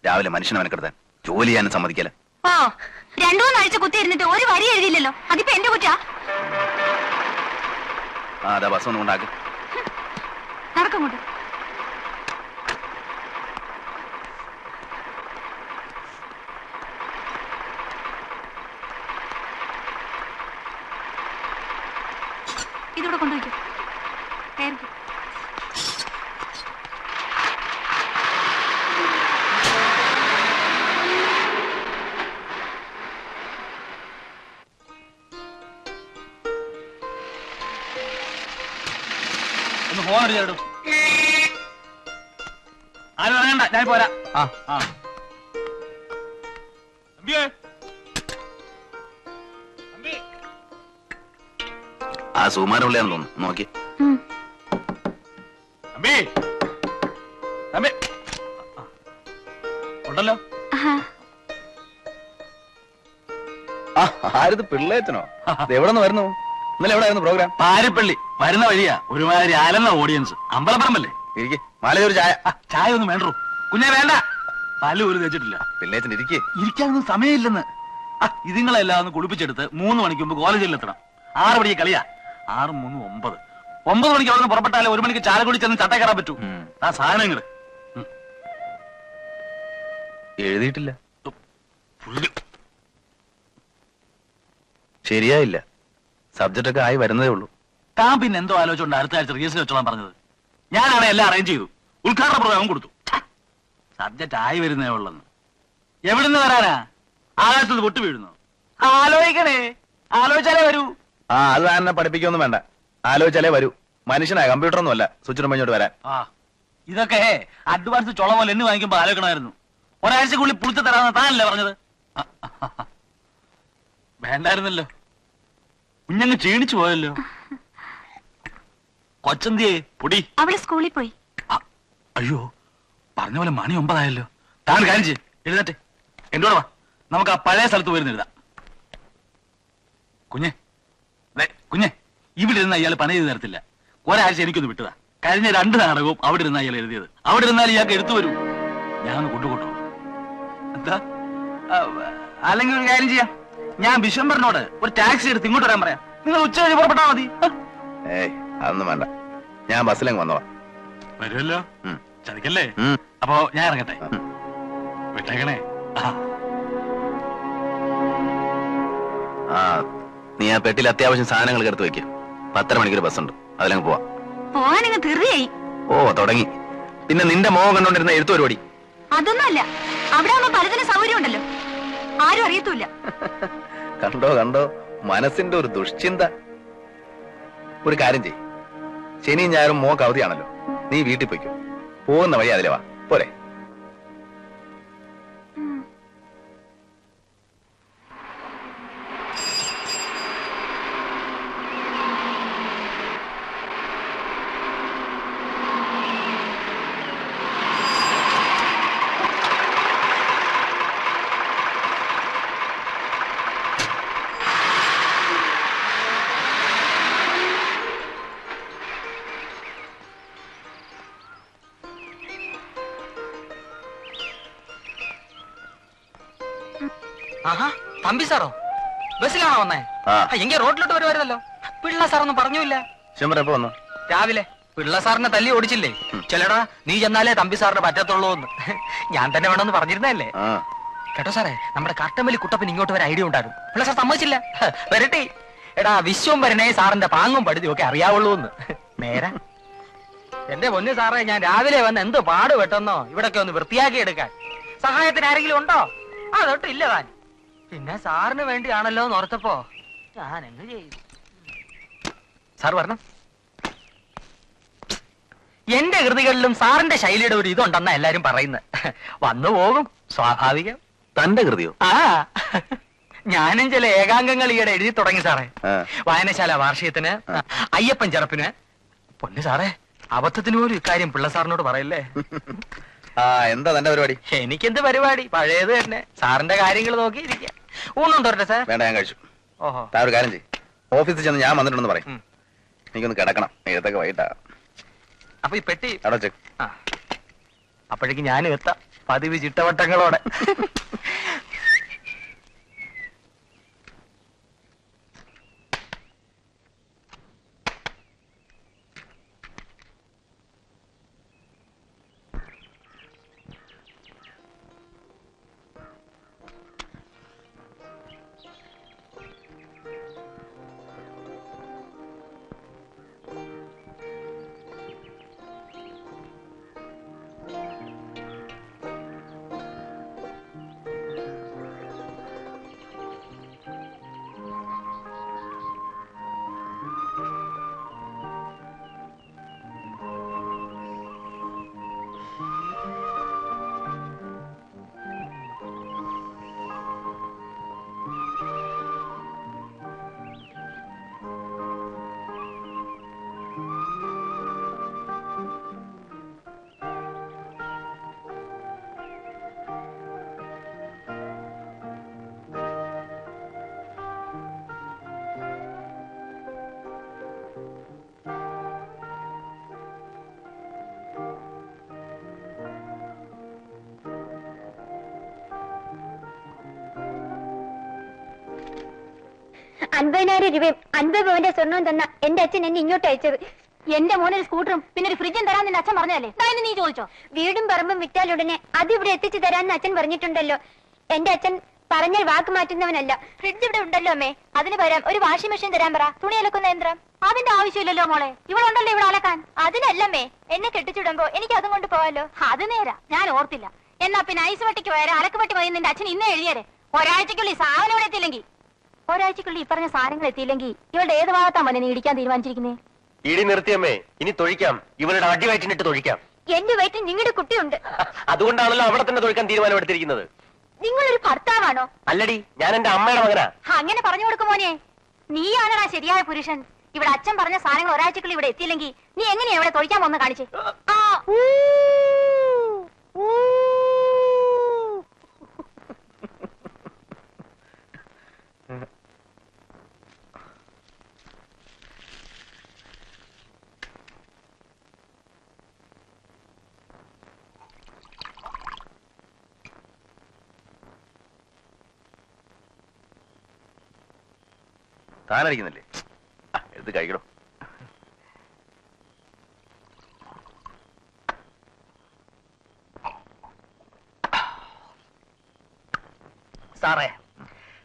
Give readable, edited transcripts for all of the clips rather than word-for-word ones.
രാവിലെ മനുഷ്യനെ മെനക്കെടുത്താൻ ജോലി ചെയ്യാനും സമ്മതിക്കല. ഓ, 2-3 ആഴ്ച കുത്തിയിരുന്നിട്ട് ഒരു വരി എഴുതിയില്ലല്ലോ, അതിപ്പോ എന്റെ കുറ്റാ. അതാ ബസ് ഒന്നും ഉണ്ടാക്കും. നടക്കങ്ങോട്ട്. ഇതിവിടെ കൊണ്ടുപോയിക്കോ. ആരും അറിയണ്ട, ഞാൻ പോരാ. ആ സുമാരുള്ളയാന്ന് തോന്നുന്നു, നോക്കി. ഉണ്ടല്ലോ. ആരിത് പിള്ളേച്ചനോ? എവിടെ നിന്ന് വരുന്നു? ഇന്നലെ എവിടെ ആയിരുന്നു പ്രോഗ്രാം? പാരിപ്പള്ളി. വരുന്ന വഴിയാ ഒരുമാതിരി ആലെന്ന ഓഡിയൻസ്. അമ്പലപ്പറമ്പല്ലേ? ഇരിക്കെ, മാലയൊരു ചായ. ചായ ഒന്നും വേണ്ടോ കുഞ്ഞെ, വേണ്ട. പല ഒരു തേച്ചിട്ടില്ല. പിള്ളേച്ചൻ ഇരിക്കേ. ഇരിക്കാനൊന്നും സമയമില്ലെന്ന്. ഇതുങ്ങളെല്ലാം ഒന്ന് കുളിപ്പിച്ചെടുത്ത് 3 മണിക്ക് മുമ്പ് കോളേജിൽ എത്തണം. 6 മണിക്ക് കളിയാ. 6 3 9. 9 മണിക്ക് അവിടെ നിന്ന് പുറപ്പെട്ടാലേ 1 മണിക്ക് ചാലക്കുടി ചെന്ന് ചട്ട കയറാൻ പറ്റൂ. ആ സാധനങ്ങള് എഴുതിയിട്ടില്ല. ശരിയായില്ല. സബ്ജക്റ്റ് ഒക്കെ ആയി വരുന്നതേ ഉള്ളൂ. താൻ പിന്നെ എന്തോ ആലോചിച്ചോണ്ട് അടുത്ത ആഴ്ച റിഹേഴ്സൽ വെച്ചോളാൻ പറഞ്ഞത്? ഞാനാണ് എല്ലാം അറേഞ്ച് ചെയ്തു. ഉദ്ഘാടന പ്രോഗ്രാം കൊടുത്തു. സബ്ജക്റ്റ് ആയി വരുന്നേ ഉള്ളെന്ന്. എവിടുന്ന് വരാനാ? ആകാശത്ത് പൊട്ടു വീഴുന്നു. ആലോചിക്കണേ, ആലോചിച്ചാലേ വരൂ. അത് തന്നെ പഠിപ്പിക്കൊന്നും വേണ്ട, ആലോചിച്ചാലേ വരൂ. മനുഷ്യനാ, കമ്പ്യൂട്ടറൊന്നും അല്ല സ്വിച്ചിടുമ്പോ ഇങ്ങോട്ട് വരാൻ. ഇതൊക്കെ അഡ്വാൻസ് ചുള പോലെ എന്നെ വാങ്ങിക്കുമ്പോ ആലോചിക്കണമായിരുന്നു. ഒരാഴ്ചക്കുള്ളിൽ പുളിച്ചു തരാമെന്ന് താനല്ലേ പറഞ്ഞത്? വേണ്ടായിരുന്നല്ലോ. കുഞ്ഞങ്ങ് ക്ഷീണിച്ചു പോയല്ലോ. കൊച്ചന്തിയെ പൊടി. അവള് സ്കൂളിൽ പോയി. അയ്യോ, പറഞ്ഞ പോലെ മണി 9 ആയല്ലോ. താൻ കാര്യം ചെയ്യ്, എഴുന്നേറ്റ് എന്നോട് വാ. നമുക്ക് ആ പഴയ സ്ഥലത്ത് പോയിരുന്ന് എഴുതാം. കുഞ്ഞെ കുഞ്ഞെ, ഇവിടെ ഇരുന്ന് അയാൾ പണി ചെയ്ത് തരത്തില്ല. ഒരാഴ്ച എനിക്കൊന്ന് വിട്ടതാ. കഴിഞ്ഞ 2 നാടകവും അവിടെ ഇരുന്ന് അയാൾ എഴുതിയത്. അവിടെ ഇരുന്നാൽ ഇയാൾക്ക് എടുത്തു വരൂ. ഞാനൊന്ന് കൊണ്ടുകൊണ്ടോ? എന്താ? അല്ലെങ്കിൽ ഒരു കാര്യം ചെയ്യാം, ഞാൻ വിശ്വംബരനോട് ഒരു ടാക്സി എടുത്ത് ഇങ്ങോട്ട് വരാൻ പറയാം. നിങ്ങൾ ഉച്ച കഴിഞ്ഞ് പുറപ്പെട്ടാ മതി. ഏയ് അതൊന്നും വേണ്ട, ഞാൻ ബസ്സിലങ്ങ് വന്നോളാം. വരുമല്ലോ, ചതിക്കല്ലേ? അപ്പോ ഞാൻ ഇറങ്ങട്ടെ. വിട്ടേക്കണേ. നീ ആ പെട്ടിയിൽ അത്യാവശ്യം സാധനങ്ങൾ എടുത്ത് വെക്ക്. 10:30 മണിക്കൊരു ബസ്സുണ്ട്, അതിലങ്ങ് പോവാം. പോവാനിങ്ങ് തീർച്ചയായി. ഓ തുടങ്ങി. പിന്നെ നിന്റെ മോഹം കണ്ടോണ്ടിരുന്ന എഴുത്തു പരിപാടി അതൊന്നുമല്ല. അവിടെ ആവുമ്പോ പലതിനും സൗകര്യം ഉണ്ടല്ലോ, ആരും അറിയത്തൂല്ല. കണ്ടോ കണ്ടോ, മനസ്സിന്റെ ഒരു ദുഷ്ചിന്ത. ഒരു കാര്യം ചെയ്യ്, ശനിയും ഞായറും മോക്ക് അവധിയാണല്ലോ, നീ വീട്ടിൽ പോയിക്കോ. പോകുന്ന വഴി അതിലെ വാ, പോരെ? ആഹാ, തമ്പി സാറോ ബസ്സിലാണോ വന്നേ? എങ്കിൽ റോഡിലോട്ട് വരുമായിരുന്നല്ലോ. പിള്ള സാറൊന്നും പറഞ്ഞില്ല. എപ്പോ വന്നു? രാവിലെ. പിള്ള സാറിനെ തല്ലി ഓടിച്ചില്ലേ? ചെല്ലടാ, നീ ചെന്നാലേ തമ്പി സാറിന് പറ്റത്തുള്ളൂ എന്ന് ഞാൻ തന്നെ വേണമെന്ന് പറഞ്ഞിരുന്നല്ലേ. കേട്ടോ സാറേ, നമ്മുടെ കട്ടമ്പലി കുട്ടപ്പൻ ഇങ്ങോട്ട് വരെ ഐഡിയ ഉണ്ടായിരുന്നു. പിള്ള സാർ സമ്മതിച്ചില്ല. വരട്ടെ എടാ, വിശ്വംഭരനെ സാറിന്റെ പാങ്ങും പടുതിയും ഒക്കെ അറിയാവുള്ളൂ എന്ന്. നേരെ എന്റെ പൊന്നു സാറേ, ഞാൻ രാവിലെ വന്ന് എന്ത് പാടുപെട്ടെന്നോ ഇവിടൊക്കെ ഒന്ന് വൃത്തിയാക്കി എടുക്കാൻ. സഹായത്തിന് ആരെങ്കിലും ഉണ്ടോ? അതൊട്ടില്ല താൻ. പിന്നെ സാറിന് വേണ്ടിയാണല്ലോ എന്ന് ഓർത്തപ്പോ ഞാൻ എന്ത് ചെയ്തു? സാർ വരണം. എന്റെ കൃതികളിലും സാറിന്റെ ശൈലിയുടെ ഒരു ഇതുണ്ടെന്നാ എല്ലാരും പറയുന്നത്. വന്നു പോകും, സ്വാഭാവികം. തന്റെ കൃതിയോ? ഞാനും ചില ഏകാംഗങ്ങൾ ഈയിടെ എഴുതി തുടങ്ങി സാറേ. വായനശാല വാർഷികത്തിന്, അയ്യപ്പൻ ചെറുപ്പിന്. പൊന്നു സാറേ, അബദ്ധത്തിന് പോലും ഇക്കാര്യം പിള്ള സാറിനോട് പറയല്ലേ. എന്താ തന്റെ പരിപാടി? എനിക്കെന്ത് പരിപാടി, പഴയത് തന്നെ. സാറിന്റെ കാര്യങ്ങൾ നോക്കിയിരിക്കാം. ഊണുണ്ടോട്ടെ സാർ? വേണ്ട, ഞാൻ കഴിച്ചു. ഓഹോ, താ ഒരു കാര്യം ചെയ്യും, ഓഫീസിൽ ചെന്ന് ഞാൻ വന്നിട്ടുണ്ടെന്ന് പറയും. എനിക്കൊന്ന് കിടക്കണം, എഴുത്തൊക്കെ വൈകിട്ടാ. അപ്പൊ ഈ പെട്ടി അവിടെ ചെക്ക്. അപ്പോഴേക്ക് ഞാനും എത്താം, പതിവ് ചിട്ടവട്ടങ്ങളോടെ. രൂപയും 50 പവന്റെ സ്വർണവും തന്ന എന്റെ അച്ഛൻ എന്നെ ഇങ്ങോട്ട് അയച്ചത്. എന്റെ മോനൊരു സ്കൂട്ടറും പിന്നെ ഒരു ഫ്രിഡ്ജും തരാൻ നിന്റെ അച്ഛൻ പറഞ്ഞതല്ലേ? ഇതായിരുന്നു നീ ചോദിച്ചോ? വീടും പറമ്പും വിറ്റാലുടനെ അത് ഇവിടെ എത്തിച്ചു തരാന്ന് അച്ഛൻ പറഞ്ഞിട്ടുണ്ടല്ലോ. എന്റെ അച്ഛൻ പറഞ്ഞാൽ വാക്ക് മാറ്റുന്നവനല്ല. ഫ്രിഡ്ജ് ഇവിടെ ഉണ്ടല്ലോ അമ്മേ, അതിന് പകരം ഒരു വാഷിംഗ് മെഷീൻ തരാൻ പറ. തുണി അലക്കുന്ന യന്ത്രം. അതിന്റെ ആവശ്യമില്ലല്ലോ മോളെ, ഇവളുണ്ടല്ലോ ഇവിടെ അലക്കാൻ. അതിനല്ലമ്മേ, എന്നെ കെട്ടിച്ചിടുമ്പോ എനിക്ക് അതും കൊണ്ട് പോവാലോ. അത് നേരാ, ഞാൻ ഓർത്തില്ല. എന്നാ പിന്നെ ഐസ് വട്ടിക്ക് പോയാൽ അലക്കുപട്ടി മതി നിന്റെ അച്ഛൻ ഇന്നേ എഴുതിയരെ. ഒരാഴ്ചക്കുള്ളിൽ സാധനം ഇവിടെ എത്തിയില്ലെങ്കിൽ, ഒരാഴ്ചക്കുള്ളിൽ ഈ പറഞ്ഞ സാധനങ്ങൾ എത്തിയില്ലെങ്കിൽ ഇവളുടെ ഏത് ഭാഗത്താ മോനെ നീ ഇടിക്കാൻ തീരുമാനിച്ചിരിക്കുന്നേ? ഇടി നിർത്തിയമ്മേ, ഇനി തൊഴിക്കാം. ഇവളുടെ അടി വയറ്റിനിട്ട് തൊഴിക്കാം. എന്റെ വയറ്റിൽ നിങ്ങളുടെ കുട്ടിയുണ്ട്. അതുകൊണ്ടാണല്ലോ അവിടെ തന്നെ തൊഴിക്കാൻ തീരുമാനമെടുത്തിരിക്കുന്നത്. നിങ്ങളൊരു ഭർത്താവാണോ? അല്ലടി, ഞാൻ എന്റെ അമ്മയുടെ മകനാ. അങ്ങനെ പറഞ്ഞു കൊടുക്കും മോനെ. നീയാണടാ ശരിയായ പുരുഷൻ. ഇവിടെ അച്ഛൻ പറഞ്ഞ സാധനങ്ങൾ ഒരാഴ്ചക്കുള്ളിൽ ഇവിടെ എത്തിയില്ലെങ്കിൽ നീ എങ്ങനെയാ ഇവിടെ തൊഴിക്കാൻ വന്ന് കാണിച്ചേ? താനടിക്കുന്നില്ലേ? എടുത്ത് കഴിക്കണോ?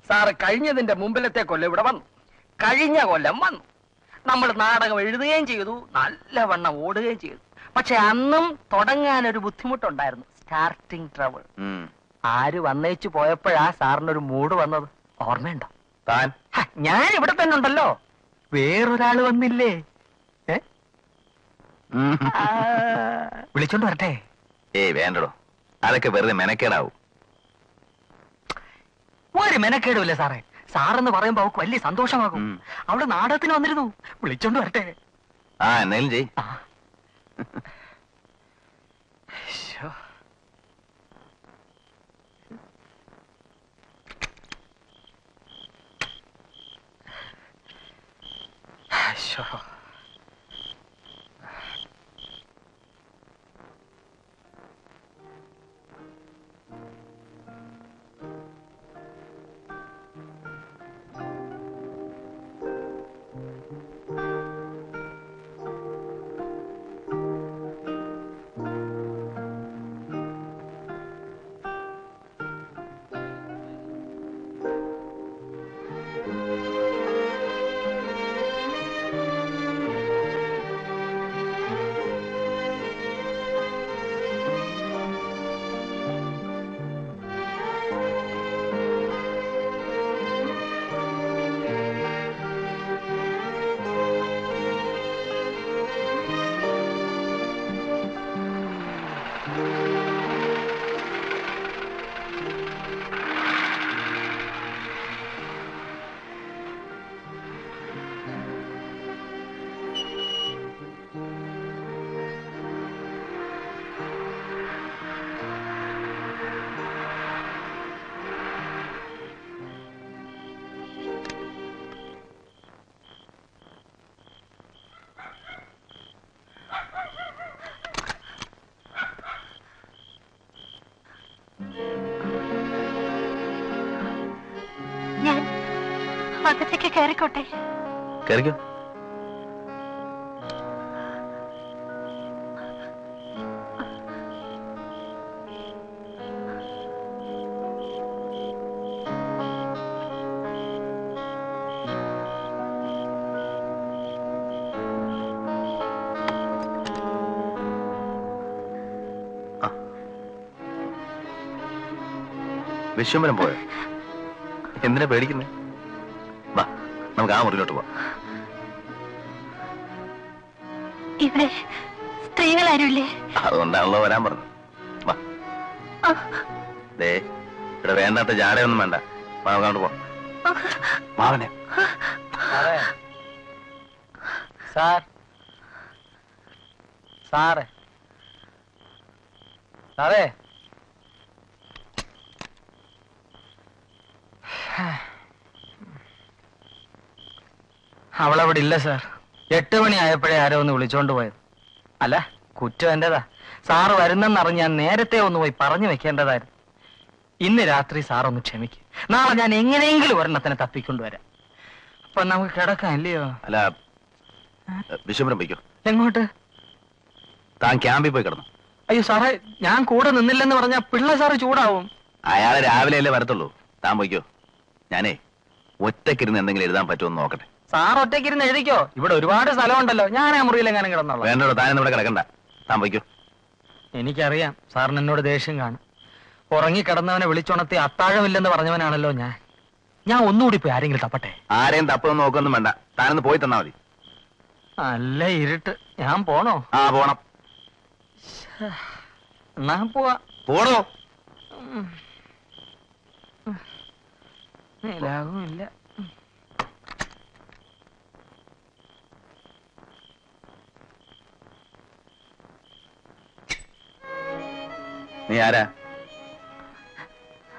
സാറ് കഴിഞ്ഞതിന്റെ മുമ്പിലത്തെ കൊല്ലം ഇവിടെ വന്നു. കഴിഞ്ഞ കൊല്ലം വന്നു. നമ്മൾ നാടകം എഴുതുകയും ചെയ്തു, നല്ലവണ്ണം ഓടുകയും ചെയ്തു. പക്ഷെ അന്നും തുടങ്ങാനൊരു ബുദ്ധിമുട്ടുണ്ടായിരുന്നു, സ്റ്റാർട്ടിങ് ട്രബിൾ. ആര് വന്നേച്ചു പോയപ്പോഴാ സാറിനൊരു മൂഡ് വന്നത് ഓർമ്മയുണ്ടോ? താൻ ഞാൻ ഇവിടെ തന്നെ ഉണ്ടല്ലോ, വേറൊരാള് വന്നില്ലേ? വിളിച്ചോണ്ട് വരട്ടെ? ഏയ് വേണ്ടടോ, അതൊക്കെ വെറുതെ മെനക്കേടാവും. ഒരു മെനക്കേടുമില്ല സാറേ. സാറെന്ന് പറയുമ്പോ അവൾക്ക് വലിയ സന്തോഷമാകും. അവള് നാടകത്തിന് വന്നിരുന്നു. വിളിച്ചോണ്ട് വരട്ടെ? ആ എന്നാലും ചെയ്. ഞാൻ അകത്തേക്ക് കയറിക്കോട്ടെ? കയറിക്കോ. വിശ്വംബരം പോയോ? എന്തിനാ പേടിക്കുന്നേ? വാ, നമുക്ക് ആ മുറിയിലോട്ട് പോവാം. ഇവിടെ സ്ത്രീകൾ ആരുമില്ലേ? അതുകൊണ്ടാണല്ലോ വരാൻ പറഞ്ഞു. വാ. ദേ, ഇവിടെ വേണ്ടാത്ത ജാടയൊന്നും വേണ്ട. നമുക്ക് അങ്ങോട്ട് പോവാം. മാവനെ. സാർ സാറേ സാറേ അവളവിടെ ഇല്ല സാർ. 8 മണി ആയപ്പോഴേ ആരോ ഒന്ന് വിളിച്ചോണ്ട് പോയത്. അല്ല, കുറ്റം എന്റേതാ. സാറ് വരുന്നെന്നറിഞ്ഞ് ഞാൻ നേരത്തെ ഒന്ന് പോയി പറഞ്ഞു വെക്കേണ്ടതായിരുന്നു. ഇന്ന് രാത്രി സാറൊന്ന് ക്ഷമിക്കും. നാളെ ഞാൻ എങ്ങനെയെങ്കിലും ഒരെണ്ണത്തിനെ തപ്പിക്കൊണ്ടുവരാം. അപ്പൊ നമുക്ക് കിടക്കാം, ഇല്ലയോ? അല്ല, വിശ്വംബരം പോയിക്കോ. എങ്ങോട്ട്? താൻ ക്യാമ്പിൽ പോയി കിടന്നു. അയ്യോ സാറേ, ഞാൻ കൂടെ നിന്നില്ലെന്ന് പറഞ്ഞാ പിള്ള സാറ് ചൂടാവും. അയാളെ രാവിലെ അല്ലേ വരത്തുള്ളൂ. താൻ പോയിക്കോ. ഞാനേ ഒറ്റക്കിരുന്ന് എന്തെങ്കിലും എഴുതാൻ പറ്റുമെന്ന് നോക്കട്ടെ. സാർ ഒറ്റയ്ക്കിരുന്ന് എഴുതിക്കോ, ഇവിടെ ഒരുപാട് സ്ഥലമുണ്ടല്ലോ. ഞാൻ ആ മുറിയിലെങ്ങാനും കിടന്നോളാം. വേണ്ടോ, താൻ ഇവിടെ കിടക്കണ്ട, താൻ പോയിക്കോ. എനിക്കറിയാം സാറിന് എന്നോട് ദേഷ്യം കാണും. ഉറങ്ങിക്കിടന്നവനെ വിളിച്ചുണർത്തി അത്താഴമില്ലെന്ന് പറഞ്ഞവനാണല്ലോ ഞാൻ. ഞാൻ ഒന്നുകൂടി പോയി ആരെങ്കിലും തപ്പട്ടെ. ആരെയും തപ്പൊന്നും നോക്കൊന്നും വേണ്ട, താനൊന്ന് പോയി തന്നാ മതി. നല്ല ഇരുട്ട്, ഞാൻ പോണോ? ആ പോണം. എന്നാ പോവാ. പോണോ? ലാഭമില്ല. നീ ആരാ?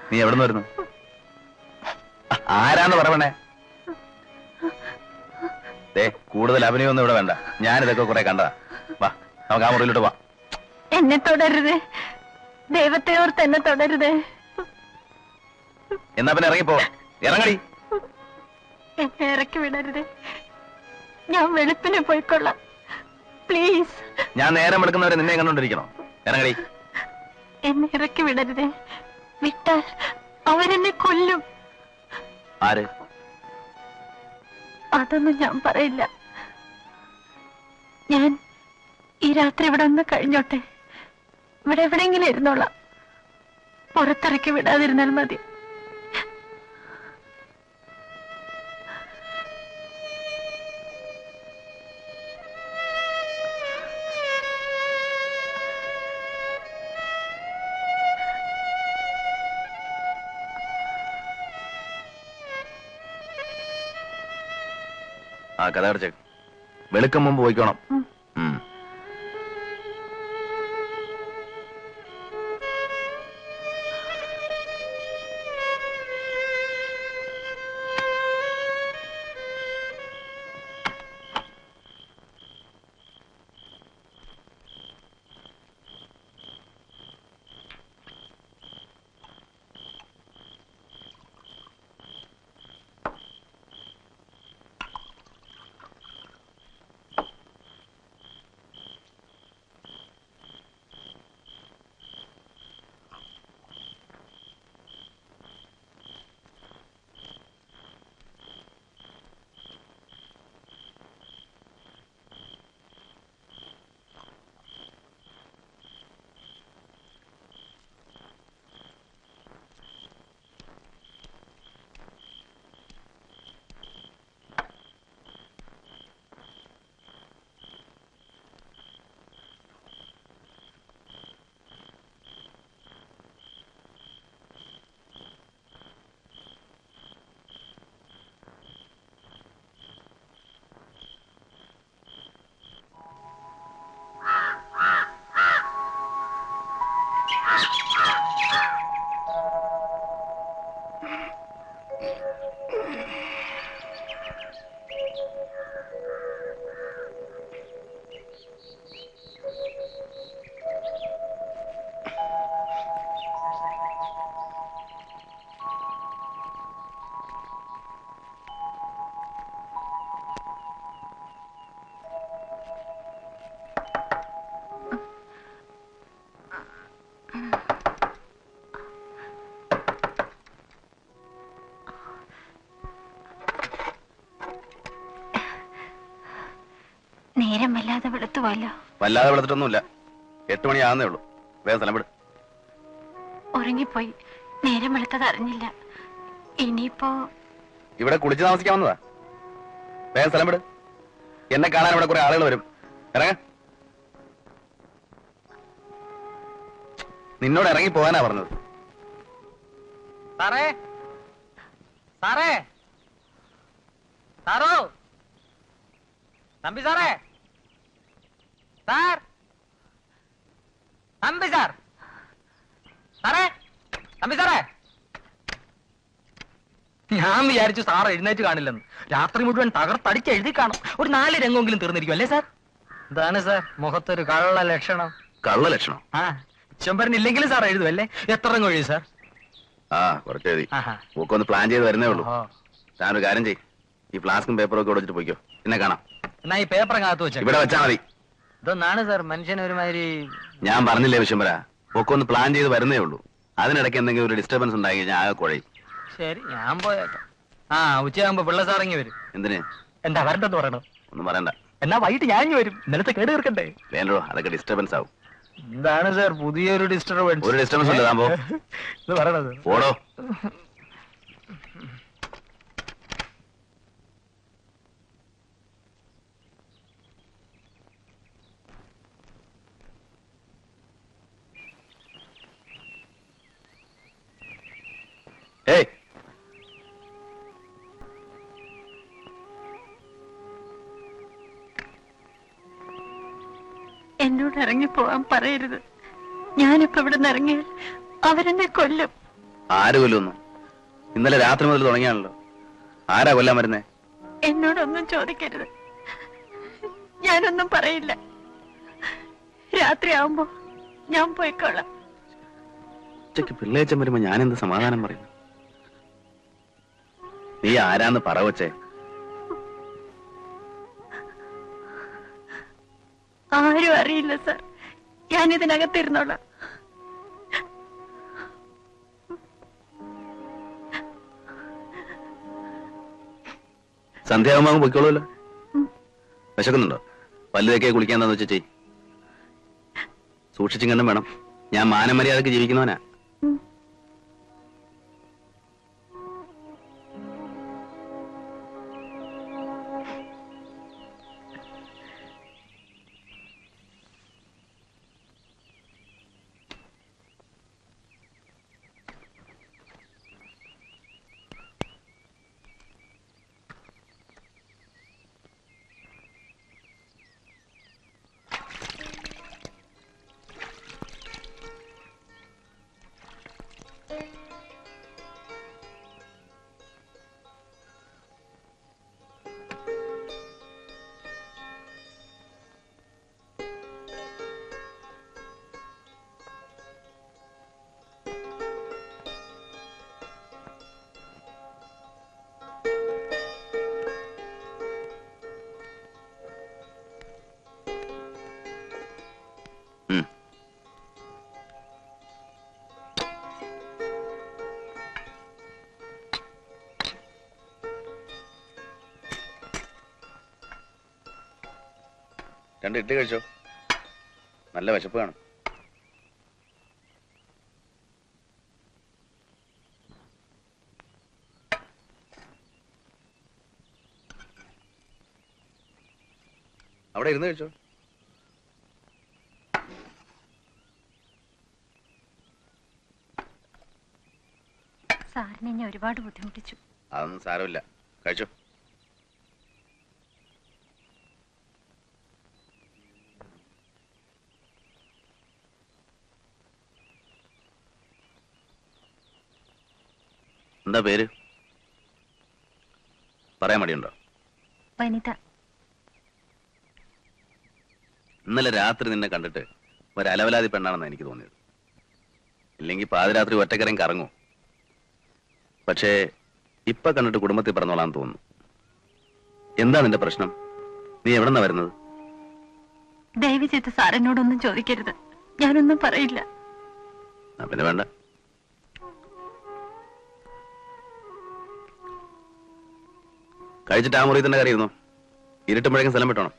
നീ എവിടെ നിന്ന് വരുന്നു? ആരാന്ന് പറയണേ? കൂടുതൽ അഭിനയൊന്നും ഇവിടെ വേണ്ട, ഞാനിതൊക്കെ കുറെ കണ്ടതാ. വാ, നമുക്ക് ആ മുറിയിലോട്ട് വാ. എന്നെ തുടരുത്, ദൈവത്തെ ഓർത്ത് എന്നെ തുടരുത്. എന്നാ പിന്നെ ഇറങ്ങിപ്പോ, ഇറങ്ങടി. എന്നെ ഇറക്കി വിടരുത്, ഞാൻ വെളുപ്പിന് പോയിക്കൊള്ളാം, പ്ലീസ്. ഞാൻ നേരം എടുക്കുന്നവരെ നിന്നെ കണ്ടോണ്ടിരിക്കണോ? ഇറങ്ങടി. എന്നെ ഇറക്കി വിടരുത്, വിട്ടാൽ അവരെന്നെ കൊല്ലും. ആര്? അതൊന്നും ഞാൻ പറയില്ല. ഞാൻ ഈ രാത്രി ഇവിടെ ഒന്ന് കഴിഞ്ഞോട്ടെ, ഇവിടെ എവിടെയെങ്കിലും ഇരുന്നോളാം. പുറത്തിറക്കി വിടാതിരുന്നാൽ മതി. ആ കഥ അടച്ചേ, വെളുക്കും മുമ്പ് പോയിക്കോണം. നേരം വല്ലാതെ വെളുത്തുപോയല്ലോ. വല്ലാതെ വെളുത്തിട്ടൊന്നുമില്ല, 8 മണിയാകുന്നേ ഉള്ളൂ. വേഗം സ്ഥലം വിട്. ഉറങ്ങിപ്പോയി, നേരം വെളുത്തത് അറിഞ്ഞില്ല. ഇനിയിപ്പോ ഇവിടെ കുളിച്ച് താമസിക്കാവുന്നതാ. വേഗം സ്ഥലം വിട്. എന്നെ കാണാൻ ഇവിടെ കുറെ ആളുകൾ വരും. ഇറങ്ങ. നിന്നോട് ഇറങ്ങി പോകാനാ പറഞ്ഞത്. സാറേ, സാറേ, സാറോ, തമ്പി സാറേ, സാർ, തമ്പി സാർ, സാറേ, തമ്പി സാറേ. ഞാൻ വിചാരിച്ചു സാർ എഴുന്നേറ്റ് കാണില്ലെന്ന്. രാത്രി മുഴുവൻ തകർത്തടിച്ച് എഴുതി കാണും. ഒരു 4 രംഗമെങ്കിലും തീർന്നിരിക്കും അല്ലേ സാർ? എന്താണ് സാർ മുഖത്തൊരു കള്ള ലക്ഷണം? കള്ള ലക്ഷണം? ആ, ചെമ്പരനില്ലെങ്കിലും സാർ എഴുതുമല്ലേ? എത്ര രംഗം എഴുതി സാർ? ആ, കുറച്ച് എഴുതി. ഒക്കെ ഒന്ന് പ്ലാൻ ചെയ്ത് വരുന്നേ ഉള്ളൂ. താനൊരു കാര്യം ചെയ്യ്, ഈ ഫ്ലാസ്കും പേപ്പറും ഒക്കെ വെച്ചിട്ട് പോയിക്കോ. പിന്നെ കാണാം. എന്നാ ഈ പേപ്പറങ്ങകത്ത് വെച്ച ഇവിടെ വെച്ചാ മതി. ഇതൊന്നാണ് സാർ മനുഷ്യൻ ഒരുമാതിരി. ഞാൻ പറഞ്ഞില്ലേ വിശ്വംബര, ഒക്കെ ഒന്ന് പ്ലാൻ ചെയ്ത് വരുന്നേ ഉള്ളൂ. അതിനിടയ്ക്ക് എന്തെങ്കിലും ഒരു ഡിസ്റ്റർബൻസ് ഉണ്ടായി കഴിഞ്ഞാൽ ആകെ കുഴയും. ശരി ഞാൻ പോയേക്കാം. ആ ഉച്ചയാകുമ്പോ പിള്ള സാറിങ്ങി വരും. എന്തിന്? എന്താ വരണ്ടെന്ന് പറയണോ? ഒന്നും പറയണ്ട. എന്നാ വൈകിട്ട് ഞാൻ ഇങ്ങ് വരും. ഇന്നലത്തെ കേട് തീർക്കണ്ടേ? വേണ്ടോ, അതൊക്കെ ഡിസ്റ്റർബൻസ് ആവും. എന്താണ് സാർ പുതിയൊരു ഡിസ്റ്റർബൻസ്? ഒരു ഡിസ്റ്റർബൻസ് ഇല്ല. താൻ പോ. ഇത് പറയണത് പോടോ. ഏയ്, എന്നോട് ഇറങ്ങിപ്പോവാൻ പറയരുത്. ഞാനിപ്പോ ഇവിടെ നിന്ന് ഇറങ്ങിയാൽ അവരെന്നെ കൊല്ലും. ആര് കൊല്ലുന്നു? ഇന്നലെ രാത്രി മുതൽ തുടങ്ങിയാണല്ലോ. ആരാ കൊല്ലാൻ വരുന്നേ? എന്നോടൊന്നും ചോദിക്കരുത്. ഞാനൊന്നും പറയില്ല. രാത്രിയാവുമ്പോ ഞാൻ പോയിക്കോളാം. ഉച്ചയ്ക്ക് പിള്ളേച്ചൻ വരുമ്പോ ഞാൻ എന്ത് സമാധാനം പറയും? നീ ആരാന്ന് പറ വച്ചേ. ആരും അറിയില്ല സാർ. ഞാനിതിനകത്തിരുന്നോളാം. സന്ധ്യാകുമ്പോ പൊയ്ക്കോളൂല്ലോ. വിശക്കുന്നുണ്ടോ? പല്ലുതൊക്കെ കുളിക്കാന്ന് വെച്ചാ ചെയ്. സൂക്ഷിച്ചും കണ്ടും വേണം. ഞാൻ മാനമര്യാദക്ക് ജീവിക്കുന്നവനാ. രണ്ട് ഇഡ്ഡലി കഴിച്ചോ. നല്ല വിശപ്പ് കാണും. അവിടെ ഇരുന്ന് കഴിച്ചോ. സാറിനെ ഞാൻ ഒരുപാട് ബുദ്ധിമുട്ടിച്ചു. അതൊന്നും സാരമില്ല, കഴിച്ചോ. എന്താ പേര്? പറയാൻ മടിയുണ്ടോ? വനിത. ഇന്നലെ രാത്രി നിന്നെ കണ്ടിട്ട് ഒരു അലവലാതി പെണ്ണാണെന്ന് എനിക്ക് തോന്നിയത്. ഇല്ലെങ്കിൽ പാതിരാത്രി ഒറ്റക്കരം കറങ്ങൂ. പക്ഷേ ഇപ്പൊ കണ്ടിട്ട് കുടുംബത്തിൽ പറഞ്ഞോളാന്ന് തോന്നുന്നു. എന്താ നിന്റെ പ്രശ്നം? നീ എവിടെന്നാ വരുന്നത്? ദയവ് ചെയ്ത് സാറിനോടൊന്നും ചോദിക്കരുത്. ഞാനൊന്നും പറയില്ല. പിന്നെ വേണ്ട. കഴിച്ചിട്ട് ആ മുറി തന്നെ കയറിയിരുന്നു. ഇരുട്ടുമ്പോഴേക്കും സ്ഥലം വിട്ടോണം.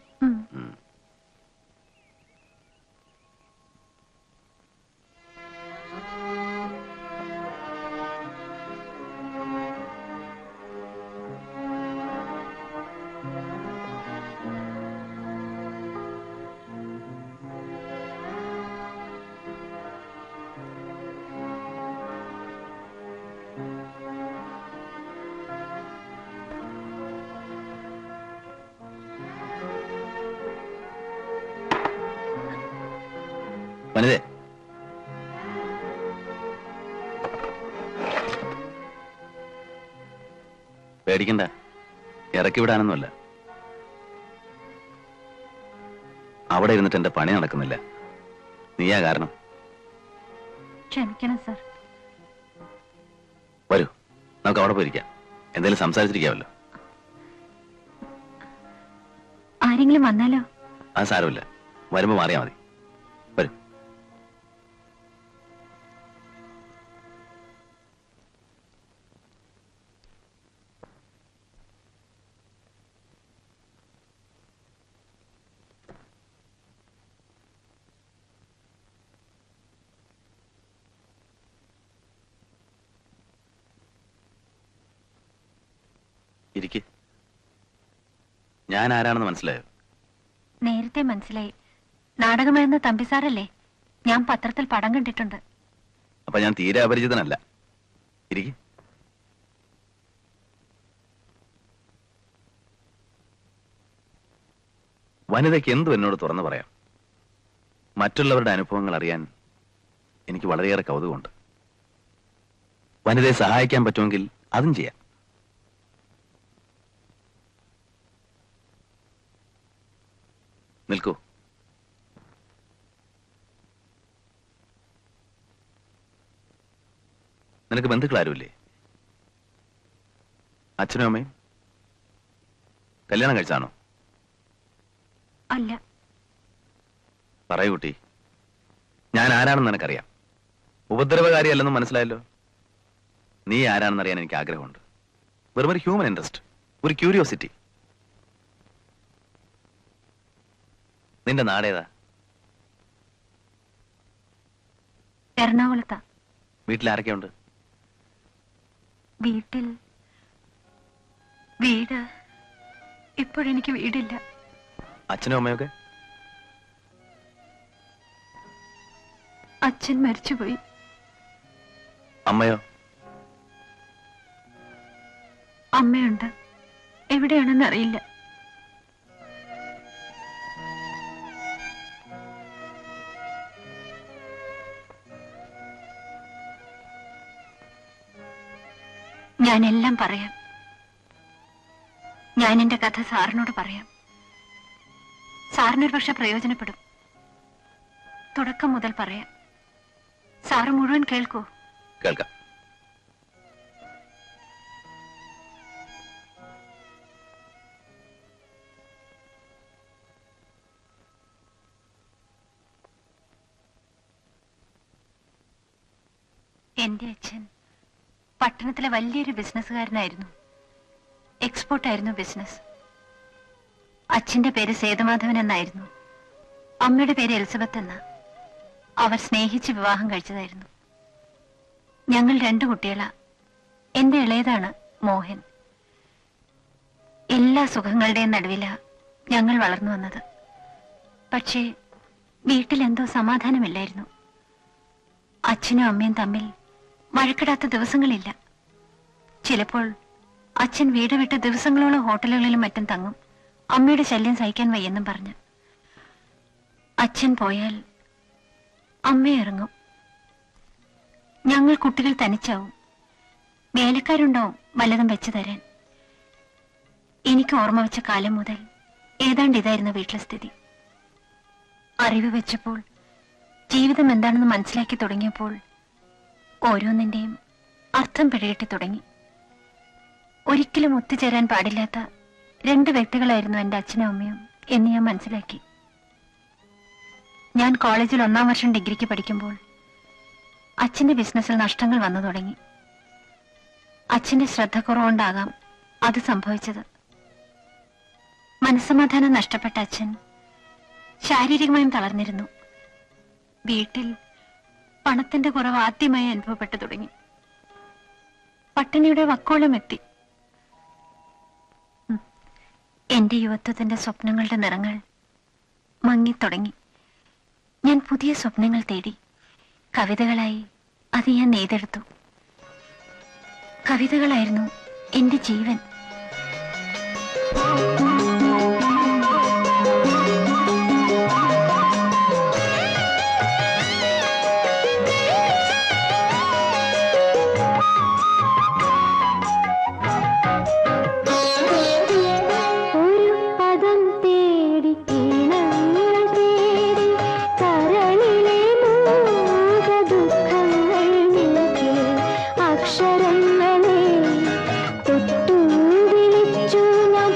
വനിതേ, പേടിക്കണ്ട. ഇറക്കി വിടാനൊന്നുമല്ല. അവിടെ ഇരുന്നിട്ട് എന്റെ പണി നടക്കുന്നില്ല. നീയാ കാരണം. ക്ഷമിക്കണം സാർ. വരൂ, നമുക്ക് അവിടെ പോയിരിക്കാം. എന്തെങ്കിലും സംസാരിച്ചിരിക്കാമല്ലോ. ആരെങ്കിലും വന്നാലോ? അത് സാരമില്ല, വരുമ്പോ മാറിയാ മതി. വരൂ. ഇരിക്ക്. ഞാൻ ആരാണെന്ന് മനസ്സിലായോ? നേരത്തെ മനസ്സിലായി. നാടകമെഴുന്ന തമ്പിസാറല്ലേ? ഞാൻ പത്രത്തിൽ പടം കണ്ടിട്ടുണ്ട്. അപ്പൊ ഞാൻ തീരെ അപരിചിതനല്ല. ഇരിക്ക്. വനിതയ്ക്ക് എന്തും എന്നോട് തുറന്നു പറയാം. മറ്റുള്ളവരുടെ അനുഭവങ്ങൾ അറിയാൻ എനിക്ക് വളരെയേറെ കൗതുകമുണ്ട്. വനിതയെ സഹായിക്കാൻ പറ്റുമെങ്കിൽ അതും ചെയ്യാം. നിൽക്കൂ. നിനക്ക് ബന്ധുക്കളാരുമില്ലേ? അച്ഛനും അമ്മയും? കല്യാണം കഴിച്ചാണോ? അല്ല. പറയൂ കുട്ടി, ഞാൻ ആരാണെന്ന് നിനക്കറിയാം. ഉപദ്രവകാരിയല്ലെന്നും മനസ്സിലായല്ലോ. നീ ആരാണെന്നറിയാൻ എനിക്ക് ആഗ്രഹമുണ്ട്. വെറും ഒരു ഹ്യൂമൻ ഇൻട്രസ്റ്റ്, ഒരു ക്യൂരിയോസിറ്റി. നിന്റെ നാടേതാ? എറണാകുളത്താ. വീട്ടിൽ ആരൊക്കെയുണ്ട്? വീട് ഇപ്പോഴെനിക്ക് വീടില്ല. അച്ഛനും അമ്മയൊക്കെ? അച്ഛൻ മരിച്ചുപോയി. അമ്മയോ? അമ്മയുണ്ട്, എവിടെയാണെന്ന് അറിയില്ല. ഞാനെല്ലാം പറയാം. ഞാൻ എന്റെ കഥ സാറിനോട് പറയാം. സാറിനൊരു പക്ഷെ പ്രയോജനപ്പെടും. തുടക്കം മുതൽ പറയാം. സാറ് മുഴുവൻ കേൾക്കൂ. കേൾക്കാം. എന്റെ അച്ഛൻ പട്ടണത്തിലെ വലിയൊരു ബിസിനസ്സുകാരനായിരുന്നു. എക്സ്പോർട്ടായിരുന്നു ബിസിനസ്. അച്ഛന്റെ പേര് സേതുമാധവൻ എന്നായിരുന്നു. അമ്മയുടെ പേര് എലിസബത്ത് എന്ന. അവർ സ്നേഹിച്ച് വിവാഹം കഴിച്ചതായിരുന്നു. ഞങ്ങൾ 2 കുട്ടികളാ. എന്റെ ഇളയതാണ് മോഹൻ. എല്ലാ സുഖങ്ങളുടെയും നടുവിലാ ഞങ്ങൾ വളർന്നു വന്നത്. പക്ഷേ വീട്ടിലെന്തോ സമാധാനമില്ലായിരുന്നു. അച്ഛനും അമ്മയും തമ്മിൽ വഴക്കിടാത്ത ദിവസങ്ങളില്ല. ചിലപ്പോൾ അച്ഛൻ വീട് വിട്ട് ദിവസങ്ങളോളം ഹോട്ടലുകളിലും മറ്റും തങ്ങും, അമ്മയുടെ ശല്യം സഹിക്കാൻ വയ്യെന്നും പറഞ്ഞ്. അച്ഛൻ പോയാൽ അമ്മ ഇറങ്ങും. ഞങ്ങൾ കുട്ടികൾ തനിച്ചാവും. വേലക്കാരുണ്ടാവും വല്ലതും വെച്ചു തരാൻ. എനിക്ക് ഓർമ്മ വെച്ച കാലം മുതൽ ഏതാണ്ട് ഇതായിരുന്നു വീട്ടിലെ സ്ഥിതി. അറിവ് വെച്ചപ്പോൾ, ജീവിതം എന്താണെന്ന് മനസ്സിലാക്കി തുടങ്ങിയപ്പോൾ ഓരോന്നിന്റെയും അർത്ഥം പിഴകിട്ടി തുടങ്ങി. ഒരിക്കലും ഒത്തുചേരാൻ പാടില്ലാത്ത 2 വ്യക്തികളായിരുന്നു എന്റെ അച്ഛനും അമ്മയും എന്ന് ഞാൻ മനസ്സിലാക്കി. ഞാൻ കോളേജിൽ 1-ാം വർഷം ഡിഗ്രിക്ക് പഠിക്കുമ്പോൾ അച്ഛന്റെ ബിസിനസ്സിൽ നഷ്ടങ്ങൾ വന്നു തുടങ്ങി. അച്ഛന്റെ ശ്രദ്ധ കുറവുകൊണ്ടാകാം അത് സംഭവിച്ചത്. മനസ്സമാധാനം നഷ്ടപ്പെട്ട അച്ഛൻ ശാരീരികമായും തളർന്നിരുന്നു. വീട്ടിൽ പണത്തിന്റെ കുറവ് ആദ്യമായി അനുഭവപ്പെട്ടു തുടങ്ങി. പട്ടിണിയുടെ വക്കോളം എത്തി. എന്റെ യുവത്വത്തിന്റെ സ്വപ്നങ്ങളുടെ നിറങ്ങൾ മങ്ങിത്തുടങ്ങി. ഞാൻ പുതിയ സ്വപ്നങ്ങൾ തേടി. കവിതകളായി അത് ഞാൻ നെയ്തെടുത്തു. കവിതകളായിരുന്നു എന്റെ ജീവൻ. അക്ഷരങ്ങളെ തൊട്ടു വിളിച്ചു ഞാൻ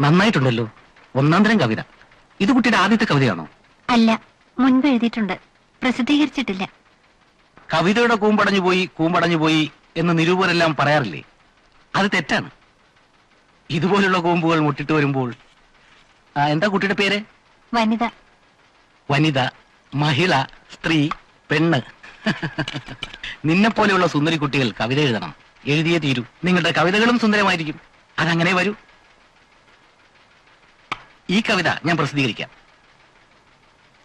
നന്നായിട്ടുണ്ടല്ലോ, ഒന്നാം തരം കവിത. ഇത് കുട്ടിയുടെ ആദ്യത്തെ കവിതയാണോ? അല്ല, മുൻപ് എഴുതിയിട്ടുണ്ട്, പ്രസിദ്ധീകരിച്ചിട്ടില്ല. കവിതയുടെ കൂമ്പടഞ്ഞു പോയി എന്ന് നിരൂപരെല്ലാം പറയാറില്ലേ? അത് തെറ്റാണ്. ഇതുപോലുള്ള കൂമ്പുകൾ മുട്ടിട്ട് വരുമ്പോൾ എന്താ കുട്ടിയുടെ പേര്? വനിത. വനിത, മഹിള, സ്ത്രീ, പെണ്ണ്. നിന്നെ പോലെയുള്ള സുന്ദരി കുട്ടികൾ കവിത എഴുതണം, എഴുതിയേ തീരൂ. നിങ്ങളുടെ കവിതകളും സുന്ദരമായിരിക്കും. അതങ്ങനെ വരൂ. ഈ കവിത ഞാൻ പ്രസിദ്ധീകരിക്കാം.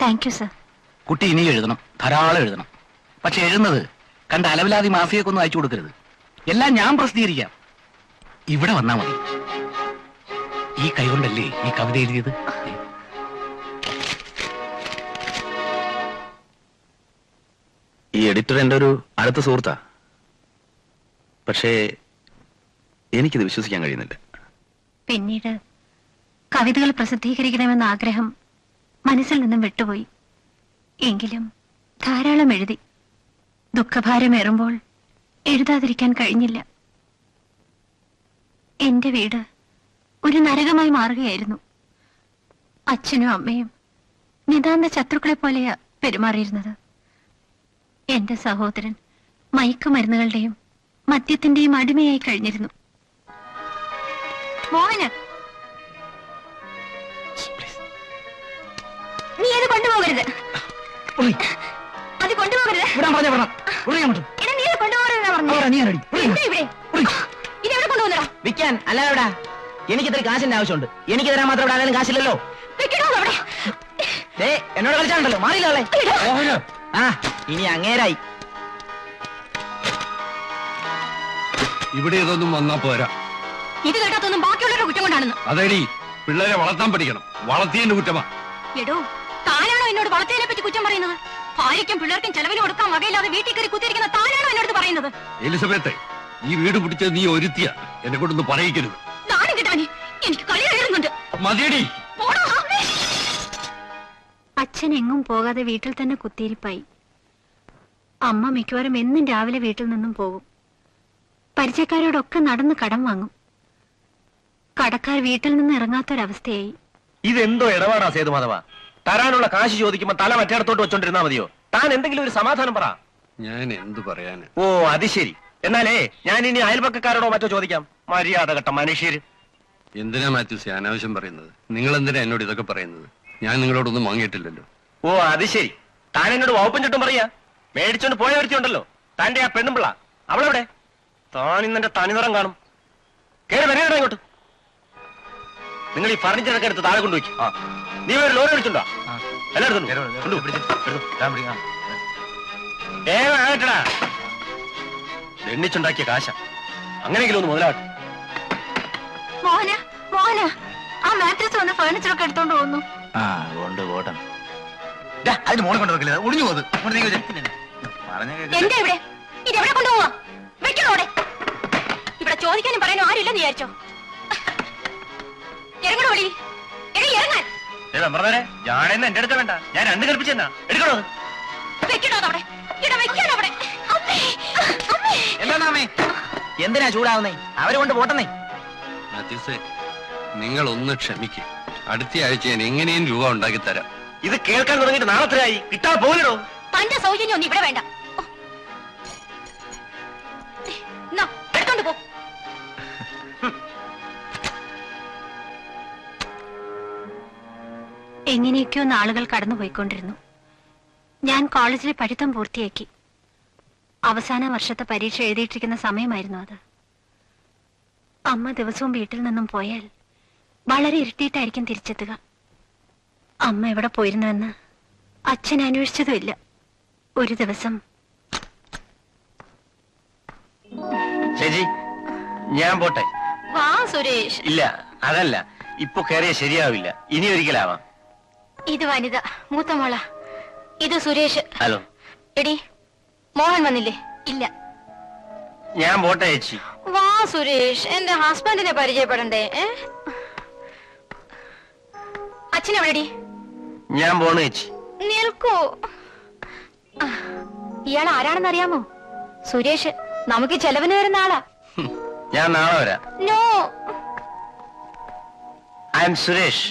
Thank you sir. കുട്ടി ഇനി എഴുതണം, ധാരാളം എഴുതണം. പക്ഷെ എഴുതുന്നത് കണ്ട അലവിലാതി മാഫിയൊക്കൊന്നും അയച്ചു കൊടുക്കരുത്. എല്ലാം ഞാൻ പ്രസിദ്ധീകരിക്കാം. ഇവിടെ വന്നാ മതി. ഈ കൈകൊണ്ടല്ലേ ഈ കവിത എഴുതിയത്? ഈ എഡിറ്റർ എൻ്റെ ഒരു അടുത്ത സുഹൃത്താ. പക്ഷേ എനിക്കിത് വിശ്വസിക്കാൻ കഴിയുന്നില്ല. പിന്നീട് കവിതകൾ പ്രസിദ്ധീകരിക്കണമെന്ന ആഗ്രഹം മനസ്സിൽ നിന്നും വിട്ടുപോയി. എങ്കിലും ധാരാളം എഴുതി. ദുഃഖഭാരമേറുമ്പോൾ എഴുതാതിരിക്കാൻ കഴിഞ്ഞില്ല. എന്റെ വീട് ഒരു നരകമായി മാറുകയായിരുന്നു. അച്ഛനും അമ്മയും നിതാന്ത ശത്രുക്കളെ പോലെയാ പെരുമാറിയിരുന്നത്. എന്റെ സഹോദരൻ മയക്കുമരുന്നുകളുടെയും മദ്യത്തിന്റെയും അടിമയായി കഴിഞ്ഞിരുന്നു. മോഹന്, നീ അത് കൊണ്ടുപോകരുത്. അത് കൊണ്ടുപോകരുത്. നീ അത് കൊണ്ടുപോകരുതെന്നാ പറഞ്ഞത്. ഇതെവിടെ കൊണ്ടുപോകുന്നോ? വിൽക്കാൻ അല്ല. എവിടാ? എനിക്കിത്ര കാശിന്റെ ആവശ്യമുണ്ട്. എനിക്ക് തരാൻ മാത്രം ഇവിടെ ആരെങ്കിലും കാശില്ലല്ലോ. എന്നോട് കളിച്ചാണ്ടല്ലോ, മാറിയില്ലേ? ആ, ഇനി അങ്ങേരായി. ഇവിടെ ഇതൊന്നും വന്നാ പോരാ. ഇത് കേട്ടാത്തൊന്നും ബാക്കിയുള്ളവരുടെ കുറ്റം കൊണ്ടാണെന്ന്. അതേടി, പിള്ളേരെ വളർത്താൻ പഠിക്കണം. വളർത്തിയതിന്റെ കുറ്റമാ. എടോ, താനാണോ എന്നോട് വളർത്തിയതിനെ പറ്റി കുറ്റം പറയുന്നത്? ഭാര്യയ്ക്കും പിള്ളേർക്കും ചെലവിന് കൊടുക്കാൻ വകയില്ലാതെ വീട്ടിൽ കയറി കുത്തിയിരിക്കുന്ന താനാണോ എന്നോട് പറയുന്നത്? എലിസബത്തെ, ഈ വീട് പിടിച്ചത് നീ ഒരുത്തിയ. എന്നെ കൊണ്ടൊന്ന് പറയിക്കരുത്. നാണം കിട്ടാനി. എനിക്ക് മതിയടി. അച്ഛൻ എങ്ങും പോകാതെ വീട്ടിൽ തന്നെ കുത്തിയിരിപ്പായി. അമ്മ മിക്കവാറും എന്നും രാവിലെ വീട്ടിൽ നിന്നും പോകും. പരിചയക്കാരോടൊക്കെ നടന്ന് കടം വാങ്ങും. കടക്കാർ വീട്ടിൽ നിന്ന് ഇറങ്ങാത്തൊരവസ്ഥയായി. ഇതെന്തോ ഇടപാടാ സേതുമാധവ? തരാനുള്ള കാശ് ചോദിക്കുമ്പോ തല മറ്റേടത്തോട്ട് വെച്ചോണ്ടിരുന്നാ മതിയോ? താൻ എന്തെങ്കിലും ഒരു സമാധാനം പറ. ഞാൻ എന്തു പറയാന്? ഓ അത് ശരി. എന്നാലേ ഞാൻ ഇനി അയൽപക്കക്കാരോടോ മറ്റോ ചോദിക്കാം. മര്യാദ കെട്ട മനുഷ്യര്. എന്തിനാ മാത്യൂസ് അനാവശ്യം പറയുന്നത്? നിങ്ങൾ എന്തിനാ എന്നോട് ഇതൊക്കെ പറയുന്നത്? ഞാൻ നിങ്ങളോടൊന്നും വാങ്ങിയിട്ടില്ലല്ലോ. ഓ അത് ശരി. താൻ എന്നോട് വകുപ്പും ചുട്ടും പറയാ. മേടിച്ചോണ്ട് പോയ വരുത്തിയുണ്ടല്ലോ താന്റെ ആ പെണ്ണുമ്പിള്ള. അവളെവിടെ? താൻ ഇന്നെന്റെ തനിനിറം കാണും. കേറി വരേടാ ഇങ്ങോട്ട്. നിങ്ങൾ ഈ ഫർണിച്ചറൊക്കെ എടുത്ത് താഴെ കൊണ്ടുപോയി. നീ ഒരു ലോറി എടുത്തുണ്ടോ? എല്ലാം ഏട്ടാ എണ്ണിച്ചുണ്ടാക്കിയ കാശ. അങ്ങനെയെങ്കിലും ഒന്ന് മുതലാട്ടെ. മോഹന മോഹന ആ മാട്രസ് വന്ന് ഫർണിച്ചറൊക്കെ എടുത്തോണ്ട് പോകുന്നു. അതിന് മോളെ കൊണ്ടുവെക്കില്ല, ഒടിഞ്ഞു പോകുന്നത്. എന്റെ ഇവിടെ ഇതെവിടെ കൊണ്ടുപോവാ? വെക്കണോടെ ഇവിടെ ചോദിക്കാനും പറയാനും ആരുമില്ലെന്ന് വിചാരിച്ചോ? ഇറങ്ങണോടി, ഇറങ്ങാൻ. ഞാനെന്ന് എന്റെ അടുത്ത് വേണ്ട, ഞാൻ രണ്ട് കൽപ്പിച്ചെന്നാ. എടുക്കണോ? വെക്കണോ അവിടെ? ഇവിടെ വെക്കാനോ അവിടെ? എന്താണേ എന്തിനാ ചൂടാവുന്നേ? അവരെ കൊണ്ട് പോട്ടെന്നേ. മാത്യൂസേ, നിങ്ങൾ ഒന്ന് ക്ഷമിക്കും. അടുത്ത ആഴ്ച ഞാൻ എങ്ങനെയും രൂപ ഉണ്ടാക്കി തരാം. ഇത് കേൾക്കാൻ തുടങ്ങിയിട്ട് നാളെത്രയായി? കിട്ടാൻ പോകലോ? തന്റെ സൗജന്യം ഒന്നും ഇവിടെ വേണ്ട. എടുത്തോണ്ട് പോ. എങ്ങനെയൊക്കെയോ നാളുകൾ കടന്നുപോയിക്കൊണ്ടിരുന്നു. ഞാൻ കോളേജിലെ പഠിത്തം പൂർത്തിയാക്കി. അവസാന വർഷത്തെ പരീക്ഷ എഴുതിയിട്ടിരിക്കുന്ന സമയമായിരുന്നു അത്. അമ്മ ദിവസവും വീട്ടിൽ നിന്നും പോയാൽ വളരെ ഇരുട്ടിയിട്ടായിരിക്കും തിരിച്ചെത്തുക. അമ്മ എവിടെ പോയിരുന്നുവെന്ന് അച്ഛൻ അന്വേഷിച്ചതുമില്ല. ഒരു ദിവസം ചേച്ചി ഞാൻ പോട്ടെ. വാ സുരേഷ്. ഇല്ല അതല്ല, ഇപ്പൊ കയറിയ ശരിയാവില്ല. ഇനി ഒരിക്കലാവാം. ഇത് വനിത, മൂത്ത മോള. ഇത് സുരേഷ്. ഹലോ. എടി മോഹൻ വന്നില്ലേ? ഇല്ല. ഞാൻ പോട്ടെ ചേച്ചി. വാ സുരേഷ്, എന്റെ ഹസ്ബൻഡിനെ പരിചയപ്പെടണ്ടേ? അച്ഛനെവിടെടി? ഞാൻ പോണു ചേച്ചി. നിൽക്കൂ. ഇയാൾ ആരാണെന്ന് അറിയാമോ? സുരേഷ്, നമുക്ക് ചെലവിന് വരുന്ന ആളാ. ഞാൻ നാളെ വരാം. No, I am Suresh.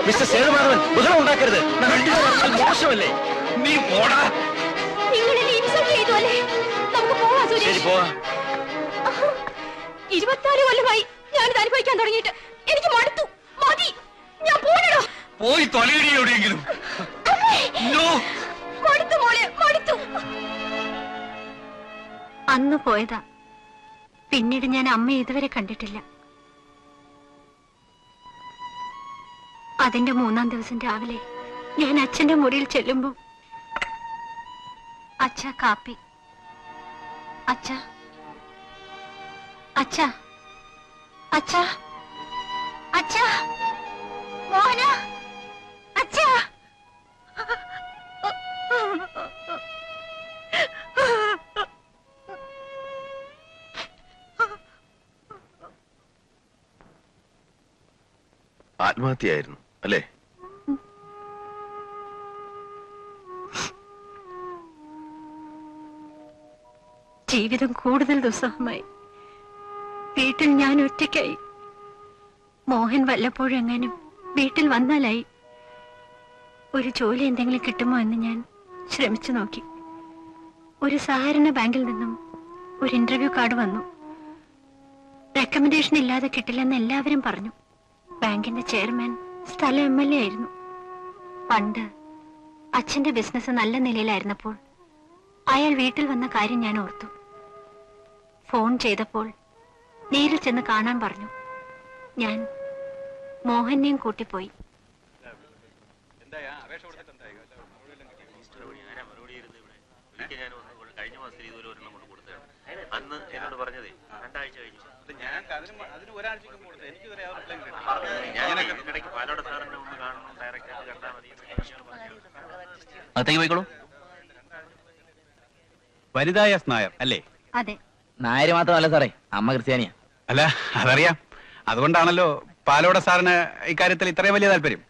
Mister Sethumadhavan, ബഹളം ഉണ്ടാക്കരുത്. മോശമല്ലേ? നീ പോടാ. നിങ്ങൾ എന്നെ ഇൻസൾട്ട് ചെയ്തു അല്ലേ? നമുക്ക് പോവാം ശരി സുരേഷ്. പോവാ. 24 കൊല്ലമായി ഞാനിത് അനുഭവിക്കാൻ തുടങ്ങിയിട്ട്. എനിക്ക് മടുത്തു. മതി, ഞാൻ പോകണോ? പോയി തൊലയിടി എവിടെയെങ്കിലും. മടുത്തു മോളെ, മടുത്തു. അന്ന് പോയതാ. പിന്നീട് ഞാൻ അമ്മയെ ഇതുവരെ കണ്ടിട്ടില്ല. അതിന്റെ 3-ാം ദിവസം രാവിലെ ഞാൻ അച്ഛന്റെ മുറിയിൽ ചെല്ലുമ്പോ അച്ഛ കാപ്പി. അച്ഛ അച്ഛ അച്ഛ അച്ഛ മോഹന അച്ഛ. ആത്മഹത്യയായിരുന്നു അല്ലേ? ജീവിതം കൂടുതൽ ദുസ്സഹമായി. വീട്ടിൽ ഞാൻ ഒറ്റയ്ക്കായി. മോഹൻ വല്ലപ്പോഴെങ്ങാനും വീട്ടിൽ വന്നാലായി. ഒരു ജോലി എന്തെങ്കിലും കിട്ടുമോ എന്ന് ഞാൻ ശ്രമിച്ചു നോക്കി. ഒരു സഹകരണ ബാങ്കിൽ നിന്നും ഒരു ഇന്റർവ്യൂ കാർഡ് വന്നു. റെക്കമെൻഡേഷൻ ഇല്ലാതെ കിട്ടില്ലെന്ന് എല്ലാവരും പറഞ്ഞു. ബാങ്കിന്റെ ചെയർമാൻ സ്ഥല MLA ആയിരുന്നു. പണ്ട് അച്ഛന്റെ ബിസിനസ് നല്ല നിലയിലായിരുന്നപ്പോൾ അയാൾ വീട്ടിൽ വന്ന കാര്യം ഞാൻ ഓർത്തു. ഫോൺ ചെയ്തപ്പോൾ നേരിൽ ചെന്ന് കാണാൻ പറഞ്ഞു. ഞാൻ മോഹനെയും കൂട്ടിപ്പോയി. അകത്തേക്ക് പോയിക്കോളൂ. വനിതാ എസ് നായർ അല്ലേ? അതെ. നായര് മാത്രമല്ല സാറേ, അമ്മ ക്രിസ്ത്യാനിയാ. അല്ല, അതറിയാം. അതുകൊണ്ടാണല്ലോ പാലോട സാറിന് ഇക്കാര്യത്തിൽ ഇത്രയും വലിയ താല്പര്യം.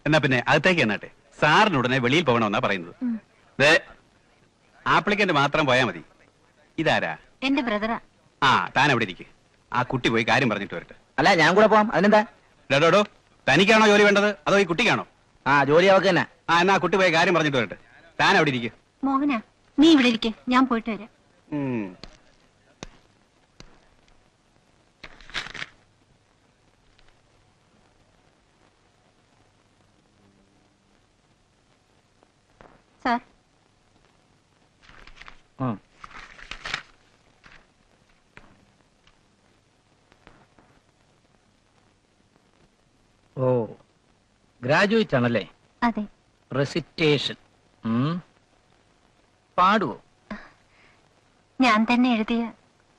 എന്നാ പിന്നെ അകത്തേക്ക് എന്നാട്ടെ, സാറിന് ഉടനെ വെളിയിൽ പോകണമെന്നാ പറയുന്നത്. ദേ, ആപ്ലിക്കന്റ് മാത്രം പോയാ മതി. ഇതാരാ? എന്റെ ബ്രദറാ. ആ, താൻ അവിടെ ഇരിക്കും. ആ കുട്ടി പോയി കാര്യം പറഞ്ഞിട്ട് വരട്ടെ. അല്ല, ഞാൻ കൂടെ പോവാം. അതിനെന്താ? ഡോ, തനിക്കാണോ ജോലി വേണ്ടത് അതോ ഈ കുട്ടിക്കാണോ? ആ, ജോലി അവക്ക് തന്നെ. ആ, എന്നാ കുട്ടി പോയി കാര്യം പറഞ്ഞിട്ട് വരട്ടെ. താൻ അവിടെ ഇരിക്കും. മോഹന, നീ ഇവിടെ ഇരിക്കെ, ഞാൻ പോയിട്ട് വരാം. സാർ, ഓ, ഗ്രാജുവേറ്റ് ആണല്ലേ? അതെ. റെസിറ്റേഷൻ പാടുവോ? ഞാൻ തന്നെ എഴുതിയ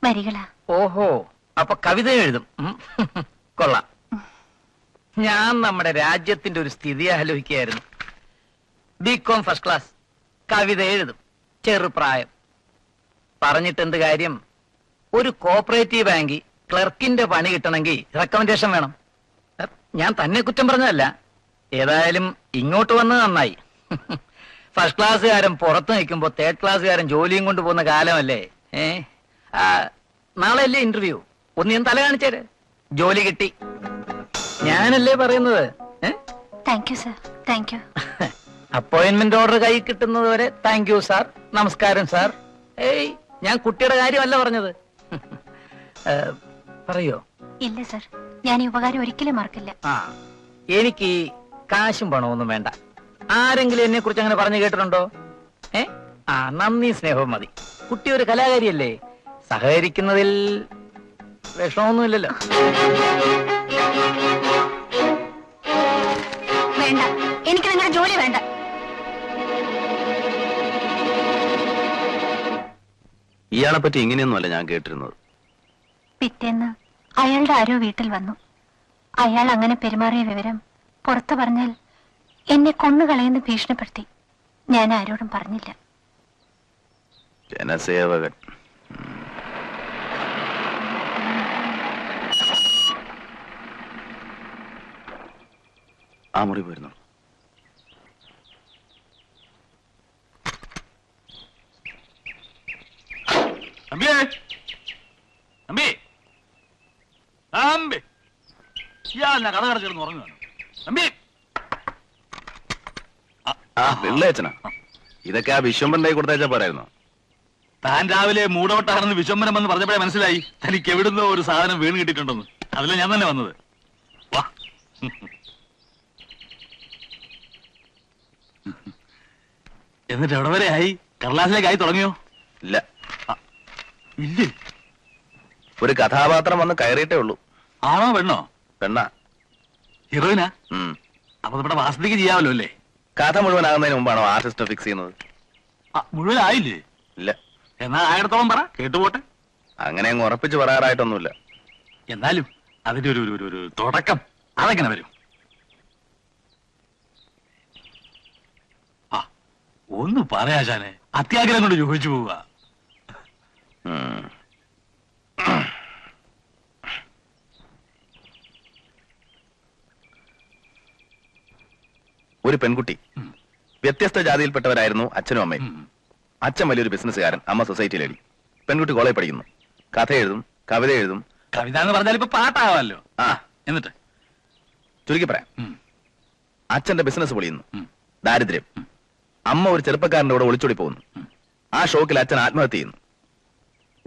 വരികളാ. ഓഹോ, അപ്പൊ കവിത എഴുതും. കൊള്ളാം. ഞാൻ നമ്മുടെ രാജ്യത്തിന്റെ ഒരു സ്ഥിതി ആലോചിക്കുകയായിരുന്നു. ബികോം ഫസ്റ്റ് ക്ലാസ്, കവിത എഴുതും, ചെറുപ്രായം. പറഞ്ഞിട്ടെന്ത് കാര്യം? ഒരു കോപ്പറേറ്റീവ് ബാങ്കിൽ ക്ലർക്കിന്റെ പണി കിട്ടണമെങ്കിൽ റെക്കമെൻഡേഷൻ വേണം. ഞാൻ തന്നെ കുറ്റം പറഞ്ഞതല്ല. ഏതായാലും ഇങ്ങോട്ട് വന്നത് നന്നായി. ഫസ്റ്റ് ക്ലാസ്സുകാരൻ പുറത്ത് നിൽക്കുമ്പോ തേർഡ് ക്ലാസ്സുകാരൻ ജോലിയും കൊണ്ട് പോകുന്ന കാലമല്ലേ. നാളെ അല്ലേ ഇന്റർവ്യൂ? ഒന്ന് ഞാൻ തല കാണിച്ചേര്. ജോലി കിട്ടി. ഞാനല്ലേ പറയുന്നത്. Thank you sir, thank you. Appointment order കൈ കിട്ടുന്നത് വരെ താങ്ക് യു സാർ, നമസ്കാരം സാർ. ഏയ്, ഞാൻ കുട്ടിയുടെ കാര്യമല്ല പറഞ്ഞത്. പറയോ? ഇല്ല സാർ, ഞാൻ ഈ ഉപകാരം ഒരിക്കലും മറക്കില്ല. ആ, എനിക്ക് കാശും പണമൊന്നും വേണ്ട. ആരെങ്കിലും എന്നെ കുറിച്ച് അങ്ങനെ പറഞ്ഞു കേട്ടിട്ടുണ്ടോ? ആ, നന്ദി സ്നേഹവും മതി. കുട്ടി ഒരു കലാകാരിയല്ലേ, സഹകരിക്കുന്നതിൽ വിഷമമൊന്നുമില്ലല്ലോ. വേണ്ട, എനിക്ക് നിങ്ങളുടെ ജോലി വേണ്ട. ഇയാളെ പറ്റി ഇങ്ങനെയൊന്നുമല്ല ഞാൻ കേട്ടിരുന്നത്. പിറ്റേന്ന് അയാളുടെ ആരോ വീട്ടിൽ വന്നു. അയാൾ അങ്ങനെ പെരുമാറിയ വിവരം പുറത്തു പറഞ്ഞാൽ എന്നെ കൊന്നുകളയെന്ന് ഭീഷണിപ്പെടുത്തി. ഞാൻ ആരോടും പറഞ്ഞില്ല. ജനസേവകൻ. ആ മുറി പോയിരുന്നു. കഥ കടച്ചിരുന്ന് ഉറങ്ങുകയാണ്. വെള്ളയച്ചനാ? ഇതൊക്കെ ആ വിശ്വംബരന്റെ കൊടുത്തയച്ചാ പോരായിരുന്നു? താൻ രാവിലെ മൂടോട്ടാണെന്ന് വിശ്വംബരം എന്ന് പറഞ്ഞപ്പോഴേ മനസ്സിലായി തനിക്ക് എവിടുന്നോ ഒരു സാധനം വീണ് കിട്ടിയിട്ടുണ്ടെന്ന്. അതിലെ ഞാൻ തന്നെ വന്നത്. വാ. എന്നിട്ട് എവിടെ വരെ ആയി? കടലാസിലേക്ക് ആയി തുടങ്ങിയോ? ഇല്ല. ഇല്ലേ? ഒരു കഥാപാത്രം വന്ന് കയറിയിട്ടേ ഉള്ളൂ. ആണോ പെണ്ണോ? പെണ്ണാ. ഹീറോയിനാ? അപ്പൊ നമ്മുടെ വാസത്തിക്ക് ചെയ്യാമല്ലോ അല്ലേ? കഥ മുഴുവനാകുന്നതിന് മുമ്പാണോ ആർട്ടിസ്റ്റ് ഫിക്സ് ചെയ്യുന്നത്? മുഴുവനായില്ലേ? ഇല്ല. എന്നാ ആയിരത്തോളം പറ, കേട്ടുപോട്ടെ. അങ്ങനെ അങ്ങ് ഉറപ്പിച്ച് പറയാറായിട്ടൊന്നുമില്ല. എന്നാലും അതിന്റെ ഒരു തുടക്കം അതെങ്ങനെ വരും? ആ, ഒന്ന് പറയാശാനെ, അത്യാഗ്രഹം കൊണ്ട് ചോദിച്ചു പോവുക. ഒരു പെൺകുട്ടി. വ്യത്യസ്ത ജാതിയിൽപ്പെട്ടവരായിരുന്നു അച്ഛനും അമ്മയും. അച്ഛൻ വലിയൊരു ബിസിനസ്സുകാരൻ, അമ്മ സൊസൈറ്റി ലേഡി. പെൺകുട്ടി കോളേജ് പഠിക്കുന്നു. കഥ എഴുതും, കവിത എഴുതും. കവിത എന്ന് പറഞ്ഞാൽ ഇപ്പൊ പാട്ടാവാമല്ലോ. എന്നിട്ട് ചുരുക്കി പറയാം, അച്ഛന്റെ ബിസിനസ് പൊളിയുന്നു. ദാരിദ്ര്യം. അമ്മ ഒരു ചെറുപ്പക്കാരന്റെ കൂടെ ഒളിച്ചോടി പോകുന്നു. ആ ഷോക്കിൽ അച്ഛൻ ആത്മഹത്യ ചെയ്യുന്നു.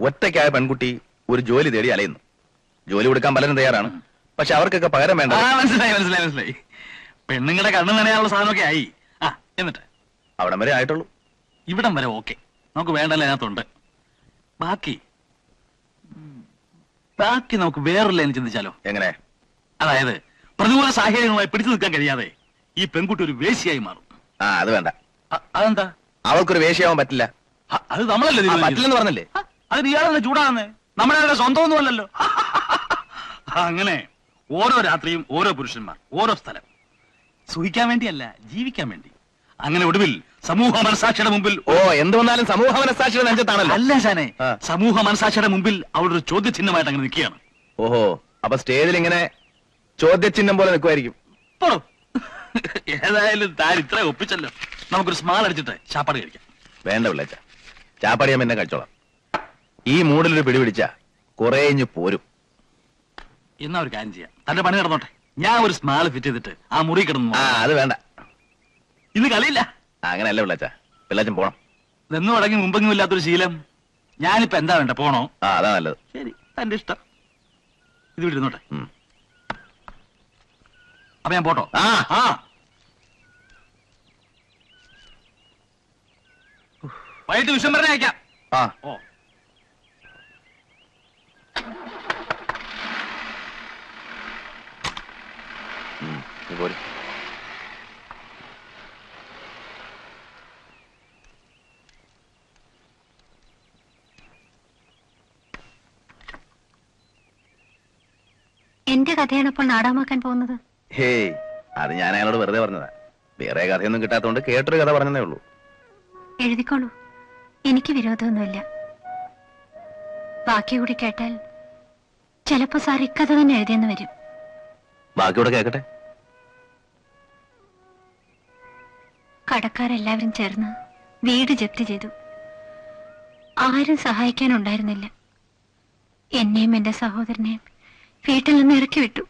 ഒറ്റയ്ക്കായ പെൺകുട്ടി ഒരു ജോലി തേടി അലയുന്നു. ജോലി കൊടുക്കാൻ പലരും തയ്യാറാണ്, പക്ഷെ അവർക്കൊക്കെ പകരം വേണ്ട. മനസ്സിലായി. പെണ്ണുങ്ങളുടെ കണ്ണു നനയാനുള്ള സാധനമൊക്കെ ആയി. എന്നിട്ട് അവിടം വരെ ആയിട്ടുള്ളൂ. ഇവിടം വരെ ഓക്കെ, നമുക്ക് വേണ്ടല്ലോ, അതിനകത്തുണ്ട്. ബാക്കി നമുക്ക് വേറൊരു ലൈൻ ചിന്തിച്ചാലോ? എങ്ങനെ? അതായത് പ്രതികൂല സാഹചര്യങ്ങളുമായി പിടിച്ചു നിൽക്കാൻ കഴിയാതെ ഈ പെൺകുട്ടി ഒരു വേശ്യയായി മാറും. അത് വേണ്ട. അതെന്താ? അവൾക്കൊരു വേശ്യയാവാൻ പറ്റില്ല. അത് നമ്മളല്ലേ പറ്റില്ലെന്ന് പറഞ്ഞല്ലേ? അത് ഇയാളെന്ന് ചൂടാകുന്നേ, നമ്മുടെ സ്വന്തമൊന്നും അല്ലല്ലോ. അങ്ങനെ ഓരോ രാത്രിയും ഓരോ പുരുഷന്മാർ, ഓരോ സ്ഥലം. സുഖിക്കാൻ വേണ്ടിയല്ല, ജീവിക്കാൻ വേണ്ടി. അങ്ങനെ ഒടുവിൽ സമൂഹ മനസാക്ഷിയുടെ മുമ്പിൽ എന്ത് വന്നാലും സമൂഹ മനസാക്ഷിയുടെ നെഞ്ചത്താണല്ലോ. അല്ല ശാനെ, സമൂഹ മനസാക്ഷിയുടെ മുമ്പിൽ അവളൊരു ചോദ്യചിഹ്നമായിട്ട് അങ്ങനെ നിൽക്കുകയാണ്. ഓഹോ, അപ്പൊ സ്റ്റേജിൽ ഇങ്ങനെ ചോദ്യചിഹ്നം പോലെ നിൽക്കുമായിരിക്കും. പോണു. ഏതായാലും താൻ ഇത്ര ഒപ്പിച്ചല്ലോ, നമുക്കൊരു സ്മാൾ അടിച്ചിട്ട് ചാപ്പാട് കഴിക്കാം. വേണ്ട പിള്ളേച്ച, ചാപ്പാടി ഞാൻ എന്നെ കഴിച്ചോളാം. ഈ മൂഡിലൊരു പിടി പിടിച്ച കുറെ ഇഞ്ഞ് പോരും. എന്നാ ഒരു കാര്യം ചെയ്യാം, തന്റെ പണി നടന്നോട്ടെ. ഞാൻ ഒരു സ്മാൾ ഫിറ്റ് ചെയ്തിട്ട് ആ മുറി കിടന്നു. അത് വേണ്ട, ഇന്ന് കളിയില്ല. അങ്ങനെയല്ല പിള്ളേച്ച, പിള്ളേച്ചൻ പോണം. നിന്നും അടങ്ങി മുമ്പെങ്കിലും ഇല്ലാത്തൊരു ശീലം. ഞാനിപ്പോ എന്താ വേണ്ട, പോണോ? അതാ നല്ലത്. ശരി, തന്റെ ഇഷ്ടം. ഇത് വിടുന്നോട്ടെ. അപ്പൊ ഞാൻ പോട്ടോ? വൈകിട്ട് വിശ്വംഭരനെ അയക്കാം. ഓ പോരും. എന്റെ കഥയാണ് ഇപ്പോൾ നാടകമാക്കാൻ പോകുന്നത്. ഹേയ്, അത് ഞാൻ അയാളോട് വെറുതെ പറഞ്ഞതാ. വേറെ കഥയൊന്നും കിട്ടാത്തതുകൊണ്ട് കേട്ടൊരു കഥ പറഞ്ഞതേ ഉള്ളൂ. എഴുതിക്കോളൂ, എനിക്ക് വിരോധമൊന്നുമില്ല. ബാക്കി കൂടി കേട്ടാൽ ചിലപ്പോ സാർ ഇക്കഥ തന്നെ എഴുതിയെന്ന് വരും. ബാക്കിയോടെ കേക്കട്ടെ. കടക്കാരെല്ലാവരും ചേർന്ന് വീട് ജപ്തി ചെയ്തു. ആരും സഹായിക്കാനുണ്ടായിരുന്നില്ല. എന്നെയും എന്റെ സഹോദരനെയും വീട്ടിൽ നിന്ന് ഇറക്കി വിട്ടു.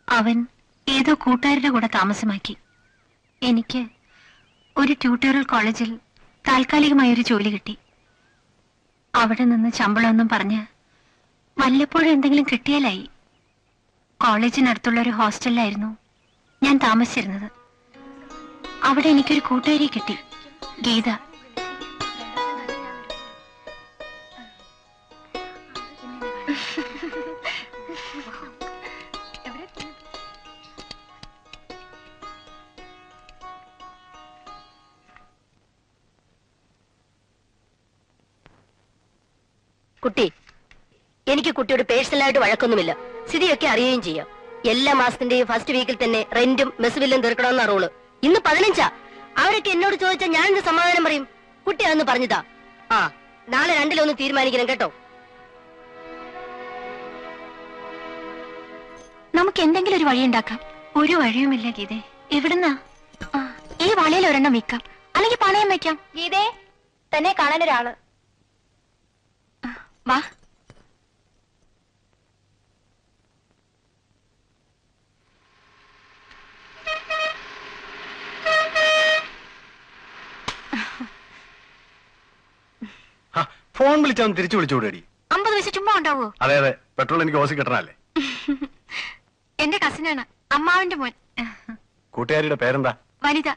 അവൻ ഏതോ കൂട്ടുകാരുടെ കൂടെ താമസമാക്കി. എനിക്ക് ഒരു ട്യൂട്ടോറിയൽ കോളേജിൽ താൽക്കാലികമായി ഒരു ജോലി കിട്ടി. അവിടെ നിന്ന് ശമ്പളമൊന്നും പറഞ്ഞ് വല്ലപ്പോഴും എന്തെങ്കിലും കിട്ടിയാലായി. കോളേജിനടുത്തുള്ള ഒരു ഹോസ്റ്റലിലായിരുന്നു ഞാൻ താമസിച്ചിരുന്നത്. അവിടെ എനിക്കൊരു കൂട്ടുകാരിയെ കിട്ടി, ഗീത. കുട്ടി, എനിക്ക് കുട്ടിയോട് പേഴ്സണലായിട്ട് വഴക്കൊന്നുമില്ല. സ്ഥിതിയൊക്കെ അറിയുകയും ചെയ്യാം. എല്ലാ മാസത്തിന്റെയും ഫസ്റ്റ് വീക്കിൽ തന്നെ റെന്റും മെസ് ബില്ലും തീർക്കണമെന്ന റൂള്. ഇന്ന് 15. അവരൊക്കെ എന്നോട് ചോദിച്ചാൽ ഞാൻ എന്ത് സമാധാനം പറയും? കുട്ടി അതൊന്ന് പറഞ്ഞതാ. നാളെ 2 തീരുമാനിക്കണം കേട്ടോ. നമുക്ക് എന്തെങ്കിലും ഒരു വഴി ഉണ്ടാക്കാം. ഒരു വഴിയുമില്ല ഗീതേ. എവിടുന്നാ? ഈ വളയിൽ ഒരെണ്ണം വിൽക്കാം, അല്ലെങ്കിൽ പണയം വെക്കാം. ഗീതേ, തന്നെ കാണാനൊരാള്. വാ. ഫോൺ വിളിച്ചാൽ തിരിച്ചു വിളിച്ചുകൂടി. 50 പൈസ ചുമ്മാ ഉണ്ടാവോ? അതെ അതെ, പെട്രോൾ എനിക്ക് ഓസി കിട്ടണല്ലേ. എന്റെ കസിനാണ്, അമ്മാവന്റെ മോൻ. കൂട്ടുകാരിയുടെ പേരെന്താ? Vanitha.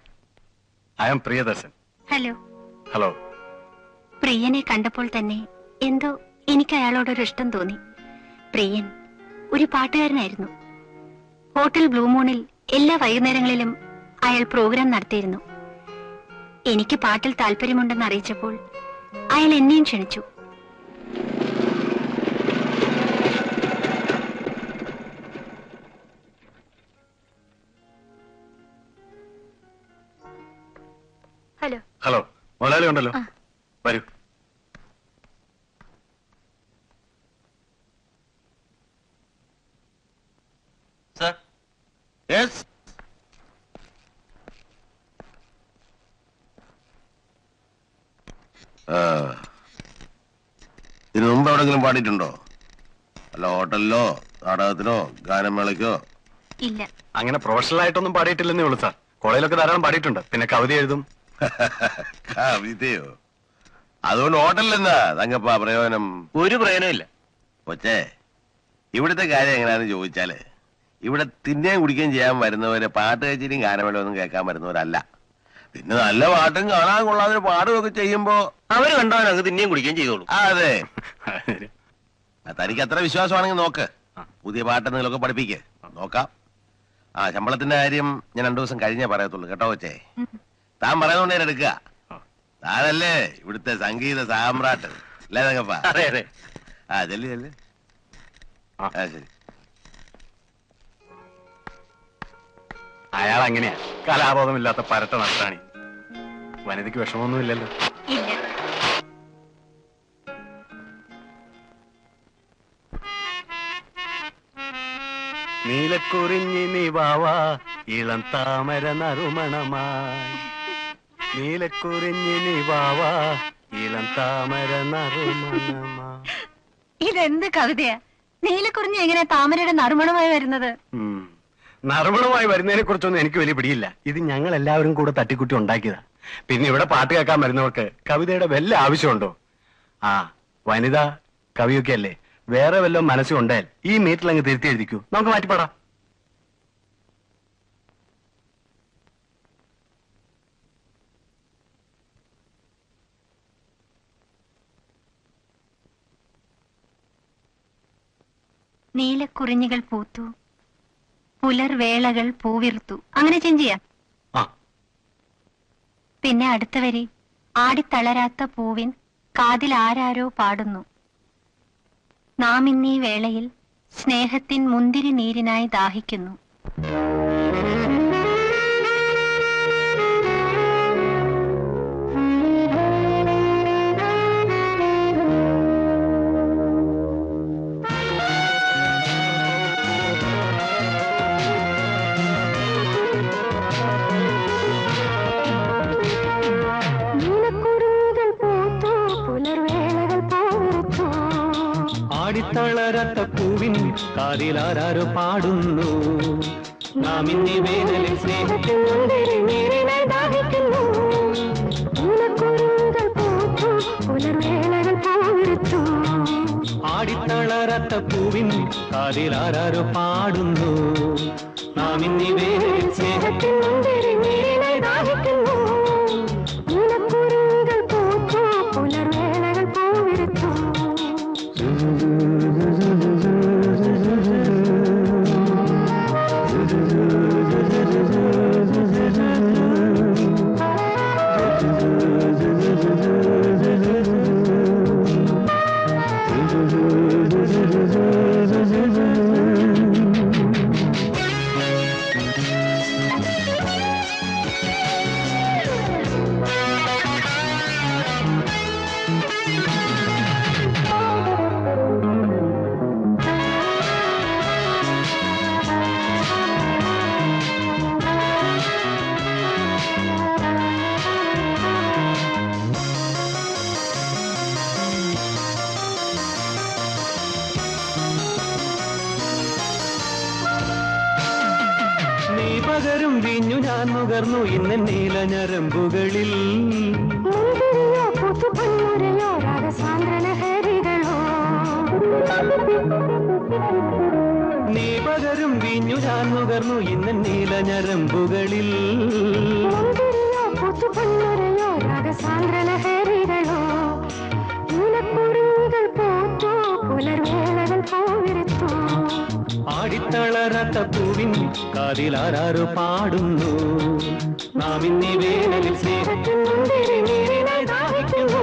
I am Priyadarshan. Hello. Hello. പ്രിയനെ കണ്ടപ്പോൾ തന്നെ എന്തോ എനിക്ക് അയാളോടൊരു ഇഷ്ടം തോന്നി. പ്രിയൻ ഒരു പാട്ടുകാരനായിരുന്നു. ഹോട്ടൽ ബ്ലൂ മൂണിൽ എല്ലാ വൈകുന്നേരങ്ങളിലും അയാൾ പ്രോഗ്രാം നടത്തിയിരുന്നു. എനിക്ക് പാട്ടിൽ താല്പര്യമുണ്ടെന്ന് അറിയിച്ചപ്പോൾ അയാൾ എന്നെയും ക്ഷണിച്ചു. ഹലോ. ഹലോ, മുതലാളി ഉണ്ടല്ലോ, വരൂ. സർ. യെസ്. ഇതിനു മുമ്പ് എവിടെങ്കിലും പാടിയിട്ടുണ്ടോ? അല്ല ഹോട്ടലിലോ നാടകത്തിനോ ഗാനമേളയ്ക്കോ? ഇല്ല. അങ്ങനെ പ്രൊഫഷണൽ ആയിട്ടൊന്നും പാടിയിട്ടില്ലെന്നേ ഉള്ളൂ സാർ. കോളേജിലൊക്കെ ധാരാളം പാടിയിട്ടുണ്ട്. പിന്നെ കവിത എഴുതും. കവിതയോ? അതുകൊണ്ട് ഹോട്ടലിലെന്താ തങ്കപ്പ പ്രയോജനം? ഒരു പ്രയോജനമില്ല. കൊച്ചേ, ഇവിടുത്തെ കാര്യം എങ്ങനെയാന്ന് ചോദിച്ചാല്, ഇവിടെ തിന്നുകയും കുടിക്കുകയും ചെയ്യാൻ വരുന്നവര് പാട്ട് കച്ചേരിയും ഗാനമേളയൊന്നും കേൾക്കാൻ വരുന്നവരല്ല. പിന്നെ നല്ല പാട്ടും കാണാൻ കൊള്ളാതെ പാടുകയൊക്കെ ചെയ്യുമ്പോ അവര് കണ്ടവനങ്ങ് തിന്നുകയും കുടിക്കുകയും ചെയ്തോളൂ. അതെ, തനിക്ക് അത്ര വിശ്വാസമാണെങ്കിൽ നോക്ക്, പുതിയ പാട്ടെന്തെങ്കിലുമൊക്കെ പഠിപ്പിക്ക്, നോക്കാം. ശമ്പളത്തിന്റെ കാര്യം ഞാൻ 2 ദിവസം കഴിഞ്ഞേ പറയത്തുള്ളൂ കേട്ടോ കൊച്ചേ. താൻ പറയുന്നോണ്ട് ഞാൻ എടുക്കുക. താനല്ലേ ഇവിടുത്തെ സംഗീത സാമ്രാട്ട് അല്ലേ തങ്കപ്പ? അതെ അതെ. ചെല്ലി ചെല്ലി. ശരി. അയാൾ അങ്ങനെയാ, കലാബോധമില്ലാത്ത പരട്ട നഷ്ടാണി. വനിതയ്ക്ക് വിഷമമൊന്നുമില്ലല്ലോ? ഇല്ല. നീലക്കുറിഞ്ഞി നീ വാവാ ഇളം താമര നറുമണമായി. നീലക്കുറിഞ്ഞി നീ വാവാ ഇളം താമര നറുമണമായി. ഇതെന്ത് കവിതയാ? നീലക്കുറിഞ്ഞി എങ്ങനെ താമരയുടെ നറുമണമായി വരുന്നത്? നറുമണമായി വരുന്നതിനെ കുറിച്ചൊന്നും എനിക്ക് വലിയ പിടിയില്ല. ഇത് ഞങ്ങൾ എല്ലാവരും കൂടെ തട്ടിക്കുട്ടി ഉണ്ടാക്കിയതാ. പിന്നെ ഇവിടെ പാട്ട് കേൾക്കാൻ വരുന്നവർക്ക് കവിതയുടെ വല്ല ആവശ്യമുണ്ടോ? ആ വനിത കവിയൊക്കെ അല്ലേ, വേറെ വല്ലതും മനസ്സുണ്ടായാൽ ഈ മീറ്റിൽ അങ്ങ് തിരുത്തി എഴുതിക്കൂ, നമുക്ക് മാറ്റിപ്പാടാം. നീലക്കുറിഞ്ഞികൾ പൂത്തു, പുലർവേളകൾ പൂവിർത്തു. അങ്ങനെ ചേഞ്ച് ചെയ്യാം. പിന്നെ അടുത്ത വരി, ആടിത്തളരാത്ത പൂവിൻ കാതിൽ ആരാരോ പാടുന്നു. നാം ഇന്നീ വേളയിൽ സ്നേഹത്തിൻ മുന്തിരി നീരിനായി ദാഹിക്കുന്നു. ആടിത്തളരാത്ത പൂവിൻ കാതിൽ ആരാരോ പാടുന്നു. നാം ഇന്നീ വേനലിൽ സ്നേഹത്തിൻ മുന്തിരി നീരിനായി ദാഹിക്കുന്നു. ആടിത്തളരാത്ത പൂവിൻ കാതിൽ ആരാരോ പാടുന്നു. നാം ഇന്നീ വേനലിൽ സ്നേഹത്തിൻ മുന്തിരി നീരിനായി ദാഹിക്കുന്നു. പകരും വീഞ്ഞു ഞാൻ നുകർന്നു ഇന്ന് നീല ഞരമ്പുകളിൽ. നീ പകരും വീഞ്ഞു ഞാൻ നുകർന്നു ഇന്ന് നീല ഞരമ്പുകളിൽ. ആടിത്തളരാത്ത പൂവിൻ കാതിൽ ആരാരോ പാടുന്നു. നാം ഇന്നീ വേനലിൽ സ്നേഹത്തിൻ മുന്തിരി നീരിനായി ദാഹിക്കുന്നു.